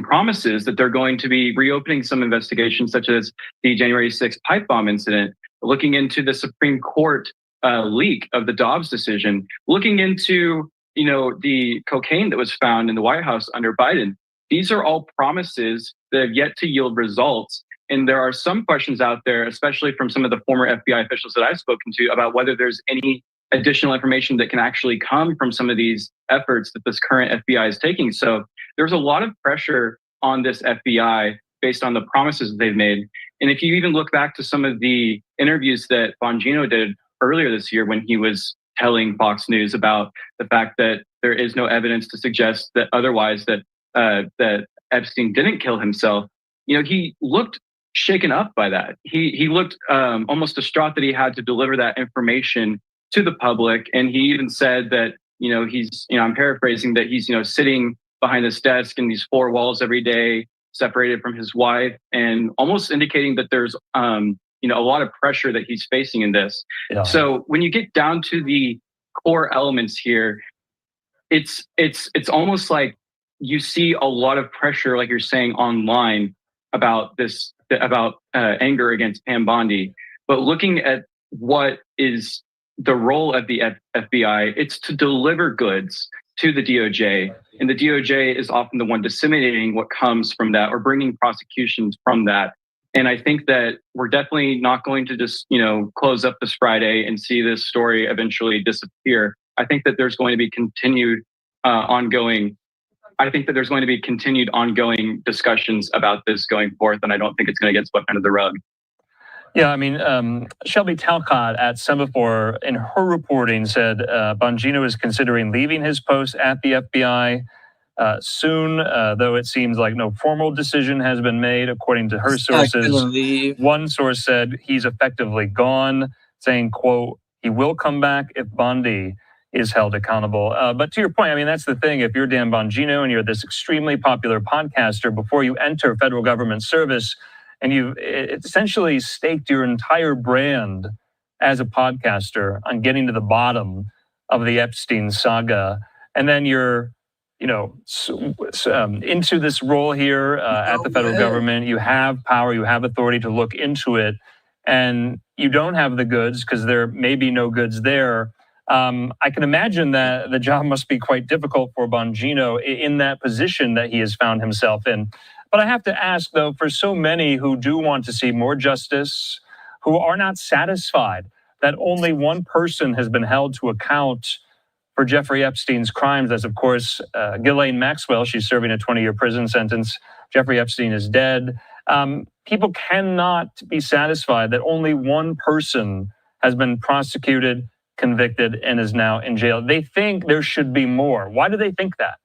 promises that they're going to be reopening some investigations, such as the January 6th pipe bomb incident, looking into the Supreme Court leak of the Dobbs decision, looking into the cocaine that was found in the White House under Biden. These are all promises that have yet to yield results. And there are some questions out there, especially from some of the former FBI officials that I've spoken to, about whether there's any additional information that can actually come from some of these efforts that this current FBI is taking. So there's a lot of pressure on this FBI based on the promises that they've made. And if you even look back to some of the interviews that Bongino did earlier this year, when he was telling Fox News about the fact that there is no evidence to suggest that otherwise, that Epstein didn't kill himself, he looked shaken up by that. He looked almost distraught that he had to deliver that information to the public. And he even said that, he's, I'm paraphrasing, that he's, sitting behind his desk in these 4 walls every day, separated from his wife, and almost indicating that there's a lot of pressure that he's facing in this. Yeah. So when you get down to the core elements here, it's almost like you see a lot of pressure, like you're saying, online about this, about anger against Pam Bondi. But looking at what is the role of the FBI, it's to deliver goods to the DOJ. And the DOJ is often the one disseminating what comes from that or bringing prosecutions from that. And I think that we're definitely not going to just, close up this Friday and see this story eventually disappear. I think that there's going to be continued ongoing discussions about this going forth. And I don't think it's going to get swept under the rug. Yeah, I mean, Shelby Talcott at Semaphore in her reporting said Bongino is considering leaving his post at the FBI soon, though it seems like no formal decision has been made, according to her sources. One source said he's effectively gone, saying, quote, he will come back if Bondi is held accountable. But to your point, I mean, that's the thing. If you're Dan Bongino and you're this extremely popular podcaster, before you enter federal government service, and you've essentially staked your entire brand as a podcaster on getting to the bottom of the Epstein saga, and then you're, into this role here at the federal government, you have power, you have authority to look into it, and you don't have the goods because there may be no goods there. I can imagine that the job must be quite difficult for Bongino in that position that he has found himself in. But I have to ask, though, for so many who do want to see more justice, who are not satisfied that only one person has been held to account for Jeffrey Epstein's crimes. That's, of course, Ghislaine Maxwell. She's serving a 20-year prison sentence. Jeffrey Epstein is dead. People cannot be satisfied that only one person has been prosecuted, convicted, and is now in jail. They think there should be more. Why do they think that?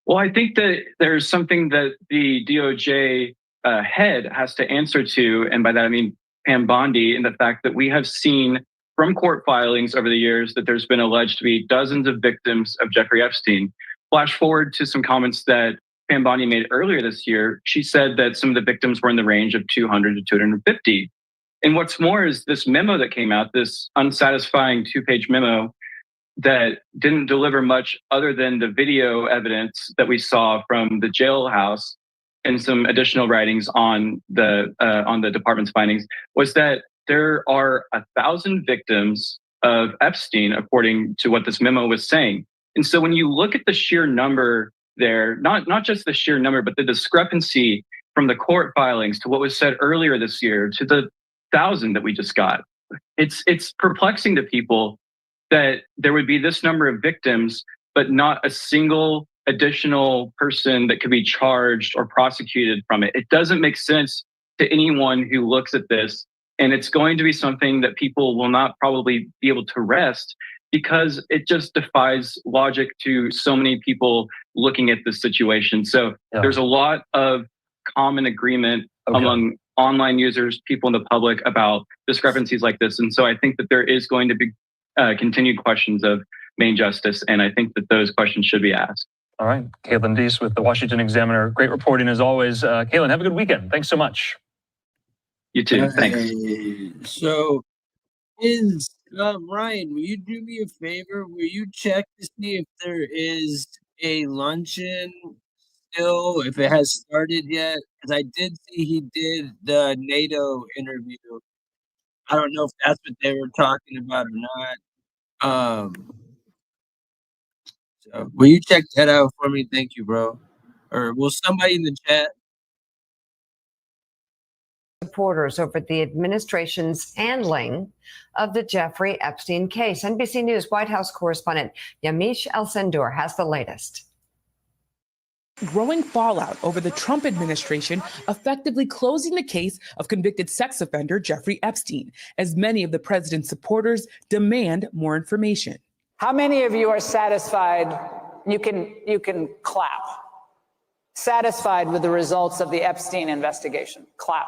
Well, I think that there's something that the DOJ head has to answer to, and by that I mean Pam Bondi, in the fact that we have seen from court filings over the years that there's been alleged to be dozens of victims of Jeffrey Epstein. Flash forward to some comments that Pam Bondi made earlier this year. She said that some of the victims were in the range of 200 to 250. And what's more is this memo that came out, this unsatisfying 2-page memo that didn't deliver much other than the video evidence that we saw from the jailhouse and some additional writings on the department's findings, was that there are 1,000 victims of Epstein, according to what this memo was saying. And so when you look at the sheer number there, not just the sheer number, but the discrepancy from the court filings to what was said earlier this year to the 1,000 that we just got, it's perplexing to people that there would be this number of victims, but not a single additional person that could be charged or prosecuted from it. It doesn't make sense to anyone who looks at this. And it's going to be something that people will not probably be able to rest, because it just defies logic to so many people looking at this situation. So there's a lot of common agreement among online users, people in the public, about discrepancies like this. And so I think that there is going to be continued questions of main justice, and I think that those questions should be asked. All right. Caitlin Deese with the Washington Examiner. Great reporting as always. Caitlin, have a good weekend. Thanks so much. You too. Thanks. So, Ryan, will you do me a favor? Will you check to see if there is a luncheon still, if it has started yet? Because I did see he did the NATO interview. I don't know if that's what they were talking about or not. So will you check that out for me? Thank you, bro. Or will somebody in the chat? Supporters over the administration's handling of the Jeffrey Epstein case. NBC News White House correspondent Yamiche Alcindor has the latest. Growing fallout over the Trump administration effectively closing the case of convicted sex offender Jeffrey Epstein, as many of the president's supporters demand more information. How many of you are satisfied? You can clap. Satisfied with the results of the Epstein investigation? Clap.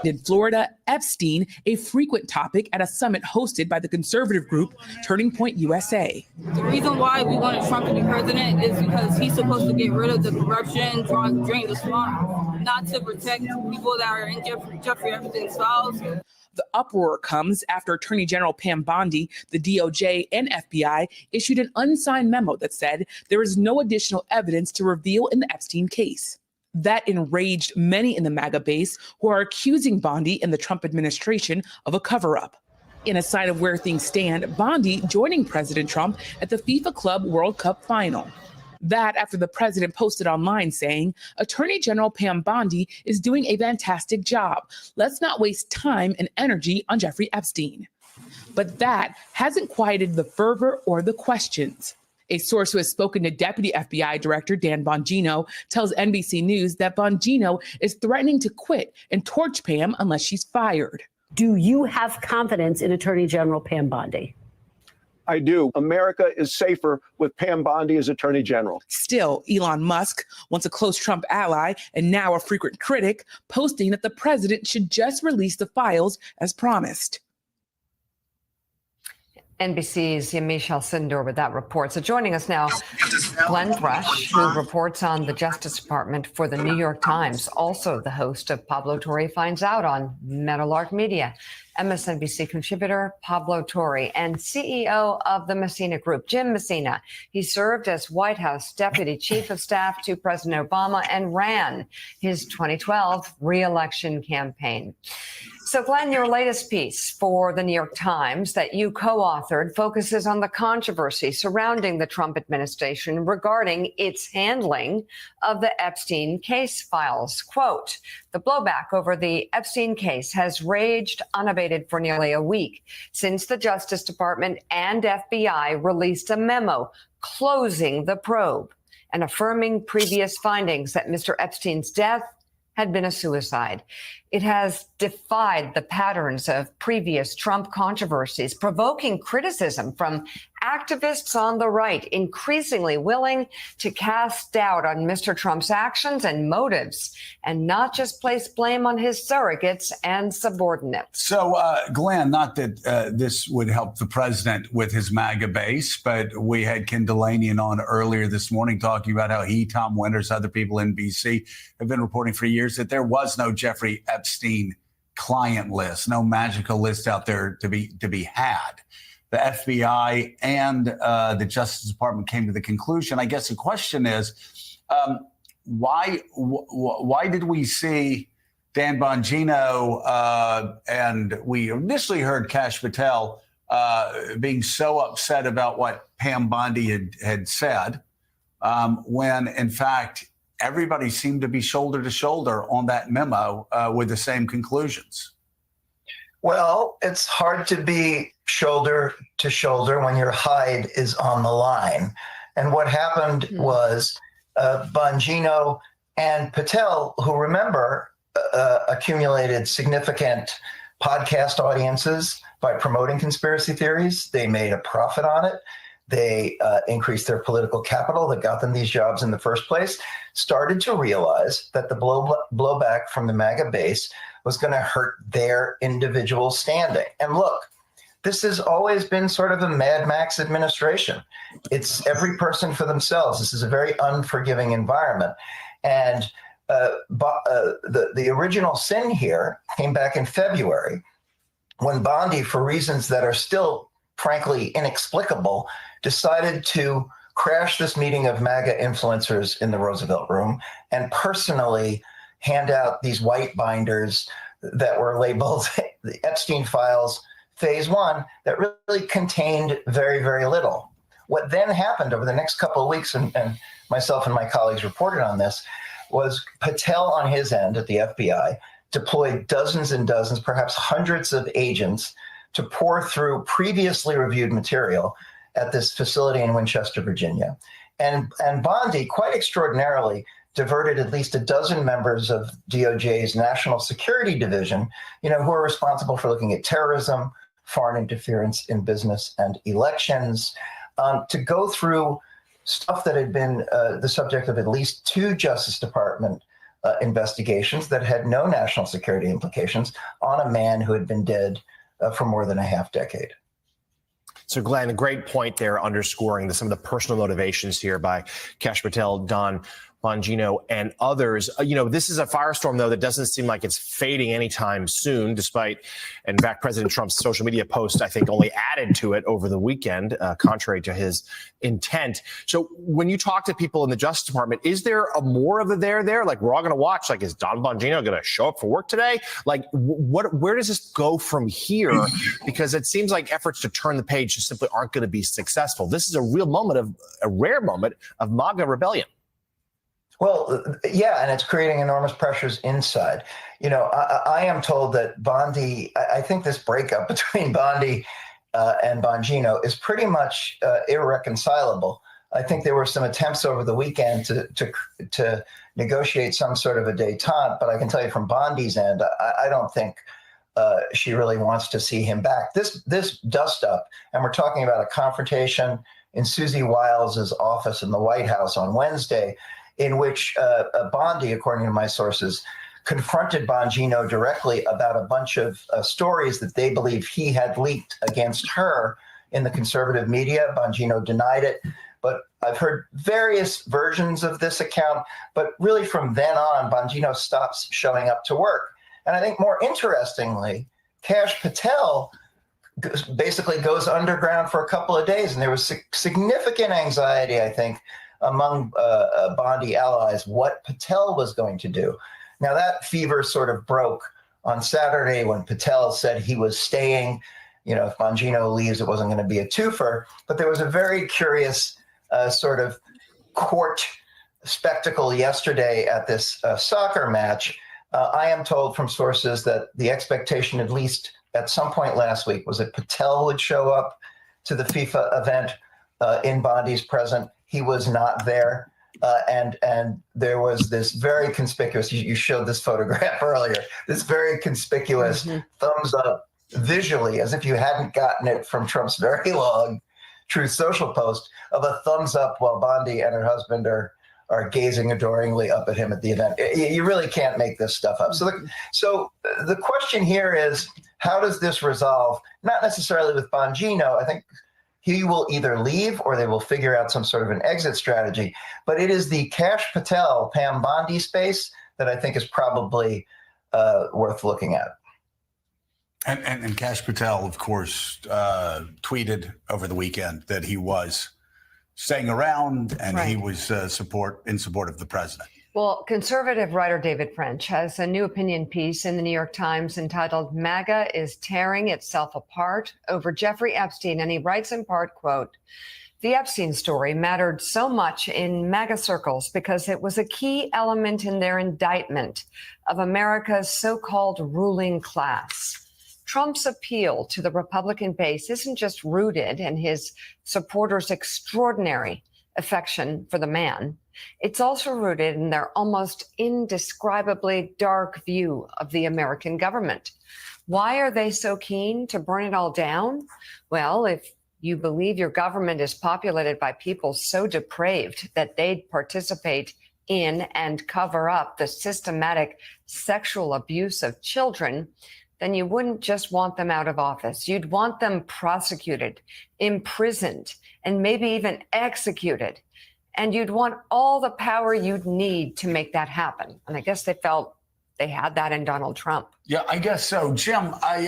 In Florida, Epstein, a frequent topic at a summit hosted by the conservative group Turning Point USA. The reason why we wanted Trump to be president is because he's supposed to get rid of the corruption, drain the swamp, not to protect people that are in Jeffrey Epstein's files. The uproar comes after Attorney General Pam Bondi, the DOJ, and FBI issued an unsigned memo that said there is no additional evidence to reveal in the Epstein case. That enraged many in the MAGA base who are accusing Bondi and the Trump administration of a cover-up. In a sign of where things stand, Bondi joining President Trump at the FIFA Club World Cup final. That after the president posted online saying, Attorney General Pam Bondi is doing a fantastic job. Let's not waste time and energy on Jeffrey Epstein. But that hasn't quieted the fervor or the questions. A source who has spoken to Deputy FBI Director Dan Bongino tells NBC News that Bongino is threatening to quit and torch Pam unless she's fired. Do you have confidence in Attorney General Pam Bondi? I do. America is safer with Pam Bondi as Attorney General. Still, Elon Musk, once a close Trump ally and now a frequent critic, posting that the president should just release the files as promised. NBC's Yamiche Alcindor with that report. So joining us now, Glenn Thrush, who reports on the Justice Department for the New York Times, also the host of Pablo Torre Finds Out on Meadowlark Media, MSNBC contributor Pablo Torre, and CEO of the Messina Group, Jim Messina. He served as White House Deputy Chief of Staff to President Obama and ran his 2012 re-election campaign. So, Glenn, your latest piece for the New York Times that you co-authored focuses on the controversy surrounding the Trump administration regarding its handling of the Epstein case files. Quote, the blowback over the Epstein case has raged unabated for nearly a week since the Justice Department and FBI released a memo closing the probe and affirming previous findings that Mr. Epstein's death had been a suicide. It has defied the patterns of previous Trump controversies, provoking criticism from activists on the right, increasingly willing to cast doubt on Mr. Trump's actions and motives, and not just place blame on his surrogates and subordinates. So, Glenn, not that this would help the president with his MAGA base, but we had Ken Delanian on earlier this morning talking about how he, Tom Winters, other people in BC have been reporting for years that there was no Jeffrey Epstein client list, no magical list out there to be had. The FBI and the Justice Department came to the conclusion. I guess the question is, why did we see Dan Bongino and we initially heard Kash Patel being so upset about what Pam Bondi had said, when in fact everybody seemed to be shoulder to shoulder on that memo with the same conclusions? Well, it's hard to be shoulder to shoulder when your hide is on the line. And what happened was Bongino and Patel, who remember, accumulated significant podcast audiences by promoting conspiracy theories. They made a profit on it. They increased their political capital that got them these jobs in the first place, started to realize that the blowback from the MAGA base was going to hurt their individual standing. And look, this has always been sort of a Mad Max administration. It's every person for themselves. This is a very unforgiving environment. And the original sin here came back in February when Bondi, for reasons that are still, frankly, inexplicable, decided to crash this meeting of MAGA influencers in the Roosevelt Room and personally hand out these white binders that were labeled the Epstein Files Phase 1 that really contained very, very little. What then happened over the next couple of weeks, and myself and my colleagues reported on this, was Patel on his end at the FBI deployed dozens and dozens, perhaps hundreds of agents to pour through previously reviewed material at this facility in Winchester, Virginia. And Bondi, quite extraordinarily, diverted at least a dozen members of DOJ's National Security Division, who are responsible for looking at terrorism, foreign interference in business and elections, to go through stuff that had been the subject of at least 2 Justice Department investigations that had no national security implications on a man who had been dead for more than a half decade. So, Glenn, a great point there, underscoring some of the personal motivations here by Kash Patel, Dan Bongino, and others. This is a firestorm, though, that doesn't seem like it's fading anytime soon, despite, in fact, President Trump's social media post, I think, only added to it over the weekend, contrary to his intent. So when you talk to people in the Justice Department, is there more of a there? Like, we're all going to watch, like, is Dan Bongino going to show up for work today? Like, where does this go from here? Because it seems like efforts to turn the page just simply aren't going to be successful. This is a rare moment of MAGA rebellion. Well, yeah, and it's creating enormous pressures inside. I am told that Bondi, I think this breakup between Bondi and Bongino is pretty much irreconcilable. I think there were some attempts over the weekend to negotiate some sort of a détente, but I can tell you from Bondi's end, I don't think she really wants to see him back. This dust up, and we're talking about a confrontation in Susie Wiles's office in the White House on Wednesday, in which Bondi, according to my sources, confronted Bongino directly about a bunch of stories that they believe he had leaked against her in the conservative media. Bongino denied it, but I've heard various versions of this account. But really from then on, Bongino stops showing up to work. And I think more interestingly, Kash Patel basically goes underground for a couple of days. And there was significant anxiety, I think, among Bondi allies, what Patel was going to do. Now that fever sort of broke on Saturday when Patel said he was staying. If Bongino leaves, it wasn't going to be a twofer. But there was a very curious sort of court spectacle yesterday at this soccer match. I am told from sources that the expectation, at least at some point last week, was that Patel would show up to the FIFA event in Bondi's presence. He was not there. And there was this very conspicuous, you showed this photograph earlier, this very conspicuous thumbs up visually, as if you hadn't gotten it from Trump's very long Truth Social post, of a thumbs up while Bondi and her husband are gazing adoringly up at him at the event. You really can't make this stuff up. So the question here is, how does this resolve? Not necessarily with Bongino. I think he will either leave or they will figure out some sort of an exit strategy. But it is the Kash Patel, Pam Bondi space that I think is probably worth looking at. And Kash Patel, of course, tweeted over the weekend that he was staying around and he was in support of the president. Well, conservative writer David French has a new opinion piece in the New York Times entitled "MAGA is Tearing Itself Apart Over Jeffrey Epstein." And he writes in part, quote, "The Epstein story mattered so much in MAGA circles because it was a key element in their indictment of America's so-called ruling class. Trump's appeal to the Republican base isn't just rooted in his supporters' extraordinary affection for the man. It's also rooted in their almost indescribably dark view of the American government. Why are they so keen to burn it all down? Well, if you believe your government is populated by people so depraved that they'd participate in and cover up the systematic sexual abuse of children, then you wouldn't just want them out of office. You'd want them prosecuted, imprisoned, and maybe even executed. And you'd want all the power you'd need to make that happen." And I guess they felt they had that in Donald Trump. Yeah, I guess so. Jim, I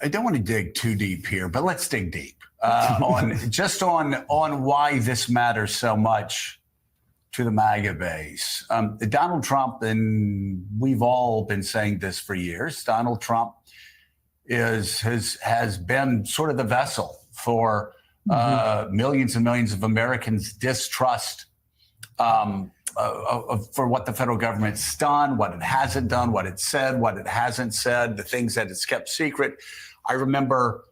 don't want to dig too deep here, but let's dig deep on why this matters so much to the MAGA base. Donald Trump, and we've all been saying this for years, Donald Trump has been sort of the vessel for millions and millions of Americans' distrust for what the federal government's done, what it hasn't done, what it said, what it hasn't said, the things that it's kept secret. I remember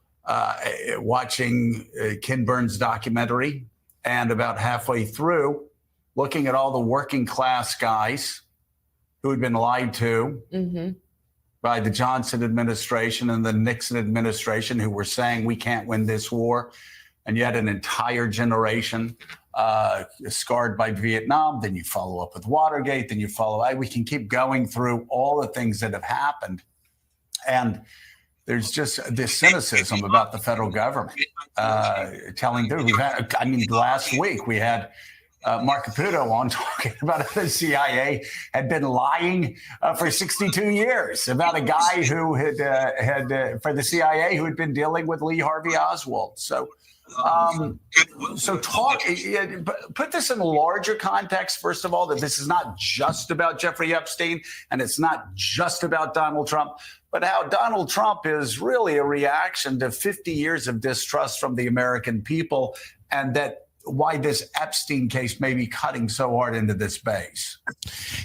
watching Ken Burns' documentary, and about halfway through, looking at all the working class guys who had been lied to by the Johnson administration and the Nixon administration, who were saying we can't win this war. And yet an entire generation scarred by Vietnam. Then you follow up with Watergate. Then you we can keep going through all the things that have happened. And there's just this cynicism about the federal government telling last week we had Mark Caputo on talking about how the CIA had been lying for 62 years about a guy who had for the CIA who had been dealing with Lee Harvey Oswald. So put this in a larger context, first of all, that this is not just about Jeffrey Epstein and it's not just about Donald Trump, but how Donald Trump is really a reaction to 50 years of distrust from the American people, and that why this Epstein case may be cutting so hard into this base.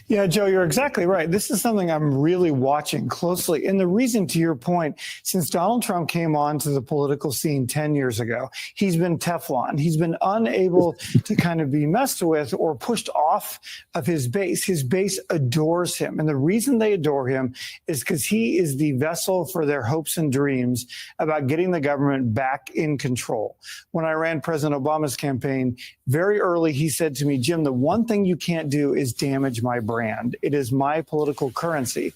Yeah, Joe, you're exactly right. This is something I'm really watching closely. And the reason, to your point, since Donald Trump came onto the political scene 10 years ago, he's been Teflon. He's been unable to kind of be messed with or pushed off of his base. His base adores him. And the reason they adore him is because he is the vessel for their hopes and dreams about getting the government back in control. When I ran President Obama's campaign, very early, he said to me, "Jim, the one thing you can't do is damage my brand. It is my political currency."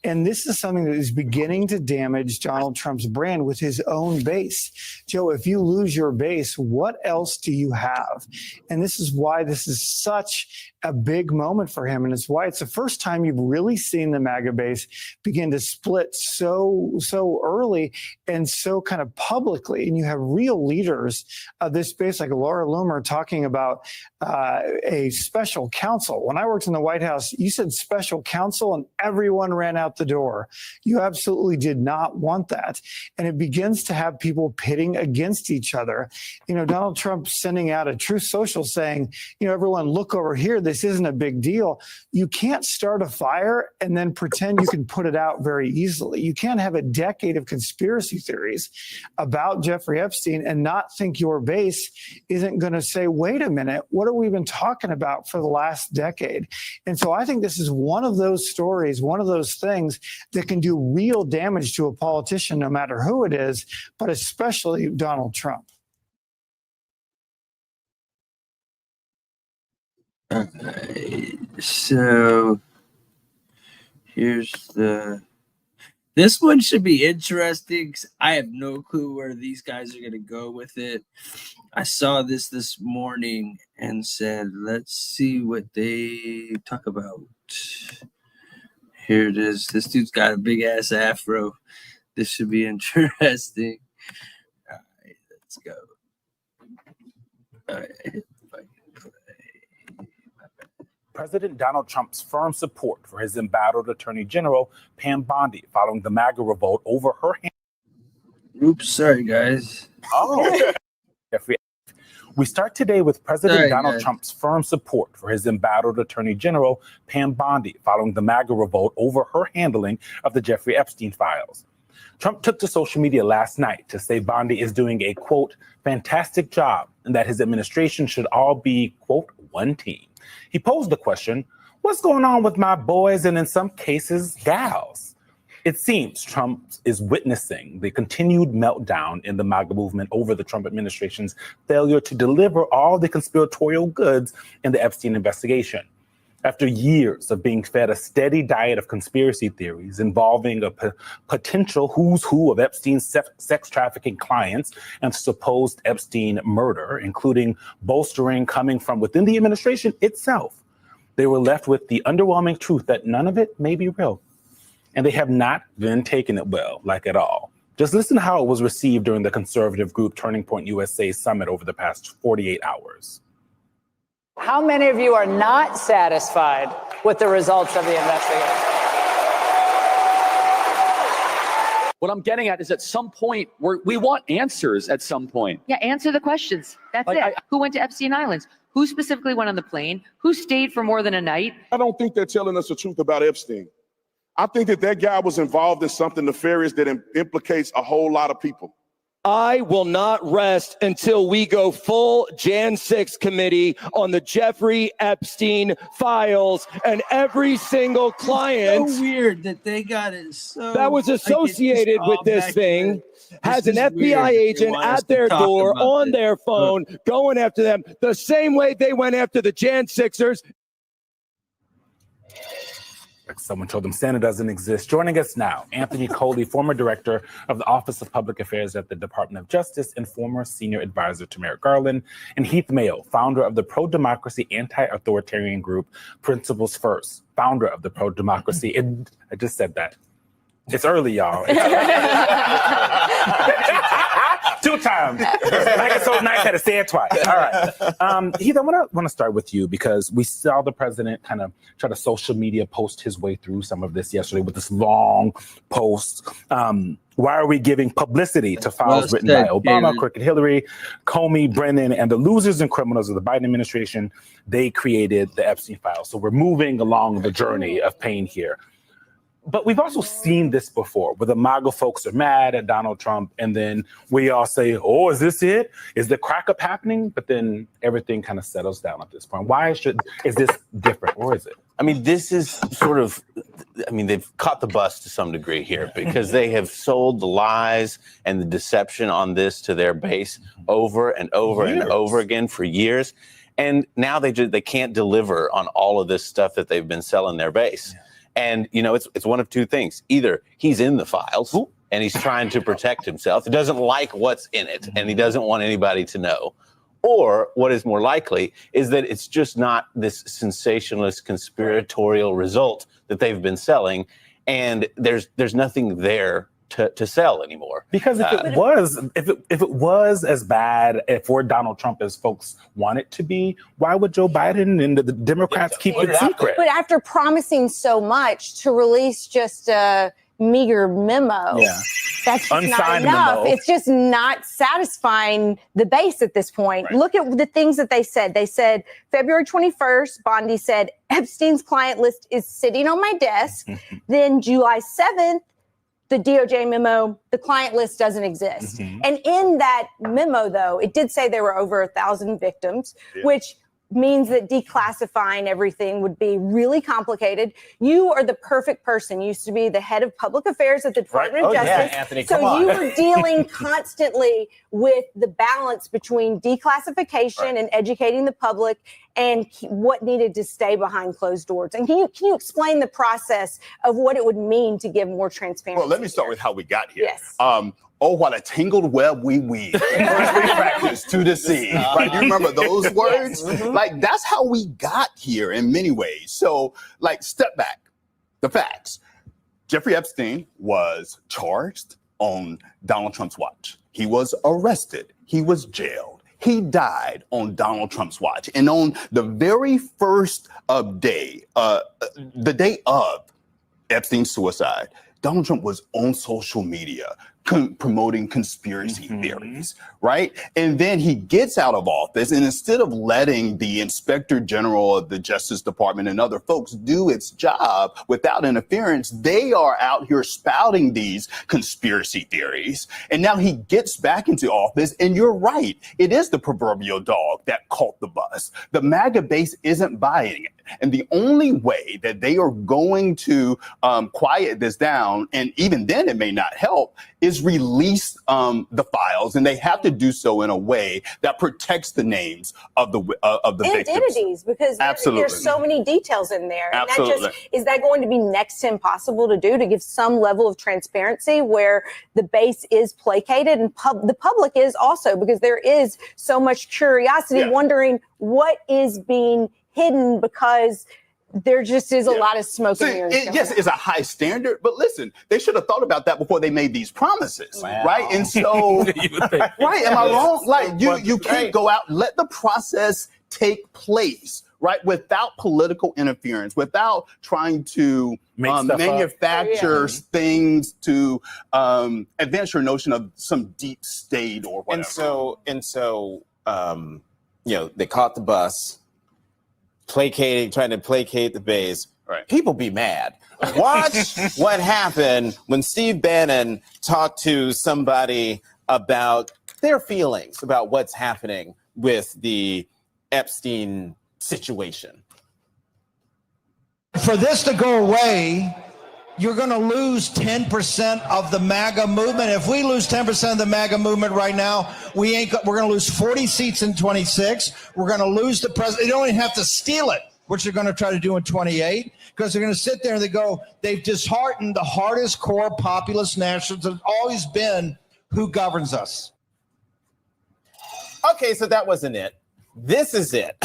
And this is something that is beginning to damage Donald Trump's brand with his own base. Joe, if you lose your base, what else do you have? And this is why this is such a big moment for him. And it's why it's the first time you've really seen the MAGA base begin to split so early and so kind of publicly. And you have real leaders of this base, like Laura Loomer, talking about a special counsel. When I worked in the White House, you said special counsel and everyone ran out out the door. You absolutely did not want that. And it begins to have people pitting against each other. Donald Trump sending out a Truth Social saying, everyone look over here. This isn't a big deal. You can't start a fire and then pretend you can put it out very easily. You can't have a decade of conspiracy theories about Jeffrey Epstein and not think your base isn't going to say, wait a minute, what have we been talking about for the last decade? And so I think this is one of those stories, one of those things that can do real damage to a politician, no matter who it is, but especially Donald Trump. So here's this one should be interesting because I have no clue where these guys are going to go with it. I saw this morning and said, let's see what they talk about. Here it is. This dude's got a big ass afro. This should be interesting. All right, let's go. All right. President Donald Trump's firm support for his embattled Attorney General Pam Bondi following the MAGA revolt over her hand. Oops, sorry, guys. Oh, Jeffrey. We start today with President Donald Trump's firm support for his embattled Attorney General Pam Bondi following the MAGA revolt over her handling of the Jeffrey Epstein files. Trump took to social media last night to say Bondi is doing a, quote, fantastic job and that his administration should all be, quote, one team. He posed the question, what's going on with my boys and in some cases, gals? It seems Trump is witnessing the continued meltdown in the MAGA movement over the Trump administration's failure to deliver all the conspiratorial goods in the Epstein investigation. After years of being fed a steady diet of conspiracy theories involving a potential who's who of Epstein's sex trafficking clients and supposed Epstein murder, including bolstering coming from within the administration itself, they were left with the underwhelming truth that none of it may be real. And they have not been taking it well, like at all. Just listen to how it was received during the conservative group Turning Point USA summit over the past 48 hours. How many of you are not satisfied with the results of the investigation? What I'm getting at is at some point we want answers at some point. Yeah, answer the questions. That's Like, it. Who went to Epstein Islands? Who specifically went on the plane? Who stayed for more than a night? I don't think they're telling us the truth about Epstein. I think that guy was involved in something nefarious that implicates a whole lot of people. I will not rest until we go full Jan 6 committee on the Jeffrey Epstein files and every single client. It's so weird that they got it so that was associated with this thing has an FBI agent at their door on their phone going after them the same way they went after the Jan 6ers. Like someone told them Santa doesn't exist. Joining us now, Anthony Coley, former director of the Office of Public Affairs at the Department of Justice and former senior advisor to Merrick Garland, and Heath Mayo, founder of the pro-democracy anti-authoritarian group Principles First, founder of the pro-democracy. I just said that. It's early, y'all. 2 times. Like it's so nice, I had to say it twice. All right. Heath, I want to start with you because we saw the president kind of try to social media post his way through some of this yesterday with this long post. Why are we giving publicity to files written by Obama, Kirk, Hillary, Comey, Brennan, and the losers and criminals of the Biden administration? They created the Epstein files. So we're moving along the journey of pain here. But we've also seen this before, where the MAGA folks are mad at Donald Trump, and then we all say, oh, is this it? Is the crack up happening? But then everything kind of settles down at this point. Why is this different, or is it? I mean, this is sort of, they've caught the bus to some degree here because they have sold the lies and the deception on this to their base over and over and over again for years. And now they can't deliver on all of this stuff that they've been selling their base. Yeah. And, it's one of two things. Either he's in the files and he's trying to protect himself. He doesn't like what's in it and he doesn't want anybody to know. Or what is more likely is that it's just not this sensationalist conspiratorial result that they've been selling. And there's nothing there to sell anymore. Because if it was as bad for Donald Trump as folks want it to be, why would Joe Biden and the Democrats keep it secret? But after promising so much to release just a meager memo, that's just not enough. Memo. It's just not satisfying the base at this point. Right. Look at the things that they said. They said February 21st, Bondi said Epstein's client list is sitting on my desk. Then July 7th, the DOJ memo, the client list doesn't exist. And in that memo, though, it did say there were over 1,000 victims, which means that declassifying everything would be really complicated. You are the perfect person. You used to be the head of public affairs at the Department of Justice. Anthony, so you were dealing constantly with the balance between declassification and educating the public and what needed to stay behind closed doors. And can you explain the process of what it would mean to give more transparency? Well, let me start with how we got here. Yes. Oh, what a tangled web we weave. First we practice to deceive. Right? You remember those words? Like, that's how we got here in many ways. So, like, step back. The facts. Jeffrey Epstein was charged on Donald Trump's watch. He was arrested. He was jailed. He died on Donald Trump's watch. And on the very first day, the day of Epstein's suicide, Donald Trump was on social media promoting conspiracy theories, right? And then he gets out of office, and instead of letting the Inspector General of the Justice Department and other folks do its job without interference, they are out here spouting these conspiracy theories. And now he gets back into office, and you're right, it is the proverbial dog that caught the bus. The MAGA base isn't buying it. And the only way that they are going to quiet this down, and even then it may not help, is release the files, and they have to do so in a way that protects the names of the victims. Identities, because there's so many details in there. And is that going to be next to impossible to do, to give some level of transparency where the base is placated and the public is also, because there is so much curiosity wondering what is being hidden, because there just is a lot of smoke and mirrors. Yes, it's a high standard, but listen, they should have thought about that before they made these promises, right? And so, right, am I wrong? Like, you can't go out, let the process take place, right, without political interference, without trying to manufacture things to advance your notion of some deep state or whatever. And so, you know, they caught the bus, trying to placate the base. Right. People be mad. Watch what happened when Steve Bannon talked to somebody about their feelings about what's happening with the Epstein situation. For this to go away, you're going to lose 10% of the MAGA movement. If we lose 10% of the MAGA movement right now, we're going to lose 40 seats in 26. We're going to lose the president. You don't even have to steal it, which they're going to try to do in 28, because they're going to sit there and they've disheartened the hardest core populist nationalists that have always been who governs us. Okay, so that wasn't it. This is it.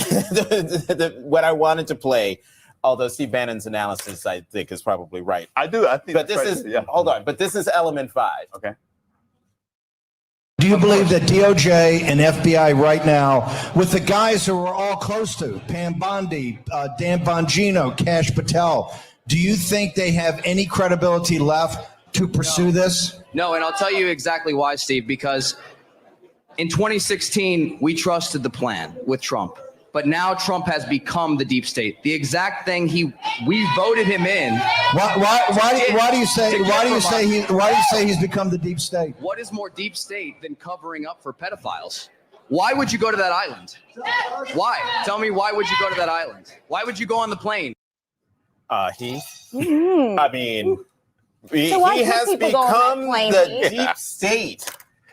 What I wanted to play. Although Steve Bannon's analysis, I think, is probably right. I do. I think. But this is hold on. But this is element 5. Okay. Do you believe that DOJ and FBI right now, with the guys who we're all close to, Pam Bondi, Dan Bongino, Kash Patel, do you think they have any credibility left to pursue this? No, and I'll tell you exactly why, Steve. Because in 2016, we trusted the plan with Trump. But now Trump has become the deep state. The exact thing we voted him in. Why do you say he's become the deep state? What is more deep state than covering up for pedophiles? Why would you go to that island? Why? Tell me, why would you go to that island? Why would you go on the plane? I mean, he has become the deep state.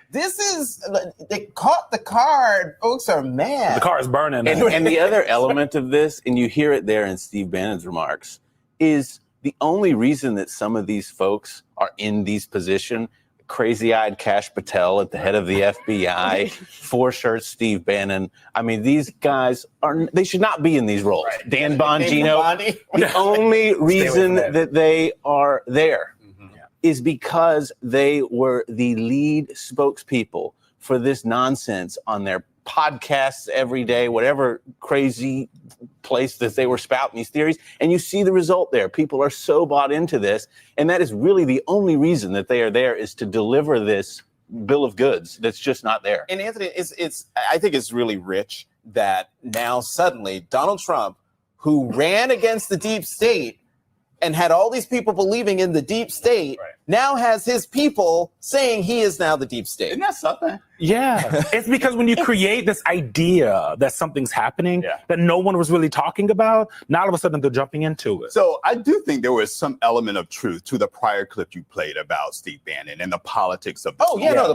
They caught the card. Folks are mad. The car is burning. And the other element of this, and you hear it there in Steve Bannon's remarks, is the only reason that some of these folks are in these positions, crazy-eyed Kash Patel at the head of the FBI, four-shirt Steve Bannon. I mean, these guys they should not be in these roles. Right. Dan Bongino, the only reason that they are there is because they were the lead spokespeople for this nonsense on their podcasts every day, whatever crazy place that they were spouting these theories. And you see the result there. People are so bought into this. And that is really the only reason that they are there, is to deliver this bill of goods that's just not there. And Anthony, I think it's really rich that now suddenly Donald Trump, who ran against the deep state and had all these people believing in the deep state, now has his people saying he is now the deep state. Isn't that something? Yeah, it's because when you create this idea that something's happening that no one was really talking about, now all of a sudden they're jumping into it. So I do think there was some element of truth to the prior clip you played about Steve Bannon and the politics of the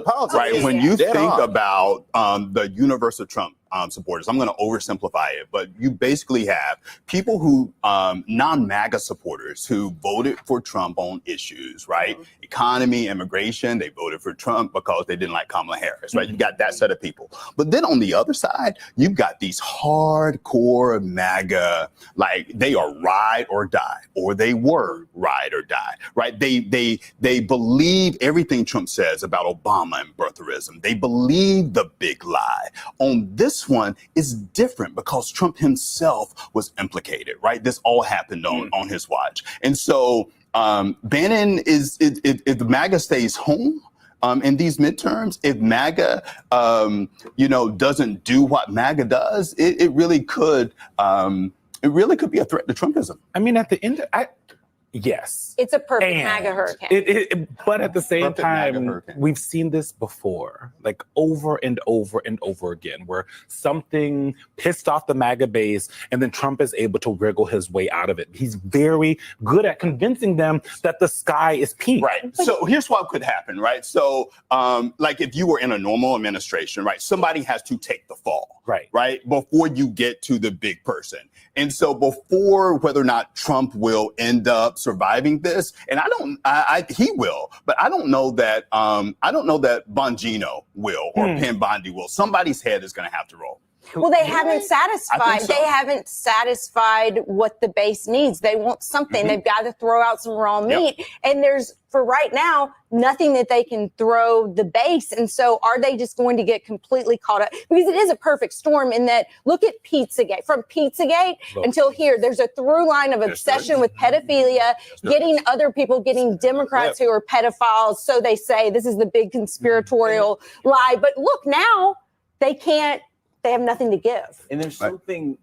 politics. Right. When you think about the universe of Trump supporters, I'm going to oversimplify it, but you basically have people who, non-MAGA supporters who voted for Trump on issues, right? Economy, immigration, they voted for Trump because they didn't like Kamala Harris, right? You've got that set of people. But then on the other side, you've got these hardcore MAGA, like they are ride or die, or they were ride or die, right? They believe everything Trump says about Obama and birtherism. They believe the big lie. On this one is different because Trump himself was implicated, right? This all happened on his watch. And so Bannon if the MAGA stays home in these midterms, if MAGA, doesn't do what MAGA does, it really could be a threat to Trumpism. I mean, at the end, yes. It's a perfect MAGA hurricane. But at the same time, we've seen this before, like over and over and over again, where something pissed off the MAGA base and then Trump is able to wriggle his way out of it. He's very good at convincing them that the sky is pink. Right. So here's what could happen, right? So like if you were in a normal administration, right, somebody has to take the fall. Right. Before you get to the big person. And so before whether or not Trump will end up surviving this, and he will, but I don't know that Bongino will or Pam Bondi will. Somebody's head is going to have to roll. Well, they haven't satisfied. So. They haven't satisfied what the base needs. They want something. They've got to throw out some raw meat. And there's, for right now, nothing that they can throw the base. And so are they just going to get completely caught up? Because it is a perfect storm in that, look at Pizzagate. From Pizzagate until here, there's a through line of obsession with pedophilia, getting other people, getting Democrats who are pedophiles. So they say this is the big conspiratorial lie. But look, now they can't. They have nothing to give. And there's something,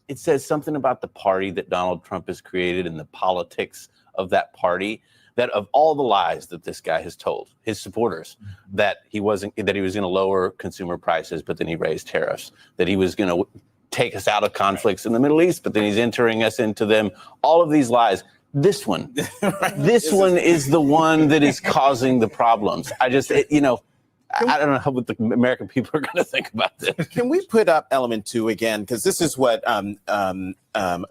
it says something about the party that Donald Trump has created and the politics of that party, that of all the lies that this guy has told his supporters, that he was going to lower consumer prices, but then he raised tariffs, that he was going to take us out of conflicts in the Middle East, but then he's entering us into them. All of these lies. This one, this one is the one that is causing the problems. I don't know what the American people are going to think about this. Can we put up element 2 again? Because this is what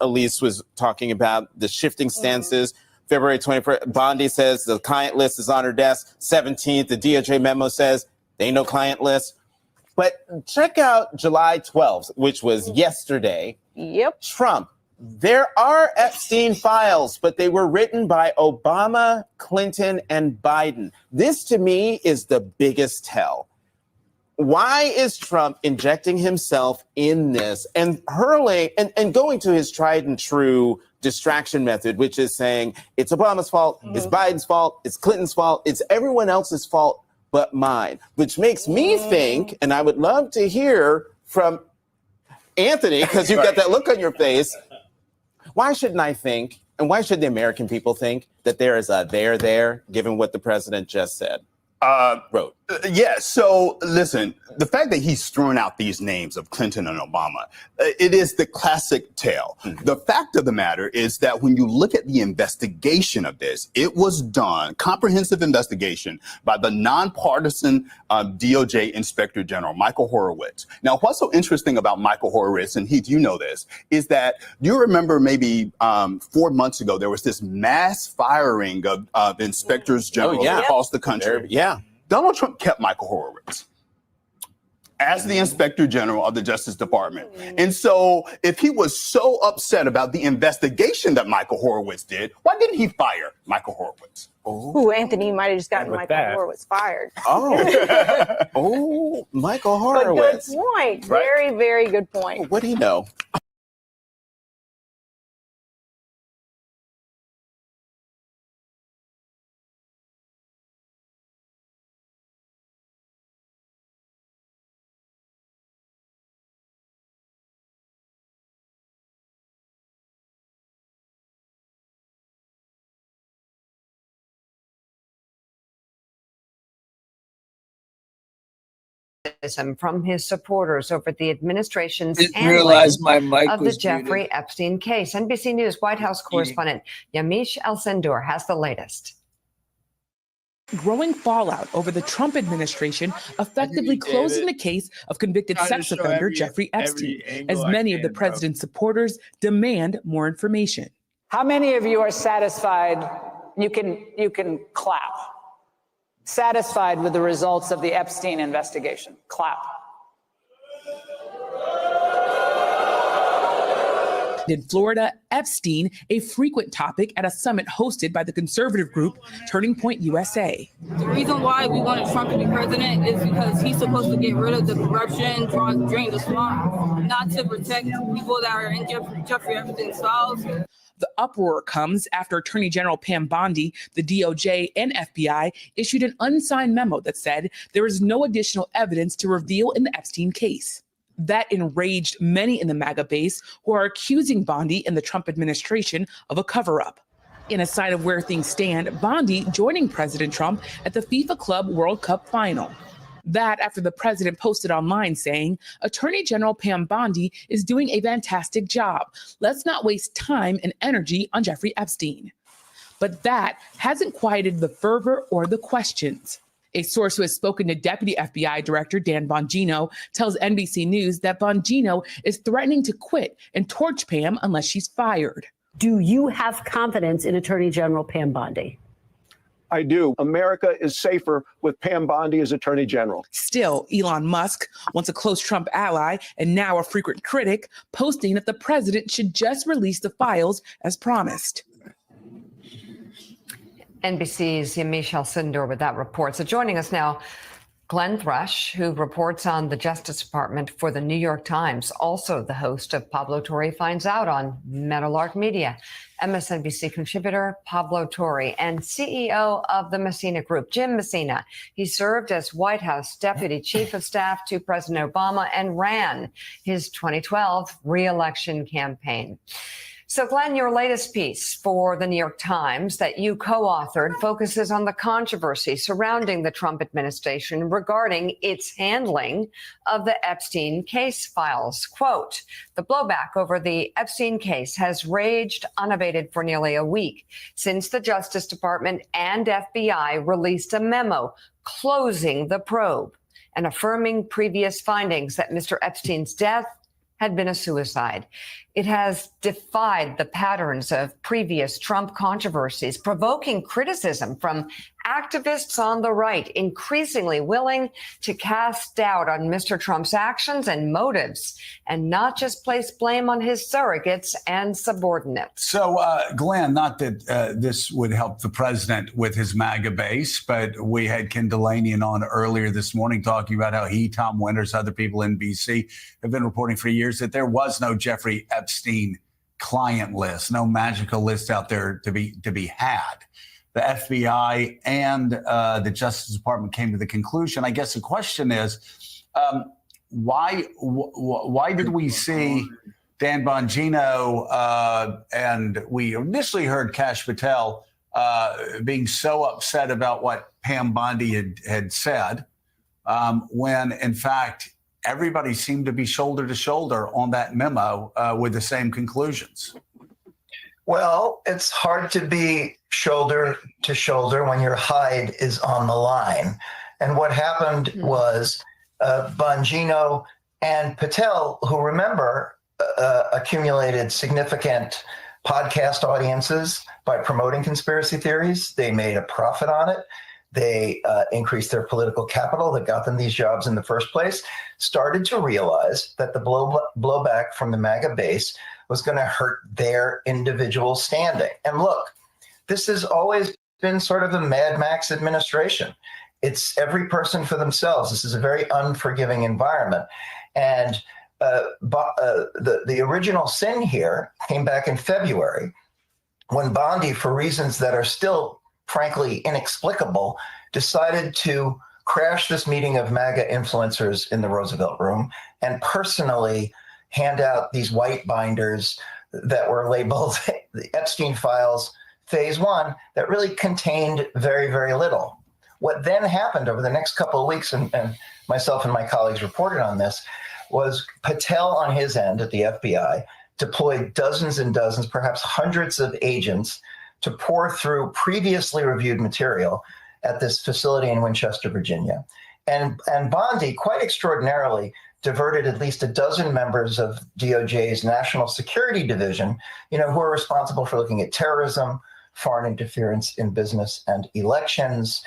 Elise was talking about, the shifting stances. February 21st, Bondi says the client list is on her desk. 17th, the DOJ memo says they ain't no client list. But check out July 12th, which was yesterday. Yep. Trump. There are Epstein files, but they were written by Obama, Clinton, and Biden. This, to me, is the biggest tell. Why is Trump injecting himself in this and hurling and going to his tried and true distraction method, which is saying it's Obama's fault, it's Biden's fault, it's Clinton's fault, it's everyone else's fault but mine, which makes me think, and I would love to hear from Anthony, because you've got that look on your face. Why shouldn't I think, and why should the American people think that there is a there, given what the president just said? Wrote. Yeah. So listen, the fact that he's throwing out these names of Clinton and Obama, it is the classic tale. The fact of the matter is that when you look at the investigation of this, it was done, comprehensive investigation by the nonpartisan DOJ Inspector General, Michael Horowitz. Now, what's so interesting about Michael Horowitz, and Heath, you know this, is that you remember maybe 4 months ago, there was this mass firing of inspectors general across the country. Yeah. Donald Trump kept Michael Horowitz. as the Inspector General of the Justice Department. And so if he was so upset about the investigation that Michael Horowitz did, why didn't he fire Michael Horowitz? Ooh, Anthony might have just gotten Michael Horowitz fired. Oh, Michael But Horowitz. good point. Right. Very, very good point. What do you know? From his supporters over the administration's Didn't handling realize my mic of the was Jeffrey muted. Epstein case. NBC News White House correspondent Yamiche Alcindor has the latest. Growing fallout over the Trump administration effectively closing the case of convicted Trying to sex show offender every Jeffrey Epstein, angle as I many of the can, bro. president's supporters demand more information. How many of you are satisfied? You can clap. Satisfied with the results of the Epstein investigation? Clap. In Florida, Epstein, a frequent topic at a summit hosted by the conservative group Turning Point USA. The reason why we wanted Trump to be president is because he's supposed to get rid of the corruption, drain the swamp, not to protect people that are in Jeffrey Epstein's files. The uproar comes after Attorney General Pam Bondi, the DOJ and FBI issued an unsigned memo that said there is no additional evidence to reveal in the Epstein case. That enraged many in the MAGA base who are accusing Bondi and the Trump administration of a cover-up. In a sign of where things stand, Bondi joining President Trump at the FIFA Club World Cup final. That after the president posted online saying, Attorney General Pam Bondi is doing a fantastic job. Let's not waste time and energy on Jeffrey Epstein. But that hasn't quieted the fervor or the questions. A source who has spoken to Deputy FBI Director Dan Bongino tells NBC News that Bongino is threatening to quit and torch Pam unless she's fired. Do you have confidence in Attorney General Pam Bondi? I do. America is safer with Pam Bondi as Attorney General. Still, Elon Musk, once a close Trump ally and now a frequent critic, posting that the president should just release the files as promised. NBC's Yamiche Alcindor with that report. So joining us now, Glenn Thrush, who reports on the Justice Department for the New York Times, also the host of Pablo Torre Finds Out on Meadowlark Media, MSNBC contributor Pablo Torre, and CEO of the Messina Group, Jim Messina. He served as White House Deputy Chief of Staff to President Obama and ran his 2012 re-election campaign. So, Glenn, your latest piece for the New York Times that you co-authored focuses on the controversy surrounding the Trump administration regarding its handling of the Epstein case files. Quote, the blowback over the Epstein case has raged unabated for nearly a week since the Justice Department and FBI released a memo closing the probe and affirming previous findings that Mr. Epstein's death had been a suicide. It has defied the patterns of previous Trump controversies, provoking criticism from activists on the right, increasingly willing to cast doubt on Mr. Trump's actions and motives, and not just place blame on his surrogates and subordinates. So, Glenn, not that this would help the president with his MAGA base, but we had Ken Delaney on earlier this morning talking about how he, Tom Winters, other people in BC have been reporting for years that there was no Jeffrey Epstein client list, no magical list out there to be had. The FBI and the Justice Department came to the conclusion. I guess the question is, why did we see Dan Bongino and we initially heard Kash Patel being so upset about what Pam Bondi had said, when in fact everybody seemed to be shoulder to shoulder on that memo with the same conclusions? Well, it's hard to be shoulder to shoulder when your hide is on the line. And what happened was Bongino and Patel, who remember accumulated significant podcast audiences by promoting conspiracy theories. They made a profit on it. they increased their political capital that got them these jobs in the first place, started to realize that the blowback from the MAGA base was going to hurt their individual standing. And look, this has always been sort of a Mad Max administration. It's every person for themselves. This is a very unforgiving environment. And the original sin here came back in February when Bondi, for reasons that are still, frankly, inexplicable, decided to crash this meeting of MAGA influencers in the Roosevelt Room and personally hand out these white binders that were labeled the Epstein Files Phase 1 that really contained very, very little. What then happened over the next couple of weeks, and myself and my colleagues reported on this, was Patel on his end at the FBI deployed dozens and dozens, perhaps hundreds of agents to pour through previously reviewed material at this facility in Winchester, Virginia. And Bondi, quite extraordinarily, diverted at least a dozen members of DOJ's National Security Division, who are responsible for looking at terrorism, foreign interference in business and elections,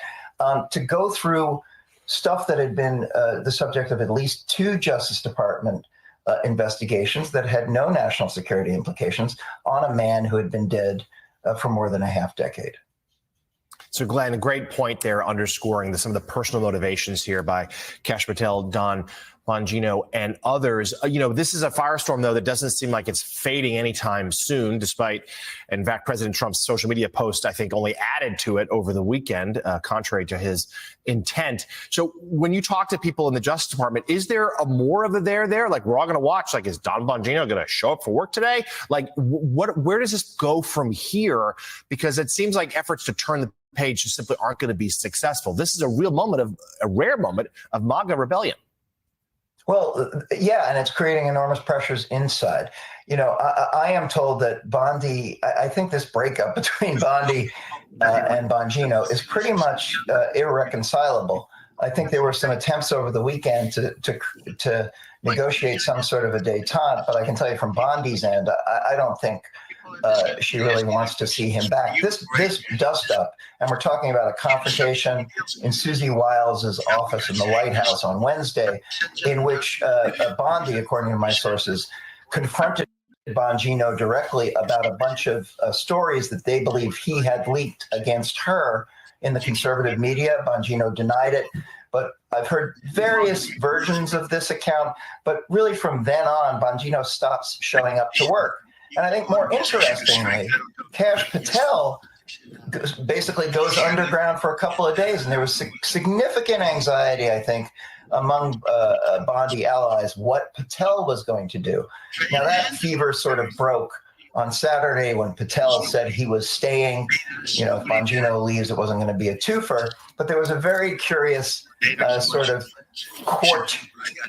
to go through stuff that had been the subject of at least 2 Justice Department investigations that had no national security implications on a man who had been dead for more than a half decade. So, Glenn, a great point there, underscoring some of the personal motivations here by Kash Patel, Dan Bongino, and others. This is a firestorm, though, that doesn't seem like it's fading anytime soon, despite, in fact, President Trump's social media post, I think, only added to it over the weekend, contrary to his intent. So when you talk to people in the Justice Department, is there more of a there? Like, we're all going to watch, like, is Don Bongino going to show up for work today? Like, where does this go from here? Because it seems like efforts to turn the page just simply aren't going to be successful. This is a rare moment of MAGA rebellion. Well, yeah, and it's creating enormous pressures inside. I am told that Bondi, I think this breakup between Bondi and Bongino is pretty much irreconcilable. I think there were some attempts over the weekend to negotiate some sort of a détente, but I can tell you from Bondi's end, I don't think she really wants to see him back. This dust up, and we're talking about a confrontation in Susie Wiles's office in the White House on Wednesday, in which Bondi, according to my sources, confronted Bongino directly about a bunch of stories that they believe he had leaked against her in the conservative media. Bongino denied it, but I've heard various versions of this account. But really, from then on, Bongino stops showing up to work. And I think more interestingly, Kash Patel basically goes underground for a couple of days. And there was significant anxiety, I think, among Bondi allies, what Patel was going to do. Now, that fever sort of broke on Saturday when Patel said he was staying. If Bongino leaves, it wasn't going to be a twofer. But there was a very curious sort of court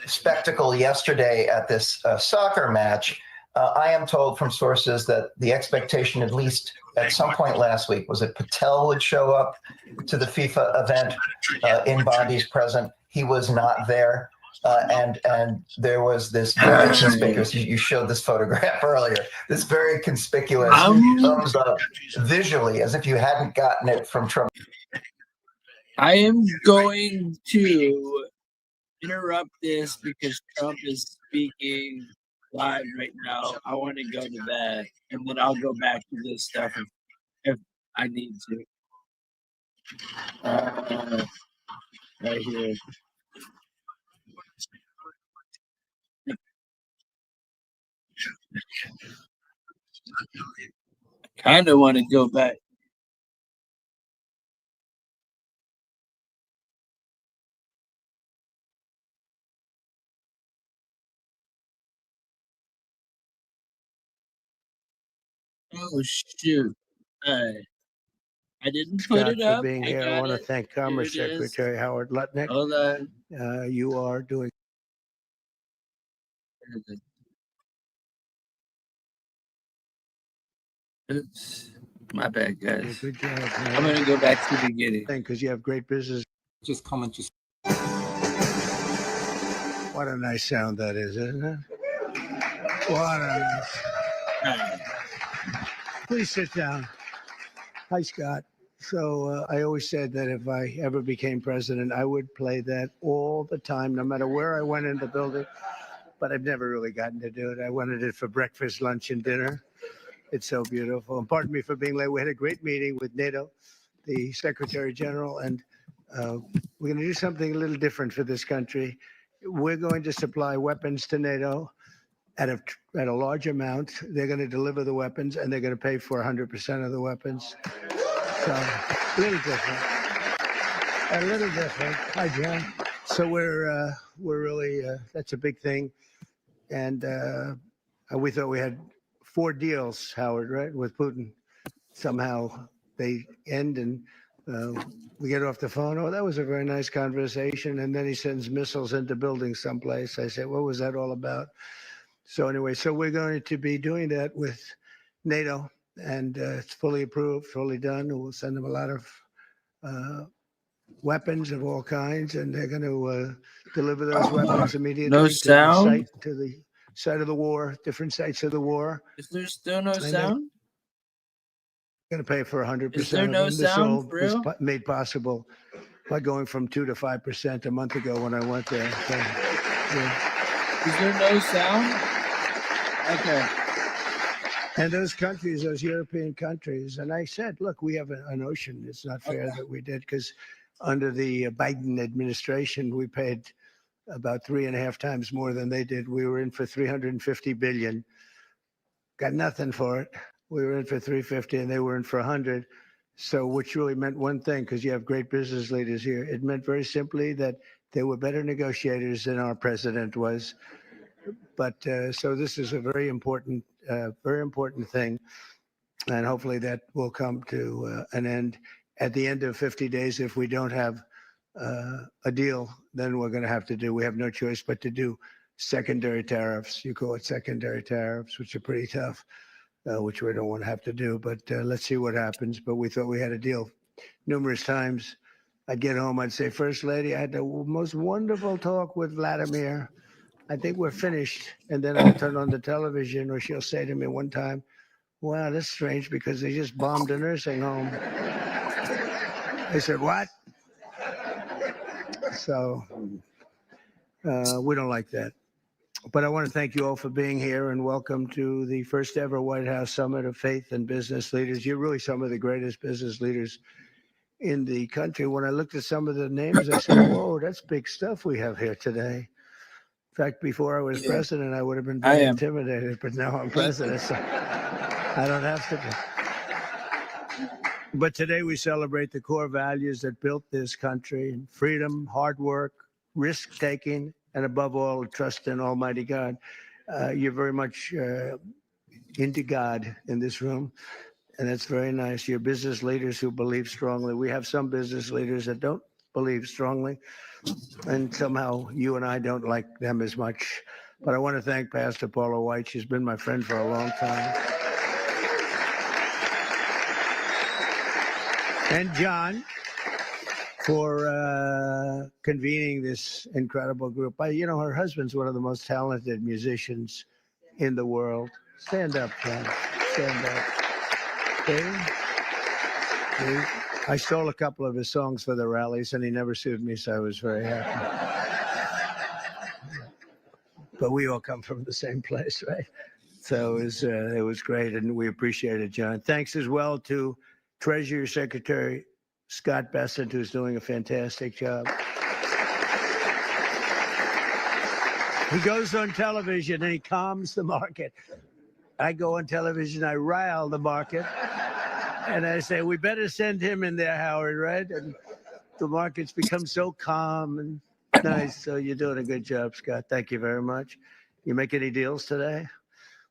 spectacle yesterday at this soccer match. I am told from sources that the expectation, at least at some point last week, was that Patel would show up to the FIFA event in Bondi's presence. He was not there. And there was this very conspicuous, you showed this photograph earlier, this very conspicuous thumbs up visually, as if you hadn't gotten it from Trump. I am going to interrupt this because Trump is speaking live right now. I want to go to that, and then I'll go back to this stuff if I need to. Right here. I kind of want to go back. Oh shoot! I didn't put it up. For being here. I want to thank Commerce Secretary Howard Lutnick. Hold on. You are doing. Oops, my bad, guys. Good job. I'm gonna go back to the beginning. Because you have great business. Just coming to. What a nice sound that is, isn't it? What a nice. Please sit down. Hi, Scott. So I always said that if I ever became president, I would play that all the time, no matter where I went in the building. But I've never really gotten to do it. I wanted it for breakfast, lunch, and dinner. It's so beautiful. And pardon me for being late. We had a great meeting with NATO, the Secretary General, and we're going to do something a little different for this country. We're going to supply weapons to NATO at a large amount. They're going to deliver the weapons, and they're going to pay for 100% of the weapons. So a little different. A little different. Hi, John. So we're really that's a big thing, and we thought we had 4 deals, Howard, right, with Putin. Somehow they end, and we get off the phone. Oh, that was a very nice conversation, and then he sends missiles into buildings someplace. I said, what was that all about? So anyway, so we're going to be doing that with NATO, and it's fully approved, fully done. We'll send them a lot of weapons of all kinds, and they're going to deliver those weapons immediately No sound? to the site of the war, different sites of the war. Is there still no sound? Going to pay for 100%. Is there no of them. This all sound for was real? made possible by going from 2 to 5% a month ago when I went there. So, yeah. Is there no sound? Okay. And those countries, those European countries, and I said, look, we have an ocean. It's not fair that we did, because under the Biden administration, we paid about 3.5 times more than they did. We were in for $350 billion. Got nothing for it. We were in for 350, and they were in for 100. So, which really meant one thing, because you have great business leaders here. It meant very simply that they were better negotiators than our president was. But so this is a very important thing, and hopefully that will come to an end at the end of 50 days. If we don't have a deal, then we're going to have to do. We have no choice but to do secondary tariffs. You call it secondary tariffs, which are pretty tough, which we don't want to have to do. But let's see what happens. But we thought we had a deal numerous times. I'd get home, I'd say, First Lady, I had the most wonderful talk with Vladimir. I think we're finished. And then I'll turn on the television, or she'll say to me one time, wow, that's strange, because they just bombed a nursing home. I said, what? So we don't like that. But I want to thank you all for being here, and welcome to the first ever White House Summit of Faith and Business Leaders. You're really some of the greatest business leaders in the country. When I looked at some of the names, I said, whoa, that's big stuff we have here today. In fact, before I was president, I would have been very intimidated, but now I'm president, so I don't have to be. But today we celebrate the core values that built this country: freedom, hard work, risk-taking, and above all, trust in Almighty God. You're very much into God in this room, and that's very nice. You're business leaders who believe strongly. We have some business leaders that don't believe strongly, and somehow you and I don't like them as much. But I want to thank Pastor Paula White. She's been my friend for a long time. And John for convening this incredible group. You know, her husband's one of the most talented musicians in the world. Stand up, John. Stand up. Okay. I stole a couple of his songs for the rallies, and he never sued me, so I was very happy. But we all come from the same place, right? So it was great, and we appreciate it, John. Thanks as well to Treasury Secretary Scott Bessent, who's doing a fantastic job. He goes on television and he calms the market. I go on television, I rile the market. And I say, we better send him in there, Howard, right? And the market's become so calm and nice. So you're doing a good job, Scott. Thank you very much. You make any deals today?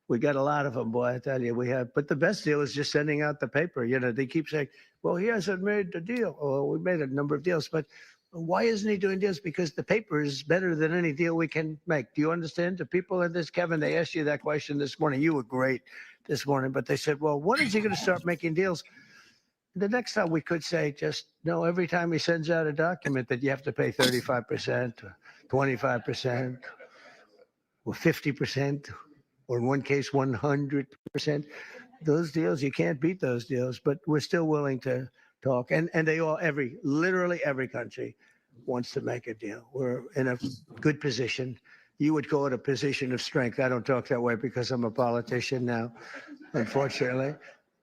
We got a lot of them, boy, I tell you. We have. But the best deal is just sending out the paper. You know, they keep saying, well, he hasn't made the deal. Well, we made a number of deals. But why isn't he doing deals? Because the paper is better than any deal we can make. Do you understand? The people in this, Kevin, they asked you that question this morning. You were great this morning. But they said, well, when is he going to start making deals? The next time we could say, just no, every time he sends out a document that you have to pay 35% or 25% or 50%, or in one case, 100%. Those deals, you can't beat those deals, but we're still willing to talk. And they all, literally every country wants to make a deal. We're in a good position. You would call it a position of strength. I don't talk that way because I'm a politician now, unfortunately.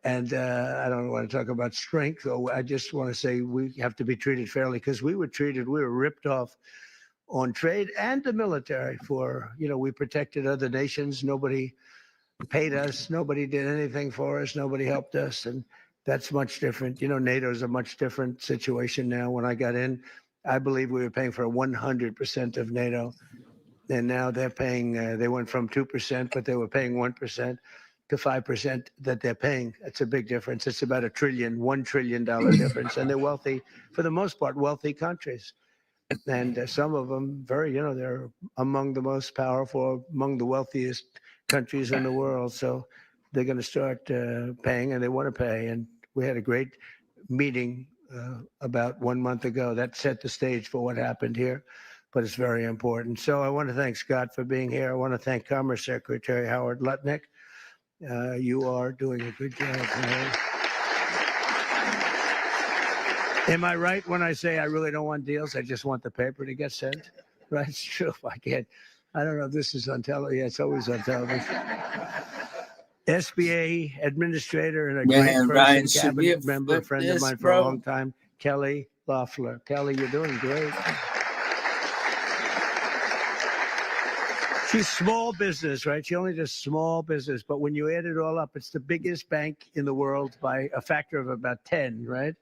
And I don't want to talk about strength. I just want to say we have to be treated fairly because we were ripped off on trade and the military for, we protected other nations. Nobody paid us. Nobody did anything for us. Nobody helped us. And that's much different. NATO's a much different situation now. When I got in, I believe we were paying for 100% of NATO. And now they're paying, they went from 2%, but they were paying 1% to 5% that they're paying. That's a big difference. It's about $1 trillion difference. And they're wealthy, for the most part, wealthy countries. And some of them they're among the most powerful, among the wealthiest countries in the world. So they're going to start paying, and they want to pay. And we had a great meeting about 1 month ago that set the stage for what happened here. But it's very important. So I want to thank Scott for being here. I want to thank Commerce Secretary Howard Lutnick. You are doing a good job. Am I right when I say I really don't want deals? I just want the paper to get sent? Right? It's true. I don't know if this is on television. Yeah, it's always on television. SBA administrator and a great person, cabinet member, friend of mine for a long time, Kelly Loeffler. Kelly, you're doing great. She's small business, right? She only does small business. But when you add it all up, it's the biggest bank in the world by a factor of about 10, right?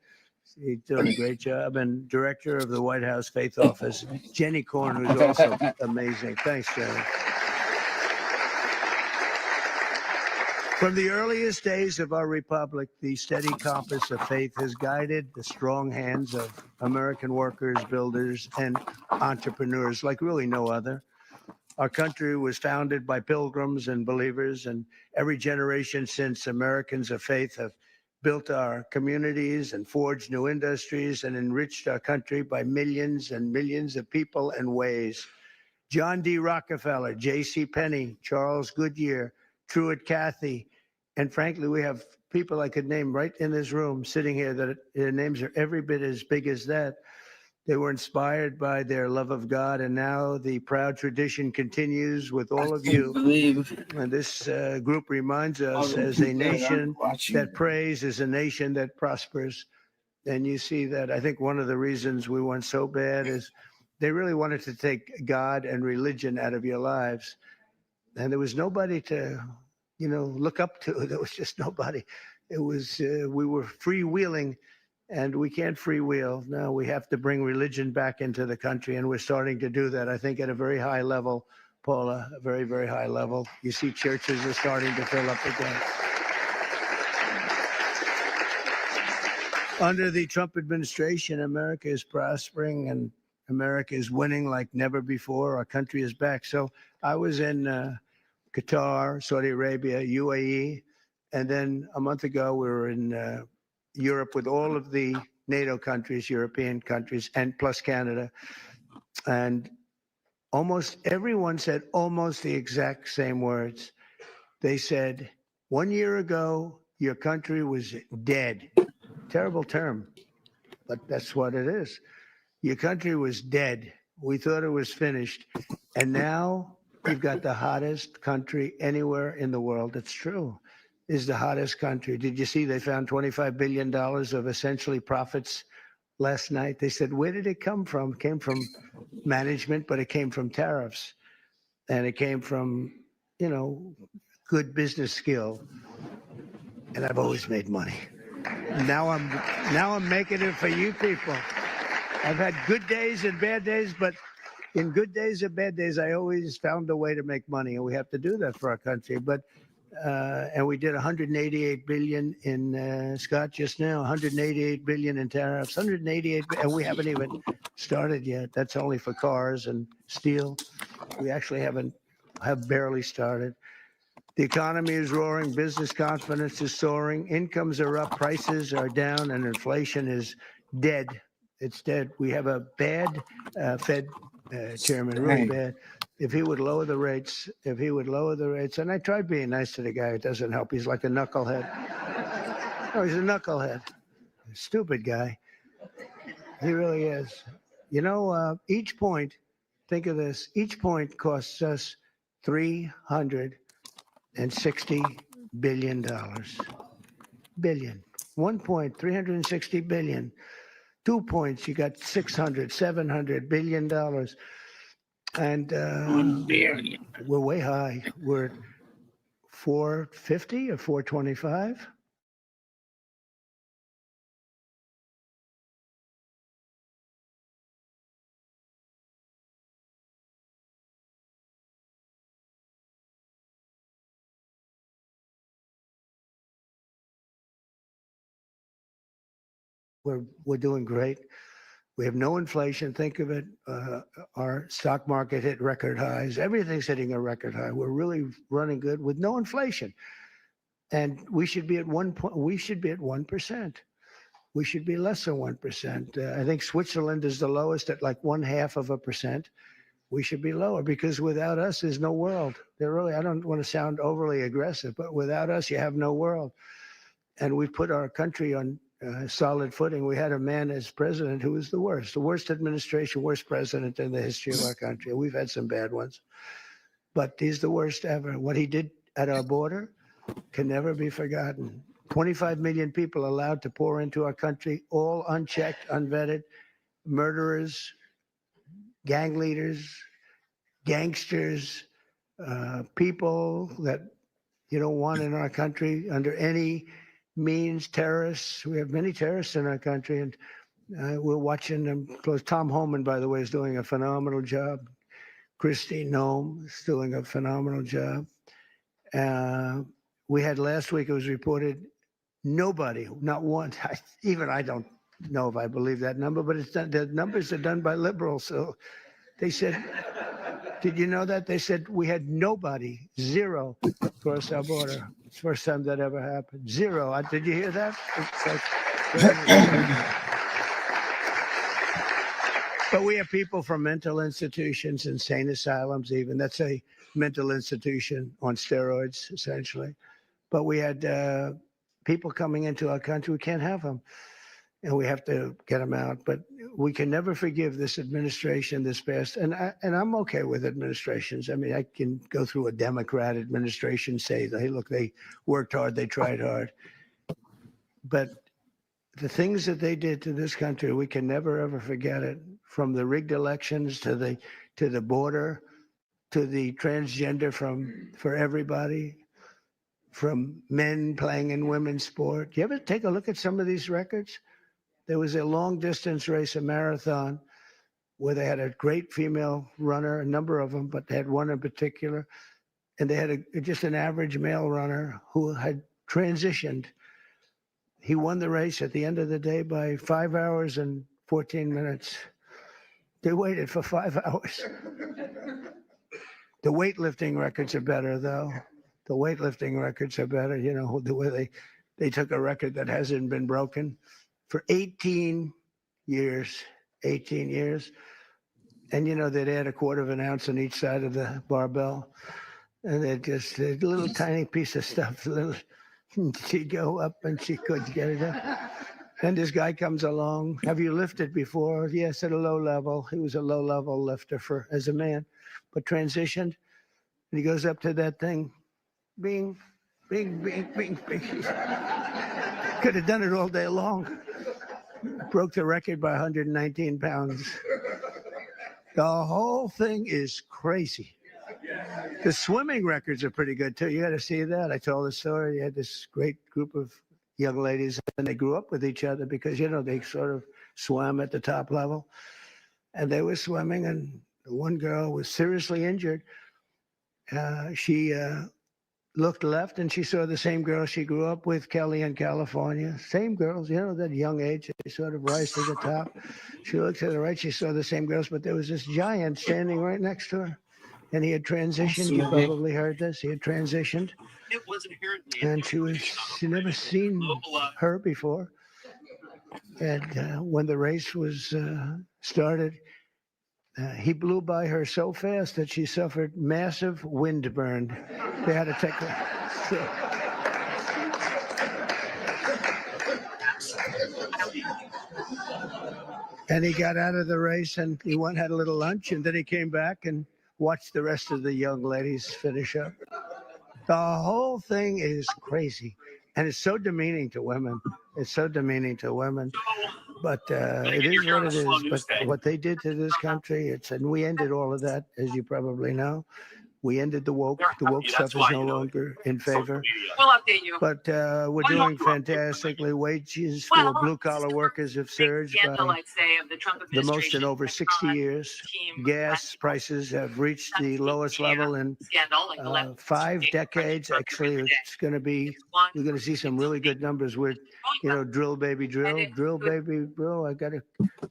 She's doing a great job. And director of the White House Faith Office, Jenny Korn, who's also amazing. Thanks, Jenny. From the earliest days of our republic, the steady compass of faith has guided the strong hands of American workers, builders, and entrepreneurs like really no other. Our country was founded by pilgrims and believers, and every generation since, Americans of faith have built our communities and forged new industries and enriched our country by millions and millions of people and ways. John D. Rockefeller, J.C. Penney, Charles Goodyear, Truett Cathy, and frankly, we have people I could name right in this room sitting here that their names are every bit as big as that. They were inspired by their love of God, and now the proud tradition continues with all of you. And this group reminds us, as a nation that prays is a nation that prospers. And you see that I think one of the reasons we went so bad is they really wanted to take God and religion out of your lives. And there was nobody to, look up to. There was just nobody. It was, we were freewheeling. And we can't freewheel. No, we have to bring religion back into the country, and we're starting to do that, I think, at a very high level, Paula, a very, very high level. You see churches are starting to fill up again. Under the Trump administration, America is prospering, and America is winning like never before. Our country is back. So I was in Qatar, Saudi Arabia, UAE, and then a month ago we were in Europe with all of the NATO countries, European countries, and plus Canada. And almost everyone said almost the exact same words. They said, 1 year ago, your country was dead. Terrible term, but that's what it is. Your country was dead. We thought it was finished. And now you've got the hottest country anywhere in the world. It's true. Is the hottest country. Did you see they found $25 billion of essentially profits last night? They said, where did it come from? It came from management, but it came from tariffs. And it came from, good business skill. And I've always made money. Now I'm making it for you people. I've had good days and bad days, but in good days and bad days, I always found a way to make money. And we have to do that for our country. But and we did 188 billion in Scott just now, 188 billion in tariffs, 188, and we haven't even started yet. That's only for cars and steel. We actually have barely started. The economy is roaring, business confidence is soaring, incomes are up, prices are down, and inflation is dead. It's dead. We have a bad Fed chairman, really bad. If he would lower the rates, and I tried being nice to the guy, it doesn't help. He's like a knucklehead. No, he's a knucklehead. Stupid guy. He really is. You know, each point, think of this, each point costs us $360 billion. Billion. 1 point, 360 billion. 2 points, you got 600, 700 billion dollars. And 1 billion. We're way high. We're at 450 or 425. We're doing great. We have no inflation. Think of it. Our stock market hit record highs. Everything's hitting a record high. We're really running good with no inflation. And we should be at 1 point. We should be at 1%. We should be less than 1%. I think Switzerland is the lowest at like 0.5%. We should be lower because without us, there's no world. I don't want to sound overly aggressive, but without us, you have no world. And we've put our country on solid footing. We had a man as president who was the worst administration, worst president in the history of our country. We've had some bad ones, but he's the worst ever. What he did at our border can never be forgotten. 25 million people allowed to pour into our country, all unchecked, unvetted, murderers, gang leaders, gangsters, people that you don't want in our country under any means, terrorists. We have many terrorists in our country, and we're watching them close. Tom Homan, by the way, is doing a phenomenal job. Kristi Noem is doing a phenomenal job. We had last week, it was reported, nobody, not one, even I don't know if I believe that number, but it's done, the numbers are done by liberals. So they said, did you know that? They said we had nobody, zero, cross our border. It's the first time that ever happened. Zero. Did you hear that? But we have people from mental institutions, insane asylums even. That's a mental institution on steroids, essentially. But we had people coming into our country. We can't have them. And we have to get them out. But we can never forgive this administration, this past. And I'm okay with administrations. I mean, I can go through a Democrat administration, say, hey, look, they worked hard, they tried hard. But the things that they did to this country, we can never, ever forget it. From the rigged elections to the border, to the transgender for everybody, from men playing in women's sport. You ever take a look at some of these records? There was a long distance race, a marathon, where they had a great female runner, a number of them, but they had one in particular. And they had just an average male runner who had transitioned. He won the race at the end of the day by 5 hours and 14 minutes. They waited for 5 hours. The weightlifting records are better, though. The weightlifting records are better. You know, the way they took a record that hasn't been broken for 18 years. 18 years. And, you know, they'd add a quarter of an ounce on each side of the barbell. And they'd just a little tiny piece of stuff. She'd go up and she couldn't get it up. And this guy comes along. Have you lifted before? Yes, at a low level. He was a low level lifter as a man, but transitioned. And he goes up to that thing. Bing, bing, bing, bing, bing. Could have done it all day long. Broke the record by 119 pounds. The whole thing is crazy. The swimming records are pretty good, too. You got to see that. I told the story. You had this great group of young ladies, and they grew up with each other because, you know, they sort of swam at the top level. And they were swimming, and one girl was seriously injured. She looked left, and she saw the same girl she grew up with, Kelly, in California. Same girls, you know, that young age, they sort of rise to the top. She looked to the right, she saw the same girls, but there was this giant standing right next to her. And he had transitioned. You probably heard this. He had transitioned. It was inherently. And she never seen her before. And when the race was started, he blew by her so fast that she suffered massive windburn. They had to take her. And he got out of the race and he went, had a little lunch, and then he came back and watched the rest of the young ladies finish up. The whole thing is crazy. And it's so demeaning to women. It's so demeaning to women. But it is what it is. But what they did to this country, and we ended all of that, as you probably know. We ended the woke. The woke stuff is no longer in favor. We'll update you. But we're doing fantastically. Wages for blue-collar workers have surged by the most in over 60 years. Gas prices have reached the lowest level in 5 decades. Actually, it's going to be, you're going to see some really good numbers with, drill, baby, drill. Drill, baby, drill. I got to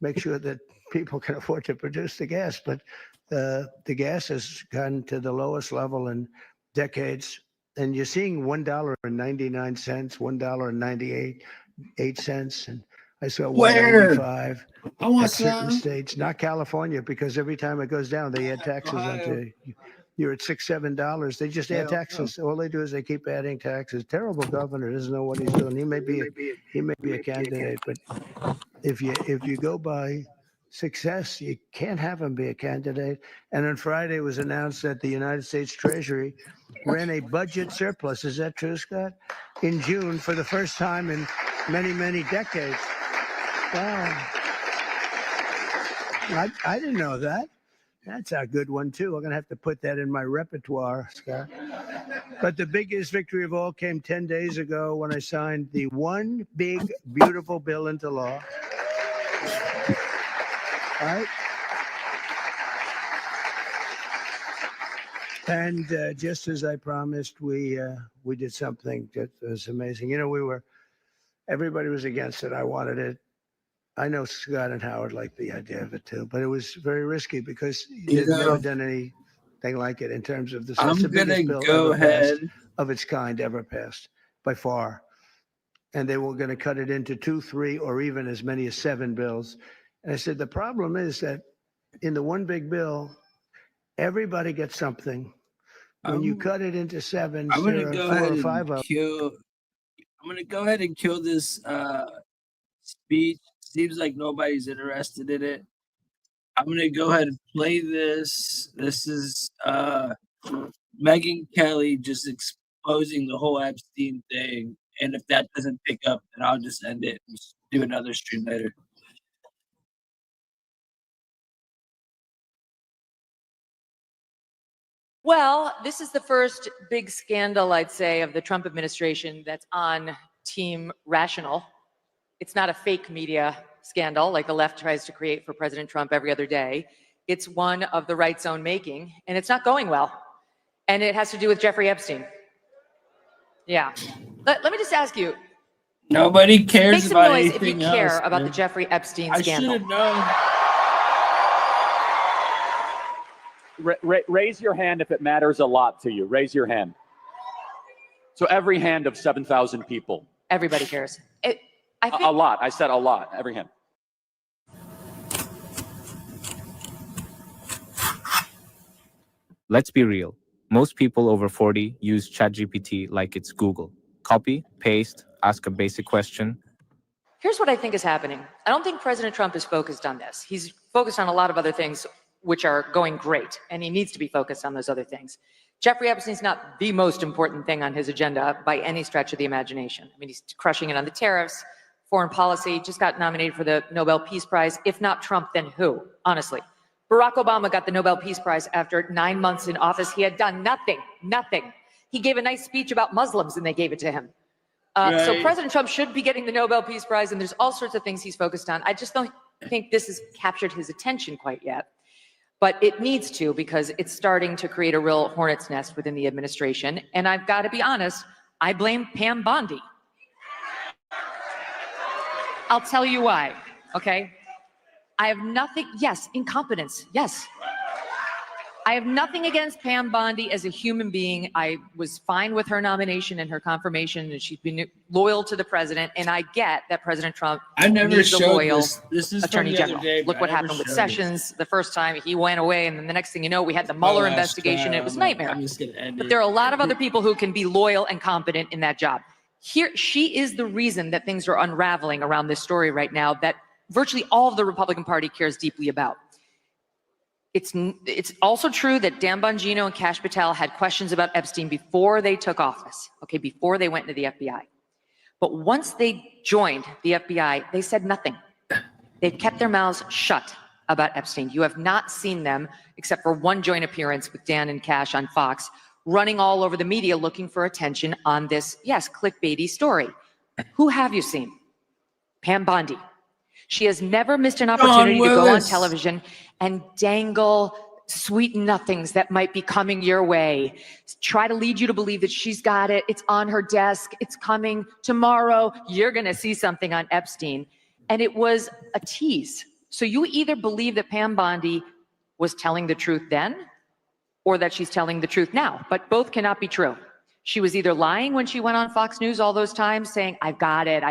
make sure that people can afford to produce the gas. But the gas has gone to the lowest level in decades, and you're seeing $1.99, $1.98, and I saw $1.95 at certain states, not California, because every time it goes down, they add taxes onto. You're at $6, $7. They just add taxes. All they do is they keep adding taxes. Terrible governor, doesn't know what he's doing. He may be a candidate, but if you go by success, you can't have him be a candidate. And on Friday it was announced that the United States Treasury ran a budget surplus. Is that true, Scott? In June, for the first time in many, many decades. Wow. I didn't know that. That's a good one, too. I'm going to have to put that in my repertoire, Scott. But the biggest victory of all came 10 days ago when I signed the one big, beautiful bill into law. Right. And just as I promised, we did something that was amazing. Everybody was against it. I wanted it. I know Scott and Howard liked the idea of it too, but it was very risky because they've never done anything like it in terms of the biggest bill ever passed of its kind ever passed by far. And they were going to cut it into 2, 3, or even as many as 7 bills. And I said, the problem is that in the one big bill, everybody gets something. When you cut it into 7, I'm going to go ahead and 5 of kill. I'm going to go ahead and kill this speech. Seems like nobody's interested in it. I'm going to go ahead and play this. This is Megyn Kelly just exposing the whole Epstein thing. And if that doesn't pick up, then I'll just end it and do another stream later. Well, this is the first big scandal, I'd say, of the Trump administration that's on Team Rational. It's not a fake media scandal like the left tries to create for President Trump every other day. It's one of the right's own making, and it's not going well. And it has to do with Jeffrey Epstein. Yeah. Let me just ask you. Nobody cares Make some about noise if you anything care else, about man. the Jeffrey Epstein I scandal. should have known. Raise your hand if it matters a lot to you. Raise your hand. So every hand of 7,000 people. Everybody cares. I think A lot. I said a lot. Every hand. Let's be real. Most people over 40 use ChatGPT like it's Google. Copy, paste, ask a basic question. Here's what I think is happening. I don't think President Trump is focused on this. He's focused on a lot of other things which are going great, and he needs to be focused on those other things. Jeffrey Epstein's not the most important thing on his agenda by any stretch of the imagination. I mean, he's crushing it on the tariffs, foreign policy, just got nominated for the Nobel Peace Prize. If not Trump, then who? Honestly. Barack Obama got the Nobel Peace Prize after 9 months in office. He had done nothing. He gave a nice speech about Muslims and they gave it to him. So President Trump should be getting the Nobel Peace Prize, and there's all sorts of things he's focused on. I just don't think this has captured his attention quite yet. But it needs to, because it's starting to create a real hornet's nest within the administration. And I've got to be honest, I blame Pam Bondi. I'll tell you why, okay? I have nothing, yes, incompetence, yes. I have nothing against Pam Bondi as a human being. I was fine with her nomination and her confirmation, and she's been loyal to the president. And I get that President Trump needs a loyal attorney general. Look what happened with Sessions the first time. He went away, and then the next thing you know, we had the Mueller investigation. And it was a nightmare. But there are a lot of other people who can be loyal and competent in that job. Here, she is the reason that things are unraveling around this story right now that virtually all of the Republican Party cares deeply about. It's also true that Dan Bongino and Kash Patel had questions about Epstein before they took office, okay, before they went into the FBI. But once they joined the FBI, they said nothing. They've kept their mouths shut about Epstein. You have not seen them, except for one joint appearance with Dan and Kash on Fox, running all over the media looking for attention on this, yes, clickbaity story. Who have you seen? Pam Bondi. She has never missed an opportunity to go on television and dangle sweet nothings that might be coming your way. Try to lead you to believe that she's got it. It's on her desk. It's coming tomorrow. You're going to see something on Epstein. And it was a tease. So you either believe that Pam Bondi was telling the truth then or that she's telling the truth now, but both cannot be true. She was either lying when she went on Fox News all those times saying, I've got it,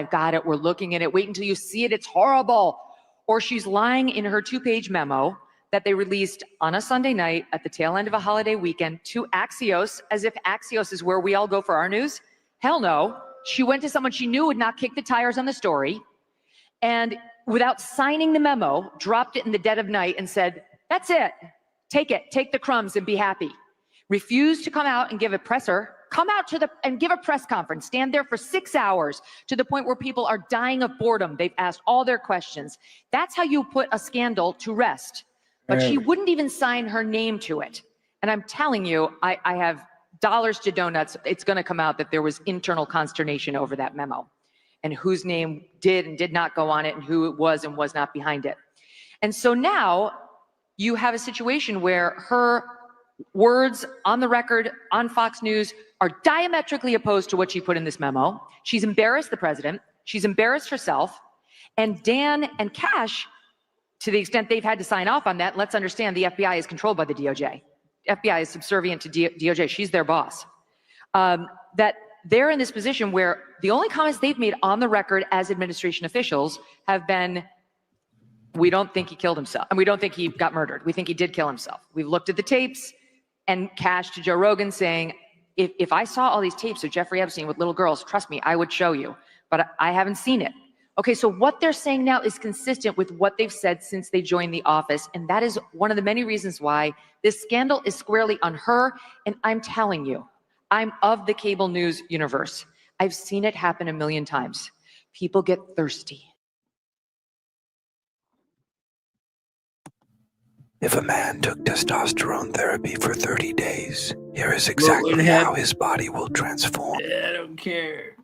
we're looking at it, wait until you see it, it's horrible. Or she's lying in her 2-page memo that they released on a Sunday night at the tail end of a holiday weekend to Axios, as if Axios is where we all go for our news. Hell no. She went to someone she knew would not kick the tires on the story, and without signing the memo, dropped it in the dead of night and said, that's it. Take it, take the crumbs and be happy. Refused to come out and give a presser, come out and give a press conference, stand there for 6 hours to the point where people are dying of boredom. They've asked all their questions. That's how you put a scandal to rest. But she wouldn't even sign her name to it. And I'm telling you, I have dollars to donuts. It's going to come out that there was internal consternation over that memo and whose name did and did not go on it and who it was and was not behind it. And so now you have a situation where her words on the record on Fox News are diametrically opposed to what she put in this memo. She's embarrassed the president. She's embarrassed herself. And Dan and Kash, to the extent they've had to sign off on that, let's understand the FBI is controlled by the DOJ. FBI is subservient to DOJ. She's their boss. That they're in this position where the only comments they've made on the record as administration officials have been, we don't think he killed himself, and we don't think he got murdered. We think he did kill himself. We've looked at the tapes, and Kash to Joe Rogan saying, if I saw all these tapes of Jeffrey Epstein with little girls, trust me, I would show you, but I haven't seen it. Okay, so what they're saying now is consistent with what they've said since they joined the office, and that is one of the many reasons why this scandal is squarely on her. And I'm telling you, I'm of the cable news universe. I've seen it happen a million times. People get thirsty. If a man took testosterone therapy for 30 days, here is exactly how his body will transform. I don't care.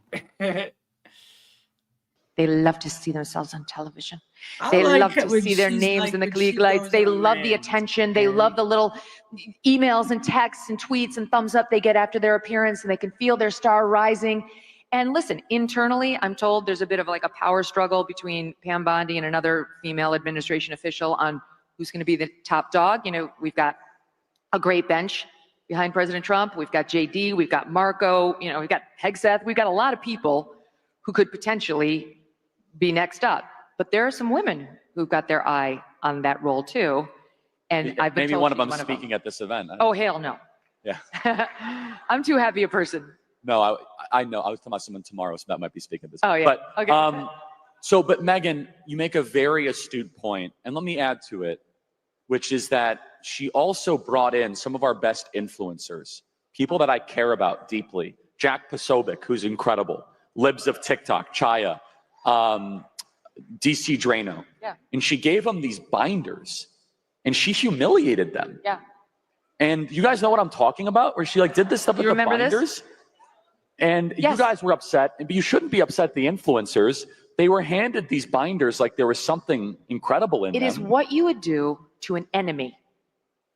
They love to see themselves on television. They love to see their names in the Klieg lights. They love the attention. They love the little emails and texts and tweets and thumbs up they get after their appearance, and they can feel their star rising. And listen, internally, I'm told there's a bit of like a power struggle between Pam Bondi and another female administration official on who's going to be the top dog. You know, we've got a great bench behind President Trump. We've got JD, we've got Marco, you know, we've got Hegseth. We've got a lot of people who could potentially be next up. But there are some women who've got their eye on that role too. And I've been maybe told one of she's them speaking at this event. Oh, hell no. Yeah. I'm too happy a person. No, I know. I was talking about someone tomorrow, so that might be speaking at this. Oh, yeah. But, Okay. but Megyn, you make a very astute point, and let me add to it, which is that she also brought in some of our best influencers, people that I care about deeply. Jack Posobiec, who's incredible. Libs of TikTok, Chaya, DC Drano. Yeah. And she gave them these binders, and she humiliated them. Yeah. And you guys know what I'm talking about? Where she like did this stuff with the binders? This? And you guys were upset, but you shouldn't be upset, the influencers. They were handed these binders like there was something incredible in them. It is what you would do to an enemy.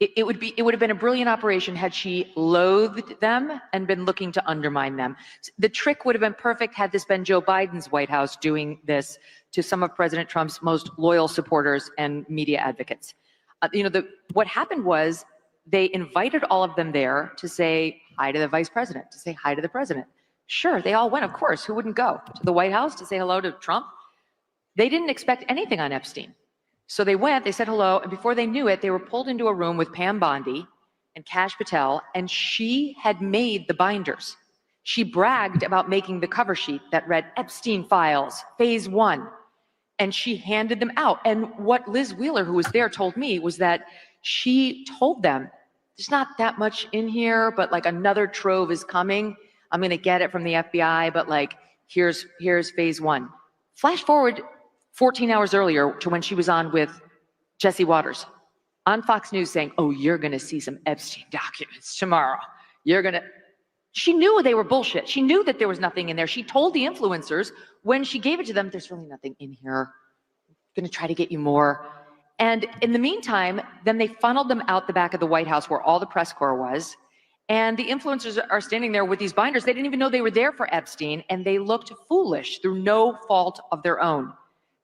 It would have been a brilliant operation had she loathed them and been looking to undermine them. The trick would have been perfect had this been Joe Biden's White House doing this to some of President Trump's most loyal supporters and media advocates. What happened was they invited all of them there to say hi to the vice president, to say hi to the president. Sure, they all went, of course. Who wouldn't go to the White House to say hello to Trump? They didn't expect anything on Epstein. So they went, they said hello, and before they knew it, they were pulled into a room with Pam Bondi and Kash Patel, and she had made the binders. She bragged about making the cover sheet that read Epstein Files, Phase 1, and she handed them out. And what Liz Wheeler, who was there, told me was that she told them, there's not that much in here, but like another trove is coming. I'm going to get it from the FBI, but like, here's Phase 1. Flash forward 14 hours earlier to when she was on with Jesse Waters on Fox News saying, oh, you're going to see some Epstein documents tomorrow. She knew they were bullshit. She knew that there was nothing in there. She told the influencers when she gave it to them, there's really nothing in here. I'm going to try to get you more. And in the meantime, then they funneled them out the back of the White House where all the press corps was. And the influencers are standing there with these binders. They didn't even know they were there for Epstein, and they looked foolish through no fault of their own.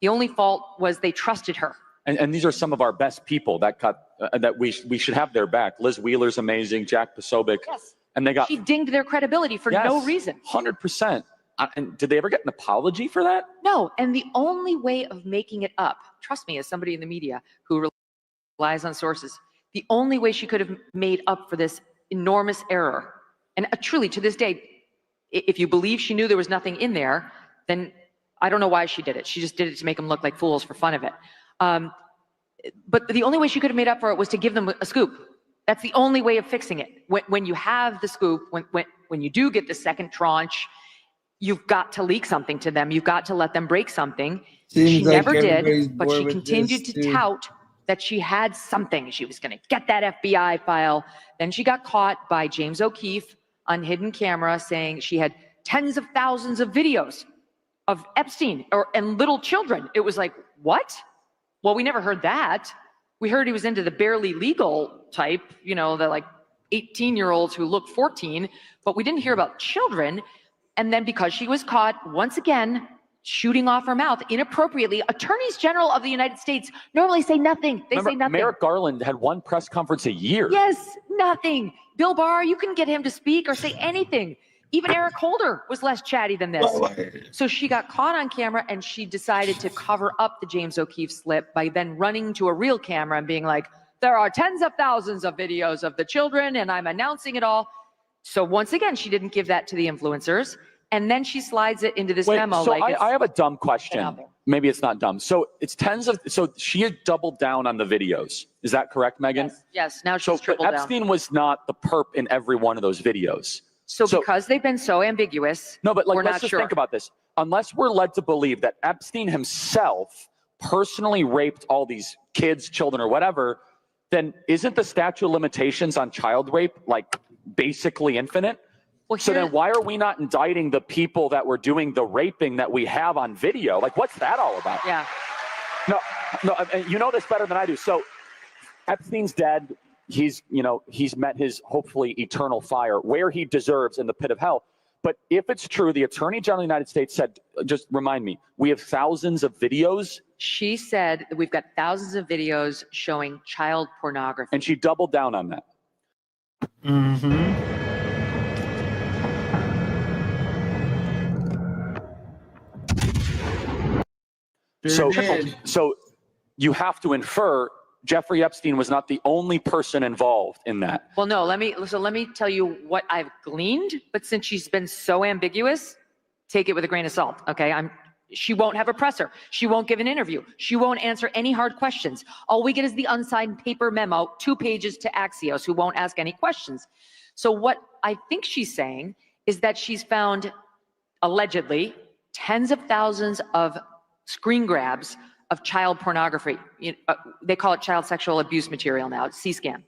The only fault was they trusted her. And these are some of our best people that we should have their back. Liz Wheeler's amazing, Jack Posobiec. Yes. And they got She dinged their credibility for no reason. 100%. And did they ever get an apology for that? No, and the only way of making it up, trust me, as somebody in the media who relies on sources, the only way she could have made up for this enormous error, and truly to this day, if you believe she knew there was nothing in there, then I don't know why she did it. She just did it to make them look like fools for fun of it. But the only way she could have made up for it was to give them a scoop. That's the only way of fixing it. When you have the scoop, when you do get the second tranche, you've got to leak something to them. You've got to let them break something. She never did, but she continued to tout that she had something. She was going to get that FBI file. Then she got caught by James O'Keefe on hidden camera saying she had tens of thousands of videos of Epstein and little children. It was like, what? Well, we never heard that. We heard he was into the barely legal type, the like 18-year-olds who look 14, but we didn't hear about children. And then because she was caught once again shooting off her mouth inappropriately, attorneys general of the United States normally say nothing. They say nothing. Merrick Garland had one press conference a year. Yes, nothing. Bill Barr, you can get him to speak or say anything. Even Eric Holder was less chatty than this. So she got caught on camera and she decided to cover up the James O'Keefe slip by then running to a real camera and being like, there are tens of thousands of videos of the children and I'm announcing it all. So once again, she didn't give that to the influencers. And then she slides it into this memo. So I have a dumb question. Maybe it's not dumb. So it's so she had doubled down on the videos. Is that correct, Megyn? Yes. Now she's tripled down. Epstein was not the perp in every one of those videos. So because they've been so ambiguous, no, but we're let's not just sure. think about this. Unless we're led to believe that Epstein himself personally raped all these kids, children, or whatever, then isn't the statute of limitations on child rape like basically infinite? Well, so then why are we not indicting the people that were doing the raping that we have on video? Like, what's that all about? Yeah. No, you know this better than I do. So Epstein's dead. He's met his hopefully eternal fire where he deserves in the pit of hell. But if it's true, the Attorney General of the United States said, just remind me, we have thousands of videos. She said that we've got thousands of videos showing child pornography. And she doubled down on that. So you have to infer Jeffrey Epstein was not the only person involved in that. Well, no, let me tell you what I've gleaned, but since she's been so ambiguous, take it with a grain of salt, okay? She won't have a presser. She won't give an interview. She won't answer any hard questions. All we get is the unsigned paper memo, 2 pages to Axios, who won't ask any questions. So what I think she's saying is that she's found, allegedly, tens of thousands of screen grabs of child pornography. They call it child sexual abuse material now, it's C-SCAN.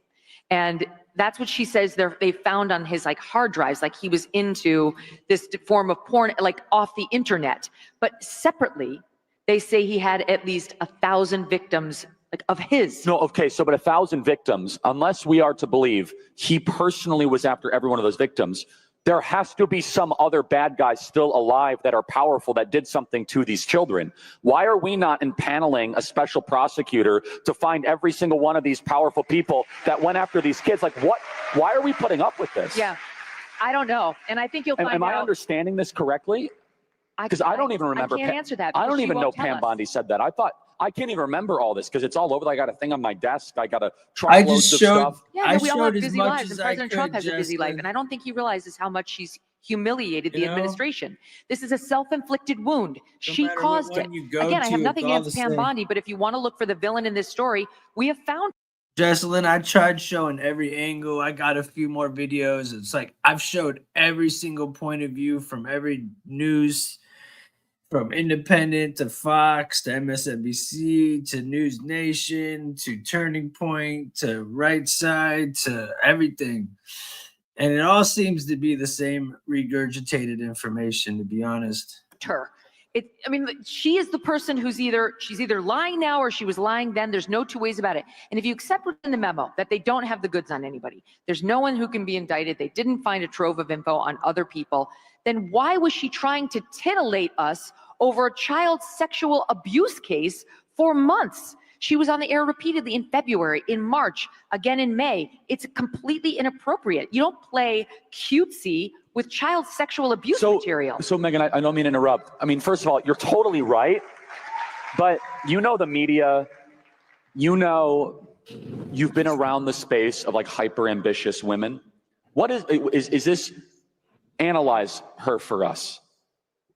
And that's what she says they found on his hard drives, like he was into this form of porn, like off the internet. But separately, they say he had at least 1,000 victims of his. No, okay, so but 1,000 victims, unless we are to believe he personally was after every one of those victims, there has to be some other bad guys still alive that are powerful that did something to these children. Why are we not impaneling a special prosecutor to find every single one of these powerful people that went after these kids? Like, what? Why are we putting up with this? Yeah, I don't know. And I think you'll find out. Am I understanding this correctly? Because I don't even remember. I can't answer that. I don't even know Pam Bondi said that. I can't even remember all this because it's all over. I got a thing on my desk. I got a truckloads of stuff. Yeah, we all have busy lives, and President Trump has a busy life, and I don't think he realizes how much he's humiliated the You know? administration. This is a self-inflicted wound. She matter what caused it. one you go Again, I have to, nothing it's all against the Pam same. Bondi, but if you want to look for the villain in this story, we have found. Jesselyn, I tried showing every angle. I got a few more videos. It's like I've showed every single point of view from every news, from Independent to Fox to MSNBC to News Nation to Turning Point to Right Side to everything. And it all seems to be the same regurgitated information, to be honest. Her. I mean, she is the person who's she's either lying now or she was lying then. There's no two ways about it. And if you accept within the memo that they don't have the goods on anybody, there's no one who can be indicted, they didn't find a trove of info on other people, then why was she trying to titillate us over a child sexual abuse case for months? She was on the air repeatedly in February, in March, again in May. It's completely inappropriate. You don't play cutesy with child sexual abuse material. So Megyn, I don't mean to interrupt. I mean, first of all, you're totally right, but you know the media, you know, you've been around the space of like hyper ambitious women. What is this? Analyze her for us.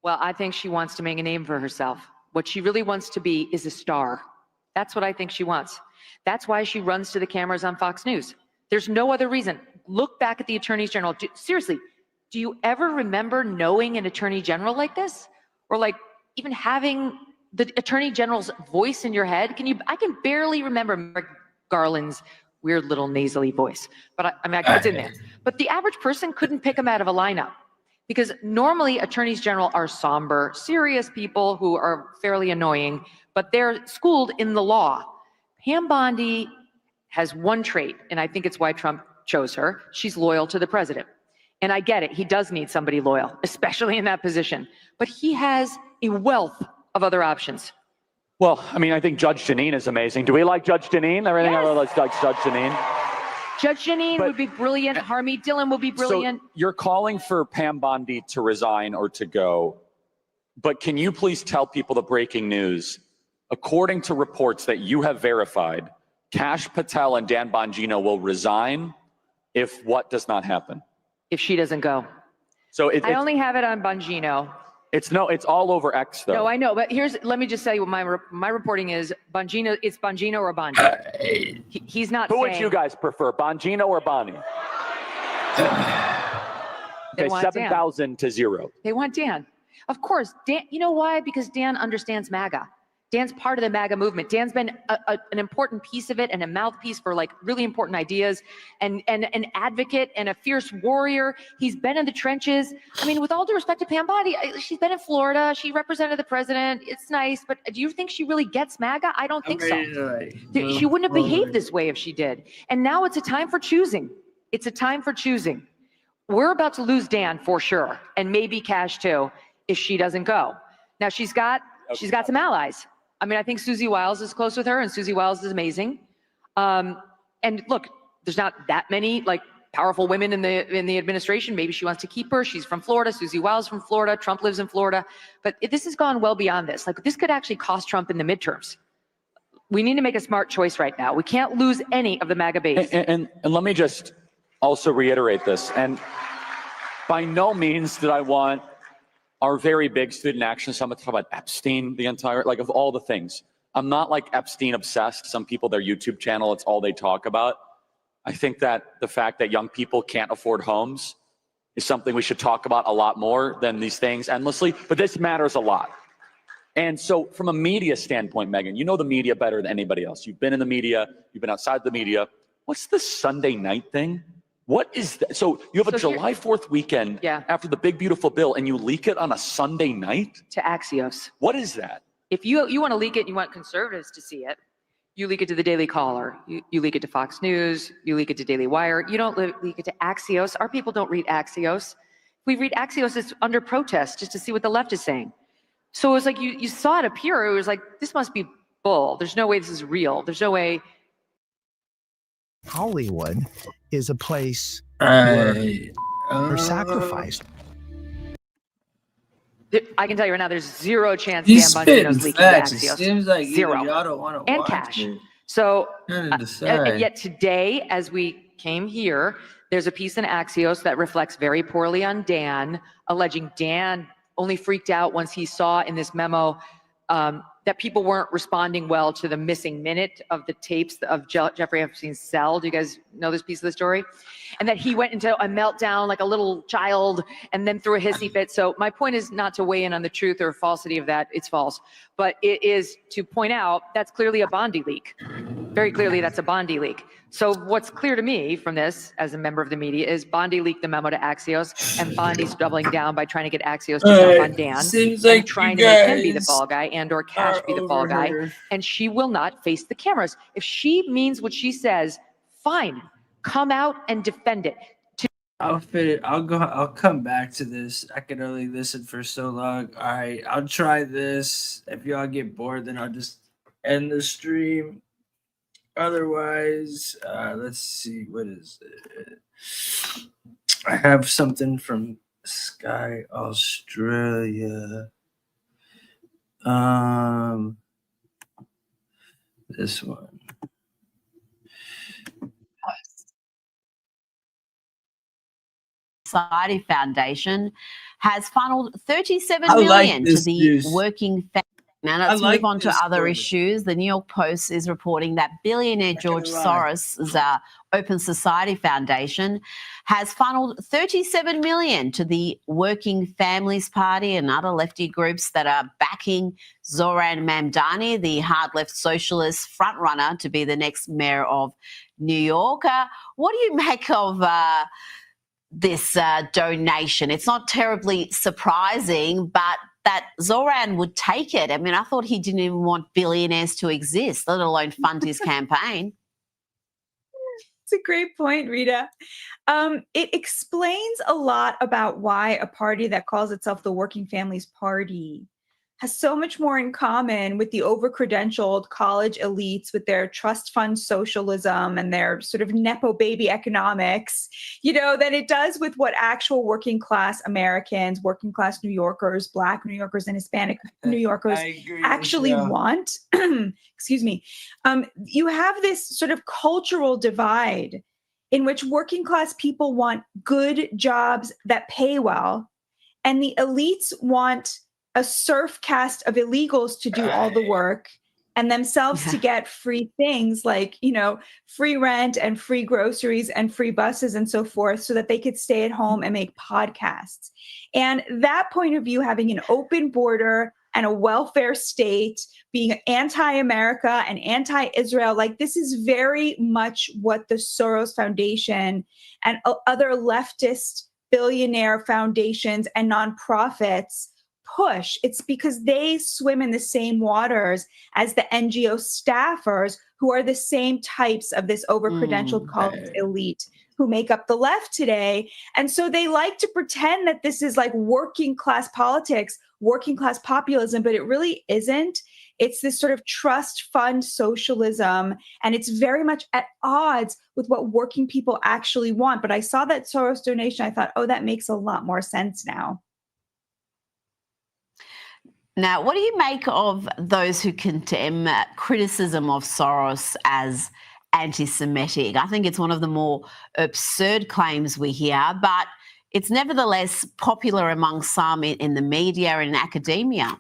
Well, I think she wants to make a name for herself. What she really wants to be is a star. That's what I think she wants. That's why she runs to the cameras on Fox News. There's no other reason. Look back at the attorneys general. Seriously, do you ever remember knowing an attorney general like this? Or like even having the attorney general's voice in your head? I can barely remember Merrick Garland's weird little nasally voice, but I mean, it's in there. But the average person couldn't pick him out of a lineup because normally attorneys general are somber, serious people who are fairly annoying, but they're schooled in the law. Pam Bondi has one trait, and I think it's why Trump chose her. She's loyal to the president. And I get it, he does need somebody loyal, especially in that position. But he has a wealth of other options. Well, I mean, I think Judge Jeanine is amazing. Do we like Judge Jeanine? Everything I like Judge Jeanine. Judge Jeanine would be brilliant. Harmeet Dillon would be brilliant. So you're calling for Pam Bondi to resign or to go, but can you please tell people the breaking news? According to reports that you have verified, Kash Patel and Dan Bongino will resign if what does not happen? If she doesn't go. So I only have it on Bongino. It's all over X though. No, I know, but let me just tell you what my reporting is. Bongino, it's Bongino or Bondi. He's not. Who would you guys prefer, Bongino or Bonnie? Okay, 7,000 to 0. They want Dan. Of course, Dan. You know why? Because Dan understands MAGA. Dan's part of the MAGA movement. Dan's been an important piece of it and a mouthpiece for like really important ideas and an advocate and a fierce warrior. He's been in the trenches. I mean, with all due respect to Pam Bondi, she's been in Florida. She represented the president. It's nice, but do you think she really gets MAGA? I don't think so. She wouldn't have behaved this way if she did. And now it's a time for choosing. It's a time for choosing. We're about to lose Dan for sure, and maybe Kash too, if she doesn't go. Now she's got some allies. I mean, I think Susie Wiles is close with her, and Susie Wiles is amazing. And look, there's not that many like powerful women in the administration. Maybe she wants to keep her. She's from Florida. Susie Wiles from Florida. Trump lives in Florida. But this has gone well beyond this. Like this could actually cost Trump in the midterms. We need to make a smart choice right now. We can't lose any of the MAGA base. And let me just also reiterate this. And by no means did I want our very big student action summit to talk about Epstein, the entire, like of all the things. I'm not like Epstein obsessed. Some people, their YouTube channel, it's all they talk about. I think that the fact that young people can't afford homes is something we should talk about a lot more than these things endlessly, but this matters a lot. And so from a media standpoint, Megyn, you know the media better than anybody else. You've been in the media, you've been outside the media. What's the Sunday night thing? What is that? So you have a July 4th weekend after the big, beautiful bill, and you leak it on a Sunday night? To Axios. What is that? If you want to leak it, you want conservatives to see it, you leak it to the Daily Caller, you leak it to Fox News, you leak it to Daily Wire. You don't leak it to Axios. Our people don't read Axios. If we read Axios, it's under protest just to see what the left is saying. So it was like you saw it appear. It was like, this must be bull. There's no way this is real. There's no way. Hollywood is a place where sacrificed. I can tell you right now, there's zero chance He's Dan Bongino's leaking to facts. It Axios. seems like Zero. y'all don't want to And watch Kash. it. So, Trying to decide. and yet today, as we came here, There's a piece in Axios that reflects very poorly on Dan, alleging Dan only freaked out once he saw in this memo that people weren't responding well to the missing minute of the tapes of Jeffrey Epstein's cell. Do you guys know this piece of the story? And that he went into a meltdown like a little child and then threw a hissy fit. So my point is not to weigh in on the truth or falsity of that. It's false. But it is to point out that's clearly a Bondi leak. Very clearly, that's a Bondi leak. So what's clear to me from this, as a member of the media, is Bondi leaked the memo to Axios, and Bondi's doubling down by trying to get Axios to jump on Dan, seems and like trying you to make him be the guys fall guy and/or Cash be the fall guy. her. And she will not face the cameras. If she means what she says, fine, come out and defend it. I'll fit it. I'll come back to this. I can only listen for so long. All right, I'll try this. If y'all get bored, then I'll just end the stream. Otherwise, let's see. What is it? I have something from Sky Australia. This one. Society Foundation has funneled $37 million to the working family. Now let's move on to other issues. The New York Post is reporting that billionaire George Soros's Open Society Foundation has funneled $37 million to the Working Families Party and other lefty groups that are backing Zoran Mamdani, the hard-left socialist frontrunner to be the next mayor of New York. What do you make of this donation? It's not terribly surprising, but that Zoran would take it. I mean, I thought he didn't even want billionaires to exist, let alone fund his campaign. It's a great point, Rita. It explains a lot about why a party that calls itself the Working Families Party has so much more in common with the over-credentialed college elites with their trust fund socialism and their sort of Nepo baby economics, than it does with what actual working class Americans, working class New Yorkers, Black New Yorkers, and Hispanic New Yorkers actually want. Excuse me. You have this sort of cultural divide in which working class people want good jobs that pay well, and the elites want a surf cast of illegals to do all the work and themselves to get free things like, free rent and free groceries and free buses and so forth, so that they could stay at home and make podcasts. And that point of view, having an open border and a welfare state, being anti-America and anti-Israel, this is very much what the Soros Foundation and other leftist billionaire foundations and nonprofits push. It's because they swim in the same waters as the NGO staffers, who are the same types of this over-credentialed college elite who make up the left today. And so they like to pretend that this is like working class politics, working class populism, but it really isn't. It's this sort of trust fund socialism, and it's very much at odds with what working people actually want. But I saw that Soros donation. I thought, oh, that makes a lot more sense now. Now, what do you make of those who condemn criticism of Soros as anti-Semitic? I think it's one of the more absurd claims we hear, but it's nevertheless popular among some in the media and in academia.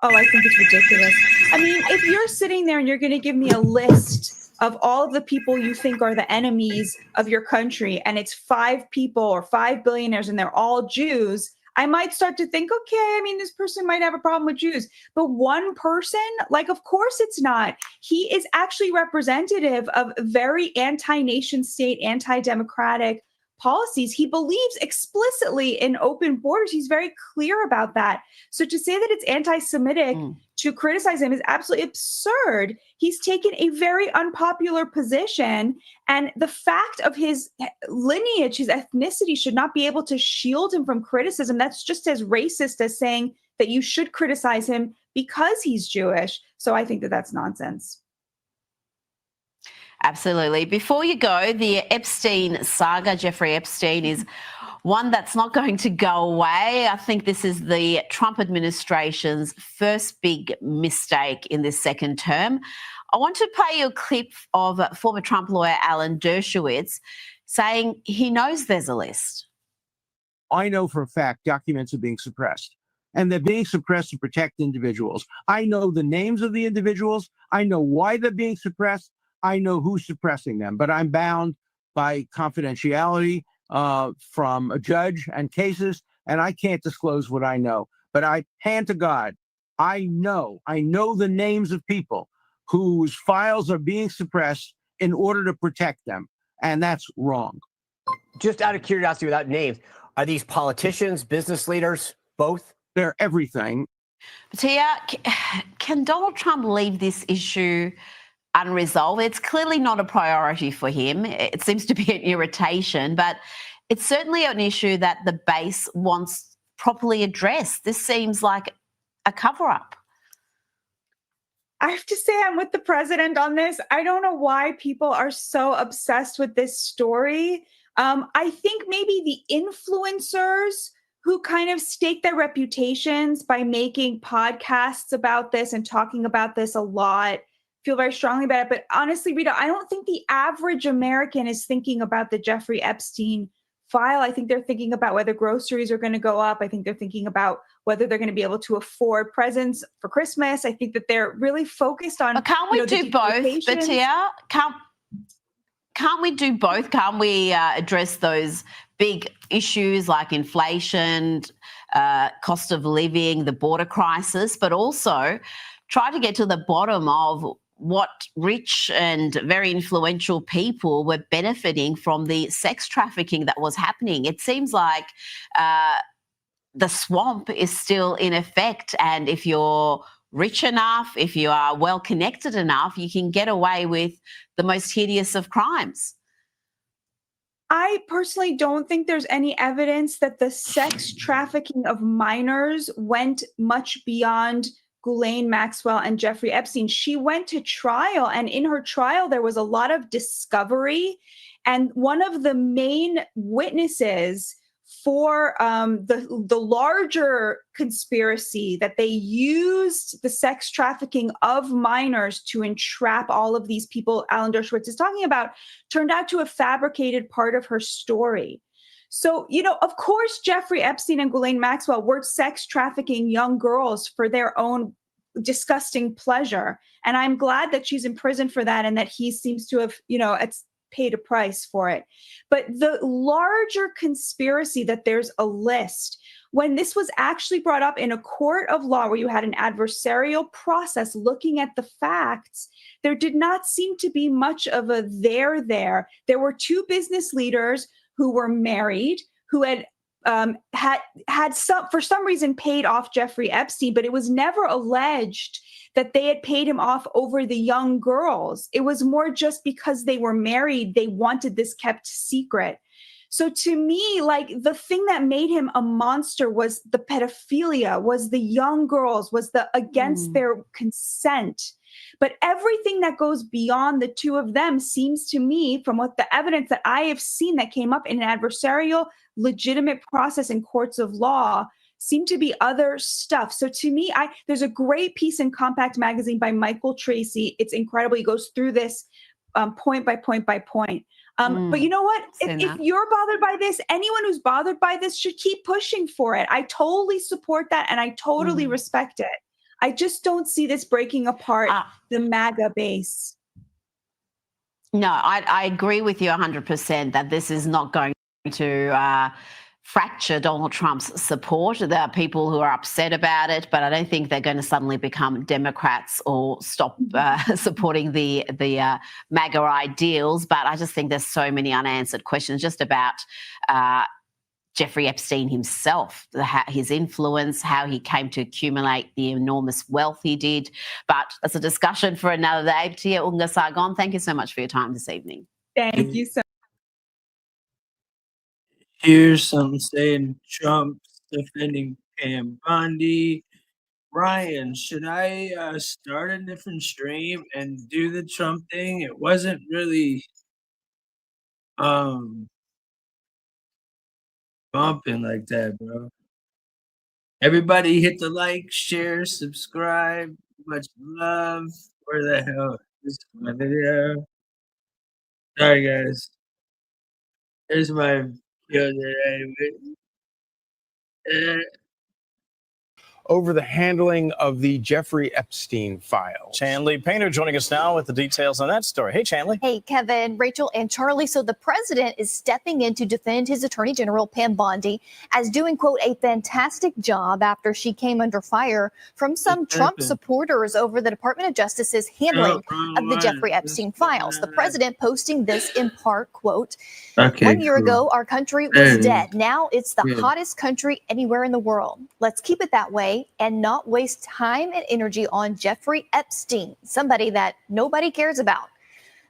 Oh, I think it's ridiculous. I mean, if you're sitting there and you're going to give me a list of all of the people you think are the enemies of your country, and it's 5 people or 5 billionaires and they're all Jews, I might start to think, okay, I mean, this person might have a problem with Jews. But one person, of course it's not. He is actually representative of very anti-nation state, anti-democratic policies. He believes explicitly in open borders. He's very clear about that. So to say that it's anti-Semitic to criticize him is absolutely absurd. He's taken a very unpopular position, and the fact of his lineage, his ethnicity, should not be able to shield him from criticism. That's just as racist as saying that you should criticize him because he's Jewish. So I think that that's nonsense. Absolutely. Before you go, the Epstein saga, Jeffrey Epstein, is one that's not going to go away. I think this is the Trump administration's first big mistake in this second term. I want to play you a clip of former Trump lawyer Alan Dershowitz. saying he knows there's a list. I know for a fact documents are being suppressed, and they're being suppressed to protect individuals. I know the names of the individuals. I know why they're being suppressed. I know who's suppressing them, but I'm bound by confidentiality from a judge and cases, and I can't disclose what I know. But I hand to God, I know the names of people whose files are being suppressed in order to protect them, and that's wrong. Just out of curiosity, without names, are these politicians, business leaders, both? They're everything. Tia, can Donald Trump leave this issue unresolved? It's clearly not a priority for him. It seems to be an irritation, but it's certainly an issue that the base wants properly addressed. This seems like a cover-up. I have to say I'm with the president on this. I don't know why people are so obsessed with this story. I think maybe the influencers who kind of stake their reputations by making podcasts about this and talking about this a lot feel very strongly about it. But honestly, Rita, I don't think the average American is thinking about the Jeffrey Epstein file. I think they're thinking about whether groceries are going to go up. I think they're thinking about whether they're going to be able to afford presents for Christmas. I think that they're really focused on. But can't we do both, Batia? Can't we do both? Can't we address those big issues like inflation, cost of living, the border crisis, but also try to get to the bottom of what rich and very influential people were benefiting from the sex trafficking that was happening? It seems like the swamp is still in effect, and if you're rich enough, if you are well connected enough, you can get away with the most hideous of crimes. I personally don't think there's any evidence that the sex trafficking of minors went much beyond Ghislaine Maxwell and Jeffrey Epstein. She went to trial, and in her trial, there was a lot of discovery. And one of the main witnesses for the larger conspiracy that they used the sex trafficking of minors to entrap all of these people Alan Dershowitz is talking about turned out to have fabricated part of her story. So, of course, Jeffrey Epstein and Ghislaine Maxwell were sex trafficking young girls for their own disgusting pleasure. And I'm glad that she's in prison for that and that he seems to have, it's paid a price for it. But the larger conspiracy that there's a list, when this was actually brought up in a court of law where you had an adversarial process looking at the facts, there did not seem to be much of a there. There were two business leaders who were married, who had for some reason paid off Jeffrey Epstein, but it was never alleged that they had paid him off over the young girls. It was more just because they were married, they wanted this kept secret. So to me, like, the thing that made him a monster was the pedophilia, was the young girls, was the against their consent. But everything that goes beyond the two of them seems to me, from what the evidence that I have seen that came up in an adversarial, legitimate process in courts of law, seem to be other stuff. So to me, there's a great piece in Compact Magazine by Michael Tracy. It's incredible. He goes through this point by point by point. But you know what? If you're bothered by this, anyone who's bothered by this should keep pushing for it. I totally support that, and I totally respect it. I just don't see this breaking apart the MAGA base. No, I agree with you 100% that this is not going to fracture Donald Trump's support. There are people who are upset about it, but I don't think they're going to suddenly become Democrats or stop supporting the MAGA ideals. But I just think there's so many unanswered questions just about Jeffrey Epstein himself, his influence, how he came to accumulate the enormous wealth he did. But that's a discussion for another day. Tia Unga Sargon, thank you so much for your time this evening. Thank you so much. Here's some saying Trump's defending Pam Bondi. Ryan, should I start a different stream and do the Trump thing? It wasn't really bumping like that, bro. Everybody hit the like, share, subscribe. Much love. Where the hell is my video? Sorry, guys. There's my anyway. Over the handling of the Jeffrey Epstein files. Chanley Painter joining us now with the details on that story. Hey, Chanley. Hey, Kevin, Rachel, and Charlie. So the president is stepping in to defend his attorney general, Pam Bondi, as doing, quote, a fantastic job after she came under fire from some Trump supporters over the Department of Justice's handling of the Jeffrey Epstein files. The president posting this in part, quote, 1 year ago, our country was dead. Now it's the hottest country anywhere in the world. Let's keep it that way and not waste time and energy on Jeffrey Epstein, somebody that nobody cares about.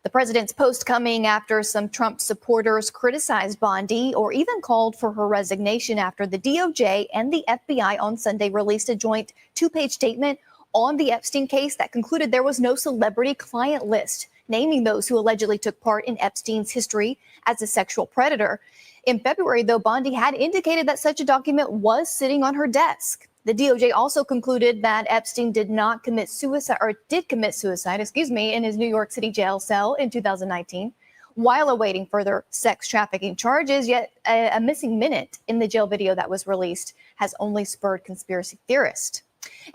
The president's post coming after some Trump supporters criticized Bondi or even called for her resignation after the DOJ and the FBI on Sunday released a joint 2-page statement on the Epstein case that concluded there was no celebrity client list, naming those who allegedly took part in Epstein's history as a sexual predator. In February, though, Bondi had indicated that such a document was sitting on her desk. The DOJ also concluded that Epstein did commit suicide in his New York City jail cell in 2019 while awaiting further sex trafficking charges. Yet a missing minute in the jail video that was released has only spurred conspiracy theorists.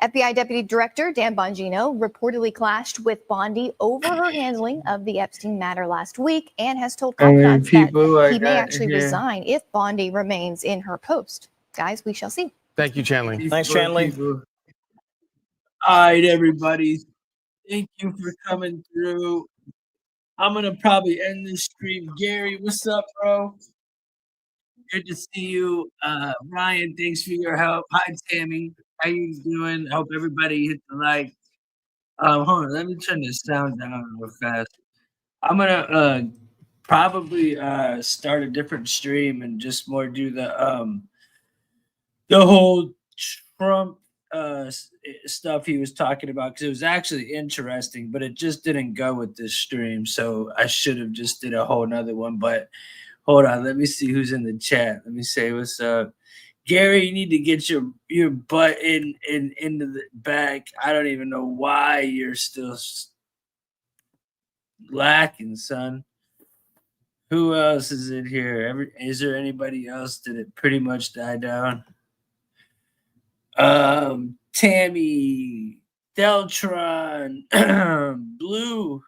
FBI Deputy Director Dan Bongino reportedly clashed with Bondi over her handling of the Epstein matter last week and has told confidants that he may actually resign if Bondi remains in her post. Guys, we shall see. Thank you, Chanley. Thanks, Chanley. All right, everybody. Thank you for coming through. I'm going to probably end this stream. Gary, what's up, bro? Good to see you. Ryan, thanks for your help. Hi, Tammy. How you doing? I hope everybody hit the like. Hold on. Let me turn this sound down real fast. I'm going to probably start a different stream and just more do the whole Trump stuff he was talking about, because it was actually interesting, but it just didn't go with this stream. So I should have just did a whole nother one. But hold on, let me see who's in the chat. Let me say what's up. Gary, you need to get your butt into the back. I don't even know why you're still lacking, son. Who else is in here? Is there anybody else? Did it pretty much die down? Tammy, Deltron, Blue.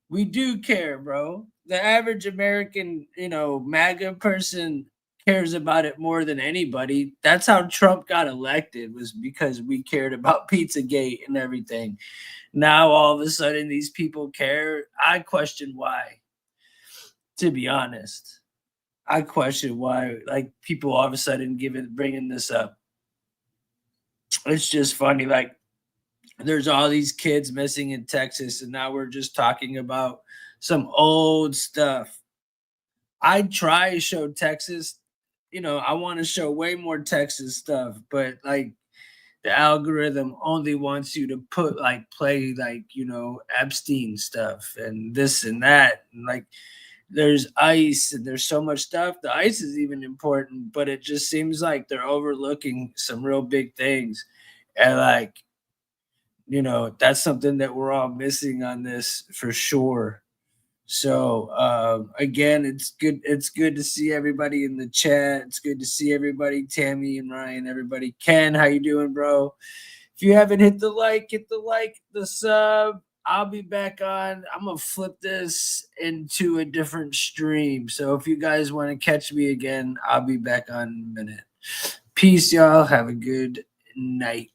We do care, bro. The average American, MAGA person cares about it more than anybody. That's how Trump got elected, was because we cared about Pizzagate and everything. Now all of a sudden these people care. I question why, to be honest. I question why, like, people all of a sudden bringing this up. It's just funny. Like, there's all these kids missing in Texas, and now we're just talking about some old stuff. I try to show Texas, I want to show way more Texas stuff, but like the algorithm only wants you to play Epstein stuff and this and that. And like, there's ICE and there's so much stuff. The ICE is even important, but it just seems like they're overlooking some real big things. And that's something that we're all missing on this for sure. So again, it's good. It's good to see everybody in the chat. It's good to see everybody. Tammy and Ryan, everybody. Ken, how you doing, bro? If you haven't hit the like, the sub. I'll be back on. I'm going to flip this into a different stream. So if you guys want to catch me again, I'll be back on in a minute. Peace, y'all. Have a good night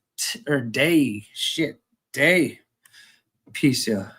or day. Day. Peace, y'all.